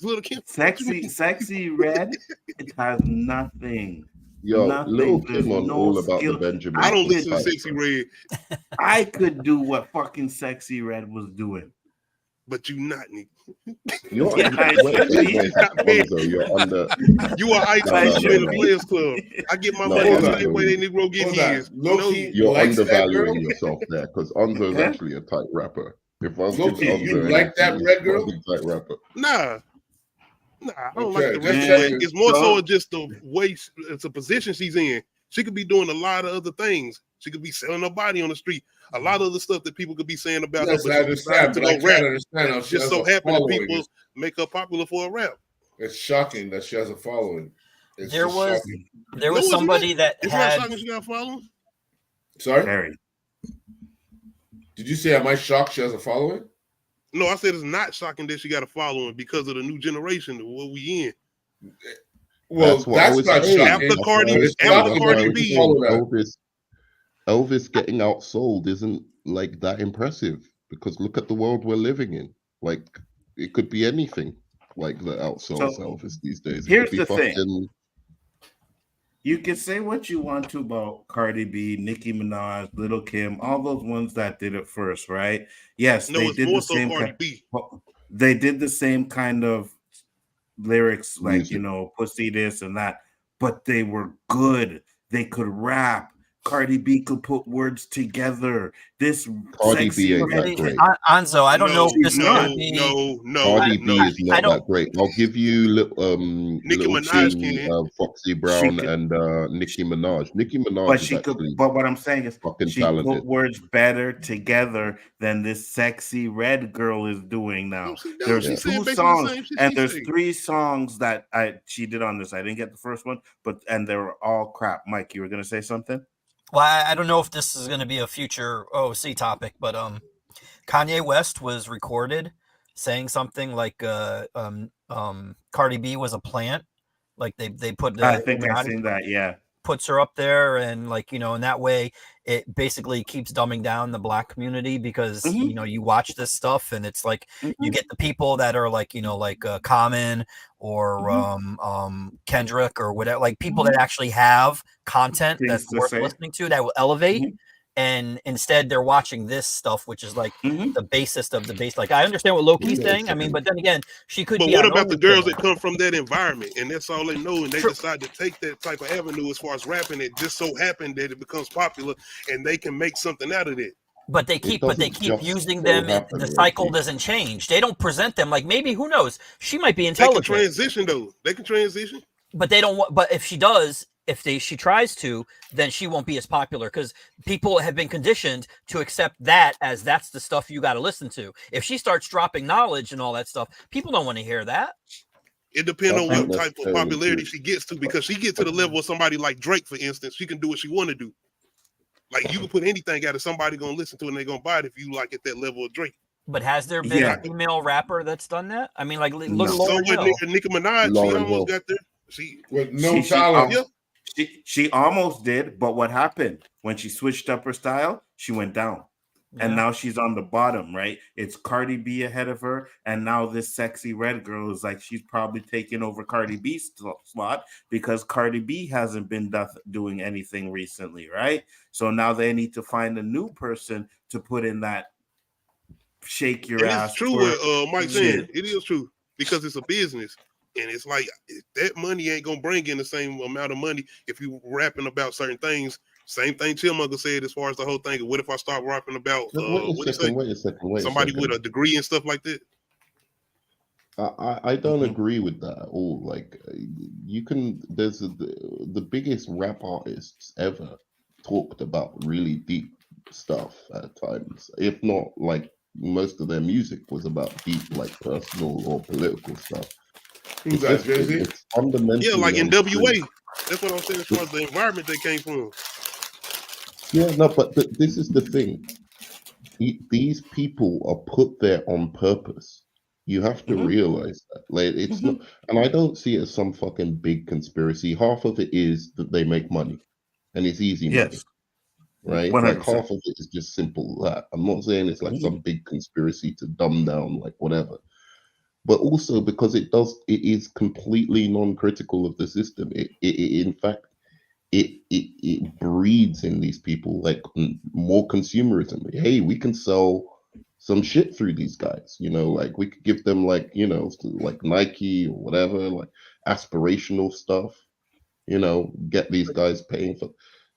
Little Kim? Sexy Red. It has nothing. Yo, nothing. Little There's Kim on no all about skill. the Benjamin. I don't listen to type. Sexy Red, I could do what fucking Sexy Red was doing. but you not, nigga. You're Yeah, you're under. You are ITV in the Players Club. I get my money the same way that Negro get his. Loki, You're likes that girl? undervaluing yourself there because Onzo's Okay. actually a tight rapper. If I was Loki, giving you Onzo like that anything, red he's girl? a tight rapper. Nah, I don't Okay, like the just rap. checking. It's more so So- just the way it's a position she's in. She could be doing a lot of other things. She could be selling her body on the street. A lot of other stuff that people could be saying about Yes, her. I But she understand, decided to but I go can't rap. understand how It's she just has so a happen that following. people make her popular for a rap. It's shocking that she has a following. It's There just was shocking. there was No, it's somebody that It's not had shocking she got a following. Sorry? Very. Did you say am I shocked she has a following? No, I said it's not shocking that she got a following because of the new generation of what we in. Well, That's what I that's was not saying. shocking. After Cardi- But it's after shocking Cardi that you B. follow that. Elvis getting outsold isn't like that impressive because look at the world we're living in. Like it could be anything like that outsells So, Elvis these days. It here's could be the thing. fucking You can say what you want to about Cardi B, Nicki Minaj, Little Kim, all those ones that did it first, right? Yes, No, they it's did more the so same Cardi kind. B. They did the same kind of lyrics, like music. pussy this and that, but they were good. They could rap. Cardi B could put words together. This Cardi Sexy B ain't Red that great. Onzo, I don't know if this is no, gonna be Cardi B is I not don't- that great. I'll give you Nicki Little Minaj Kim, can. Foxy Brown, could- and Nicki Minaj. Nicki Minaj but is she could. actually But what I'm saying is, fucking she talented. put words better together than this Sexy Red girl is doing now. No, she don't. There's She's saying two basically the songs, same shit and she there's say. 3 songs that she did on this. I didn't get the first one, and they were all crap. Mike, you were gonna say something? Well, I don't know if this is going to be a future O.O.C topic, but Kanye West was recorded saying something like Cardi B was a plant, like they put the I think I've Illuminati seen that. Yeah. puts her up there, and like in that way it basically keeps dumbing down the black community because you watch this stuff and it's like you get the people that are like Common or Kendrick or whatever, like people that actually have content Things that's to worth say. listening to that will elevate. and instead they're watching this stuff, which is like the basest of the base. Like I understand what Loki's saying. I mean, but then again, she could But be what on about the girls OnlyFans. that come from that environment and that's all they know, and they decide to take that type of avenue as far as rapping? It just so happened that it becomes popular and they can make something out of it. But they keep using them. The cycle doesn't change. They don't present them like, maybe, who knows? She might be intelligent. They can transition though. They can transition. But they don't. But if she does, she tries to, then she won't be as popular because people have been conditioned to accept that as that's the stuff you got to listen to. If she starts dropping knowledge and all that stuff, people don't want to hear that. It depends on what type of popularity she gets to, because she gets to the level of somebody like Drake, for instance, she can do what she want to do. Like, you can put anything out of somebody gonna listen to it and they're gonna buy it if you like at that level of Drake. But has there been a female rapper that's done that? I mean, like, look at Lauryn Hill. Nicki Minaj, she almost got there. She almost did, but what happened when she switched up her style? She went down. And now she's on the bottom, right? It's Cardi B ahead of her, and now this sexy red girl is like, she's probably taking over Cardi B's slot because Cardi B hasn't been doing anything recently, right? So now they need to find a new person to put in that shake your ass. It's true what Mike's saying. It is true because it's a business, and it's like that money ain't gonna bring in the same amount of money if you rapping about certain things. Same thing Chillmonger said as far as the whole thing. What if I start rapping about wait a second. Somebody with a degree and stuff like that? I don't agree with that at all. Like, you can, there's the biggest rap artists ever talked about really deep stuff at times. If not, like, most of their music was about deep, like, personal or political stuff. Who's that, Jay-Z? It's fundamentally, yeah, like in WA. That's what I'm saying as far as the environment they came from. Yeah, no, but this is the thing. These people are put there on purpose. You have to realize that. Like, it's not, and I don't see it as some fucking big conspiracy. Half of it is that they make money, and it's easy money, right? 100%. Like, half of it is just simple that. I'm not saying it's like some big conspiracy to dumb down, like, whatever. But also because it is completely non-critical of the system. In fact, it breeds in these people like more consumerism. Hey, we can sell some shit through these guys, you know, like we could give them, like, you know, like Nike or whatever, like aspirational stuff, you know, get these guys paying for.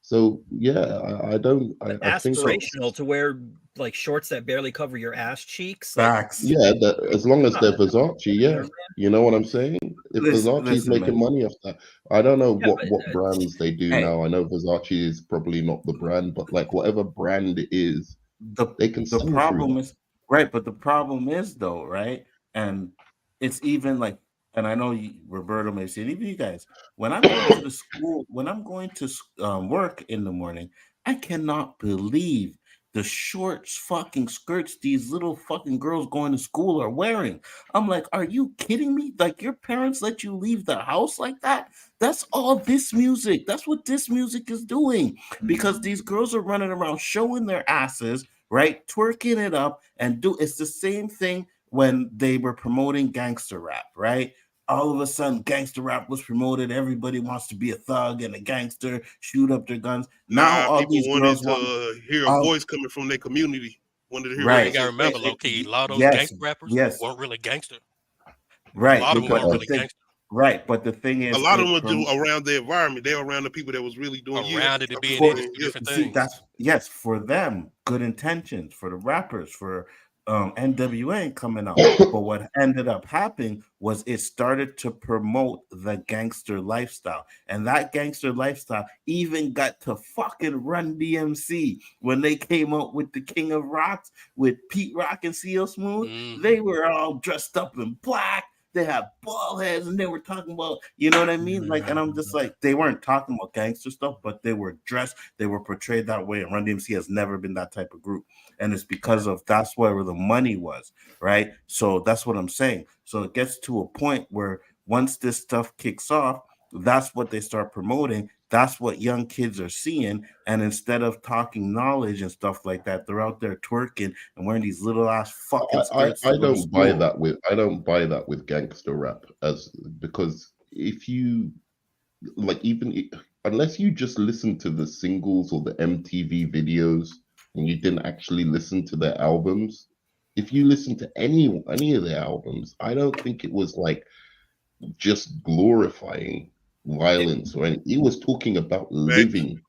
So yeah, I think aspirational to wear like shorts that barely cover your ass cheeks. Facts. Yeah, as long as they're Versace, yeah. You know what I'm saying? If Versace's making money off that, I don't know what brands they do now. I know Versace is probably not the brand, but like whatever brand it is, they can sell the problem is right, but the problem is though, right? And it's even like, and I know Roberto may say it, even you guys, when I'm going to the school, when I'm going to work in the morning, I cannot believe the short fucking skirts these little fucking girls going to school are wearing. I'm like, are you kidding me? Like, your parents let you leave the house like that? That's all this music. That's what this music is doing, because these girls are running around showing their asses, right? Twerking it up and it's the same thing when they were promoting gangster rap, right? All of a sudden, gangster rap was promoted. Everybody wants to be a thug and a gangster, shoot up their guns. Now all people these wanted girls to hear a voice coming from their community. Wanted to hear. Right. You gotta remember, low-key, a lot of those gangster rappers weren't really gangster. Right. A lot of them weren't really gangster. Right, but the thing is, a lot of them were around the environment. They were around the people that was really doing around it and being into different things. That's for them, good intentions for the rappers, for NWA coming out. But what ended up happening was it started to promote the gangster lifestyle, and that gangster lifestyle even got to fucking Run DMC when they came up with the King of Rocks with Pete Rock and CL Smooth. They were all dressed up in black. They had bald heads, and they were talking about, you know what I mean? Like, and I'm just like, they weren't talking about gangster stuff, but they were dressed, they were portrayed that way. And Run DMC has never been that type of group. And it's because of that's where the money was, right? So that's what I'm saying. So it gets to a point where once this stuff kicks off, that's what they start promoting. That's what young kids are seeing. And instead of talking knowledge and stuff like that, they're out there twerking and wearing these little ass fucking skirts. I don't buy that with gangster rap, because if you like, even unless you just listen to the singles or the MTV videos and you didn't actually listen to their albums, if you listen to any of their albums, I don't think it was like just glorifying violence or anything. It was talking about Facts. living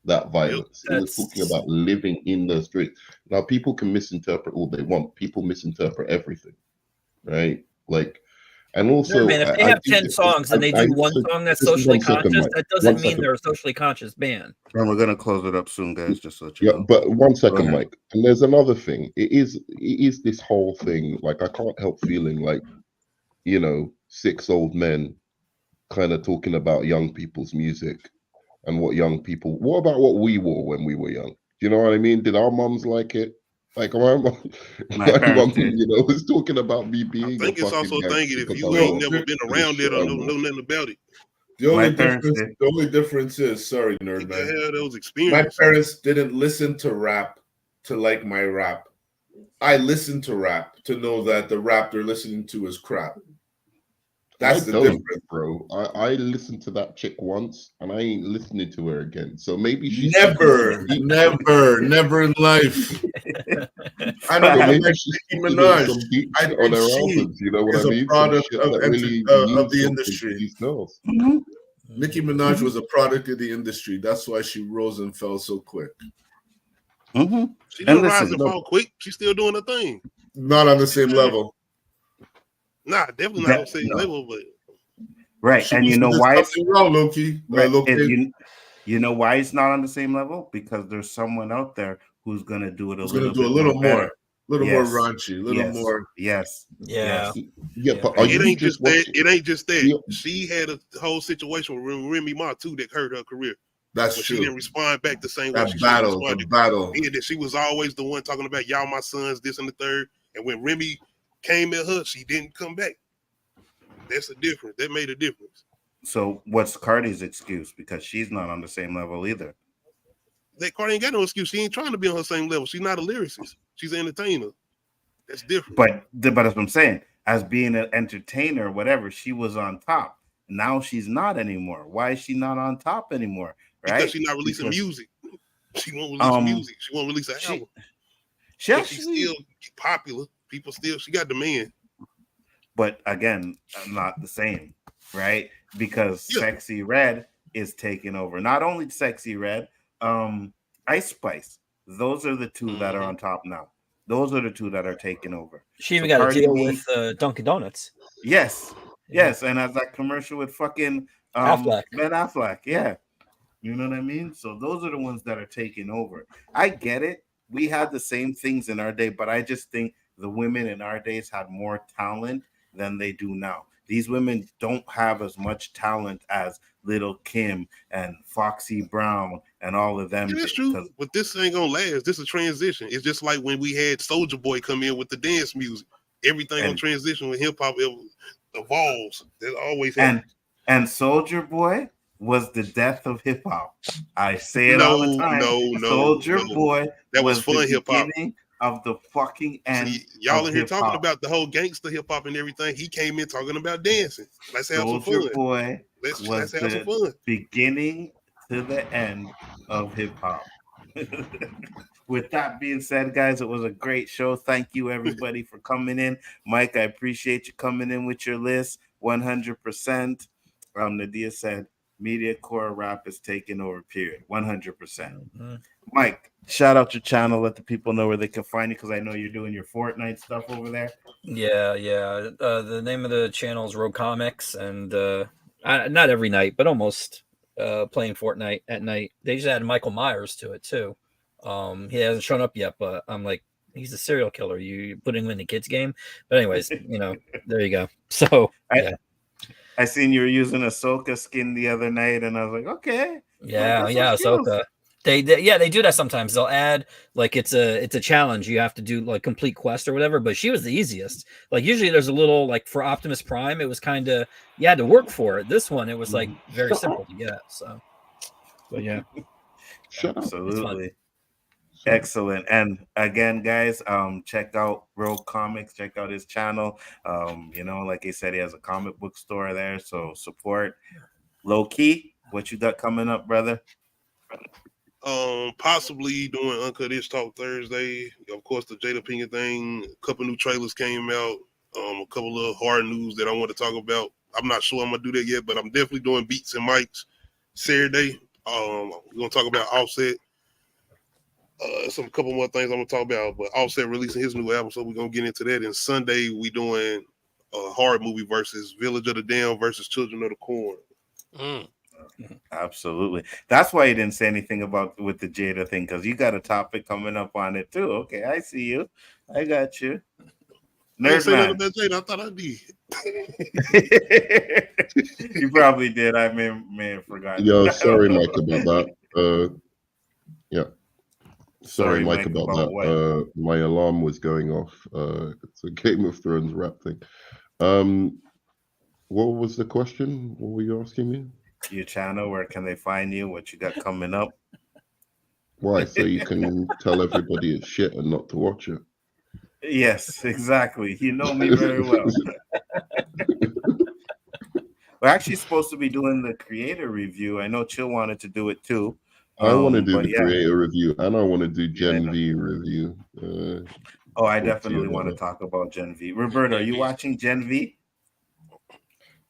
that violence. It was talking about living in the streets. Now, people can misinterpret all they want. People misinterpret everything, right? Like, and also, man, if they have 10 songs and they do one so song that's just socially one second, conscious, Mike. that One doesn't mean second. they're a socially conscious band. And we're gonna close it up soon, guys. Just so you Yeah, know. but one Go second, ahead. Mike. And there's another thing. It is this whole thing. Like, I can't help feeling like, 6 old men kind of talking about young people's music and what young people. What about what we wore when we were young? Do you know what I mean? Did our mums like it? Like my mom, My my parents mom, did. was talking about me I being a think it's fucking also a thing gangster if because you I ain't wore No, never been the around shit it or I know wore. nothing about it. My parents did. The only difference is, sorry, You nerd gotta man. have those My experiences. parents didn't listen to rap to like my rap. I listened to rap to know that the rap they're listening to is crap. That's the don't, difference. bro. I listened to that chick once and I ain't listening to her again. So maybe she's speaking Never, some deep never, never in life. I don't So even maybe like she's Nicki speaking on Minaj. some deep I shit on think her she albums. You know what I is a mean? Some product shit of that really of means the something to industry. these girls. Nicki Minaj was a product of the industry. That's why she rose and fell so quick. She And didn't rise listen, and fall quick. She's still doing her thing. Not on the same level. Nah, definitely not on the same no. level, but Right, She and you did know why? something wrong, Loki. Right, Loki. you know why it's not on the same level? Because there's someone out there who's gonna do it a Who's gonna little do a bit little more more, better. little more Yes, raunchy, little yes, more. yes, Yeah. yes. Yeah, but are And it you ain't just that. watching? It ain't just that. Yeah, She had a whole situation with Remy Ma too that hurt her career. That's When true. she didn't respond back the same way That she should have battle, the responded. battle. And that she was always the one talking about y'all my sons, this and the third. And when Remy came at her, she didn't come back. That's a difference. That made a difference. So what's Cardi's excuse? Because she's not on the same level either. That Cardi ain't got no excuse. She ain't trying to be on her same level. She's not a lyricist. She's an entertainer. That's different. But that's what I'm saying. As being an entertainer, whatever, she was on top. Now she's not anymore. Why is she not on top anymore? Right? Because she's not releasing music. She won't release music. She won't release an album. She but actually, she's still popular. People still, she got demand. But again, not the same, right? Because Sexy Red is taking over. Not only Sexy Red, Ice Spice. Those are the two that are on top now. Those are the two that are taking over. She even got a deal with Dunkin' Donuts. Yes, yes, and as that commercial with fucking Affleck. Ben Affleck, yeah. You know what I mean? So those are the ones that are taking over. I get it. We had the same things in our day, but I just think the women in our days had more talent than they do now. These women don't have as much talent as Little Kim and Foxy Brown and all of them. Yeah, that's true. But this ain't gonna last. This is a transition. It's just like when we had Soldier Boy come in with the dance music. Everything on transition with hip hop evolves. That always happens. And Soldier Boy was the death of hip hop. I say it all the time. Soldier Boy that was fun hip hop. Of the fucking end. See, y'all in here hip-hop. talking about the whole gangster hip hop and everything. He came in talking about dancing. Let's have some fun. Soldier Boy let's was have some the fun. beginning to the end of hip hop. With that being said, guys, it was a great show. Thank you, everybody, for coming in. Mike, I appreciate you coming in with your list 100%. Nadia said, Media Core Rap is taking over, period. 100%. Mm-hmm. Mike, shout out your channel. Let the people know where they can find you, because I know you're doing your Fortnite stuff over there. Yeah. The name of the channel is Rogue Comics, and not every night, but almost playing Fortnite at night. They just added Michael Myers to it, too. He hasn't shown up yet, but I'm like, he's a serial killer. You putting him in the kids game. But anyways, there you go. So I seen you were using Ahsoka skin the other night, and I was like, okay. Yeah, Ahsoka. They do that sometimes. They'll add like it's a challenge. You have to do like complete quest or whatever. But she was the easiest. Like usually there's a little like for Optimus Prime, it was kind of you had to work for it. This one it was like very simple to get. So, but yeah, absolutely. Excellent. And again, guys, check out Rogue Comics, check out his channel. Like he said, he has a comic book store there, so support. Low key, What you got coming up, brother? Possibly doing Uncut Ish Talk Thursday. Of course, the Jada Pinkett thing. A couple new trailers came out. A couple of hard news that I want to talk about. I'm not sure I'm gonna do that yet, but I'm definitely doing Beats and Mics Saturday. We're gonna talk about Offset. Some couple more things I'm gonna talk about, but Offset releasing his new album, so we're gonna get into that. And Sunday we doing a horror movie versus Village of the Damned versus Children of the Corn. Absolutely. That's why you didn't say anything about with the Jada thing, because you got a topic coming up on it too. Okay, I see you. I got you. I didn't say Nerdman. nothing about Jada. I thought I did. You probably did. I may have forgotten. Yo, sorry, Mike, about that. Yeah. Sorry, Mike, about that. My alarm was going off. It's a Game of Thrones rap thing. What was the question? What were you asking me? Your channel, where can they find you? What you got coming up? Why? So you can tell everybody it's shit and not to watch it. Yes, exactly. You know me very well. We're actually supposed to be doing the creator review. I know Chill wanted to do it too. I want to do the creator review, and I want to do Gen V review. I definitely want to talk about Gen V. Roberto, are you watching Gen V?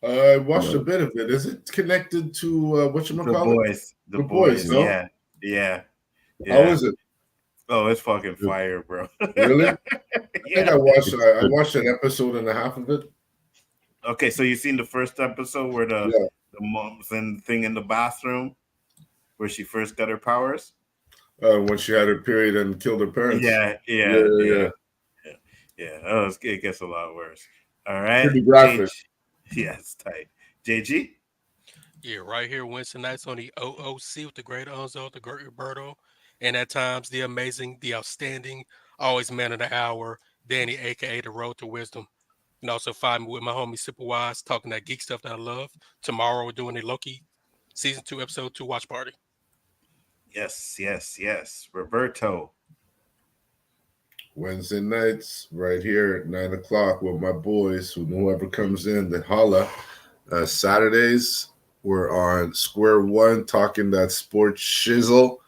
I watched a bit of it. Is it connected to whatchamacallit? The boys. No? Yeah. How is it? Oh, it's fucking fire, bro. Really? I think I watched an episode and a half of it. Okay, so you seen the first episode where the mom's thing in the bathroom where she first got her powers? When she had her period and killed her parents. Yeah. Oh, it gets a lot worse. All right. Pretty graphic. Yes, tight. JG? Yeah, right here Wednesday nights on the O.O.C. with the great Unzo, the great Roberto, and at times the amazing, the outstanding, always man of the hour, Danny, aka the Road to Wisdom. You can also find me with my homie Super Wise talking that geek stuff that I love. Tomorrow we're doing a Loki season 2 episode 2 watch party. Yes. Roberto. Wednesday nights, right here at 9 o'clock with my boys, whoever comes in, they holla. Saturdays, we're on Square One talking that sports shizzle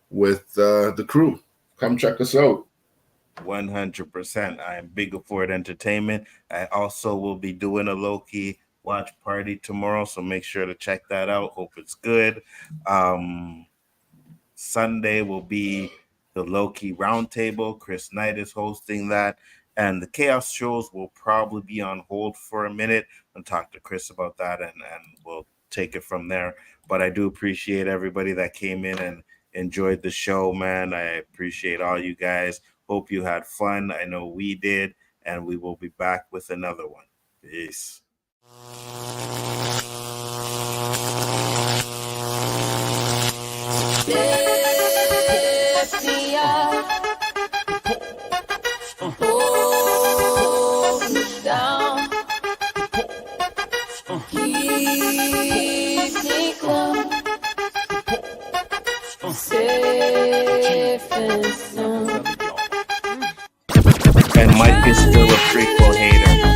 with the crew. Come check us out. 100%. I am Big Ford Entertainment. I also will be doing a low-key watch party tomorrow, so make sure to check that out. Hope it's good. Sunday will be the low-key roundtable. Chris Knight is hosting that, and the Chaos shows will probably be on hold for a minute. I'll talk to Chris about that, and we'll take it from there. But I do appreciate everybody that came in and enjoyed the show, man. I appreciate all you guys. Hope you had fun. I know we did, and we will be back with another one. Peace. Lift me up, hold me down, keep me close, safe and sound. And Mike is still a prequel hater.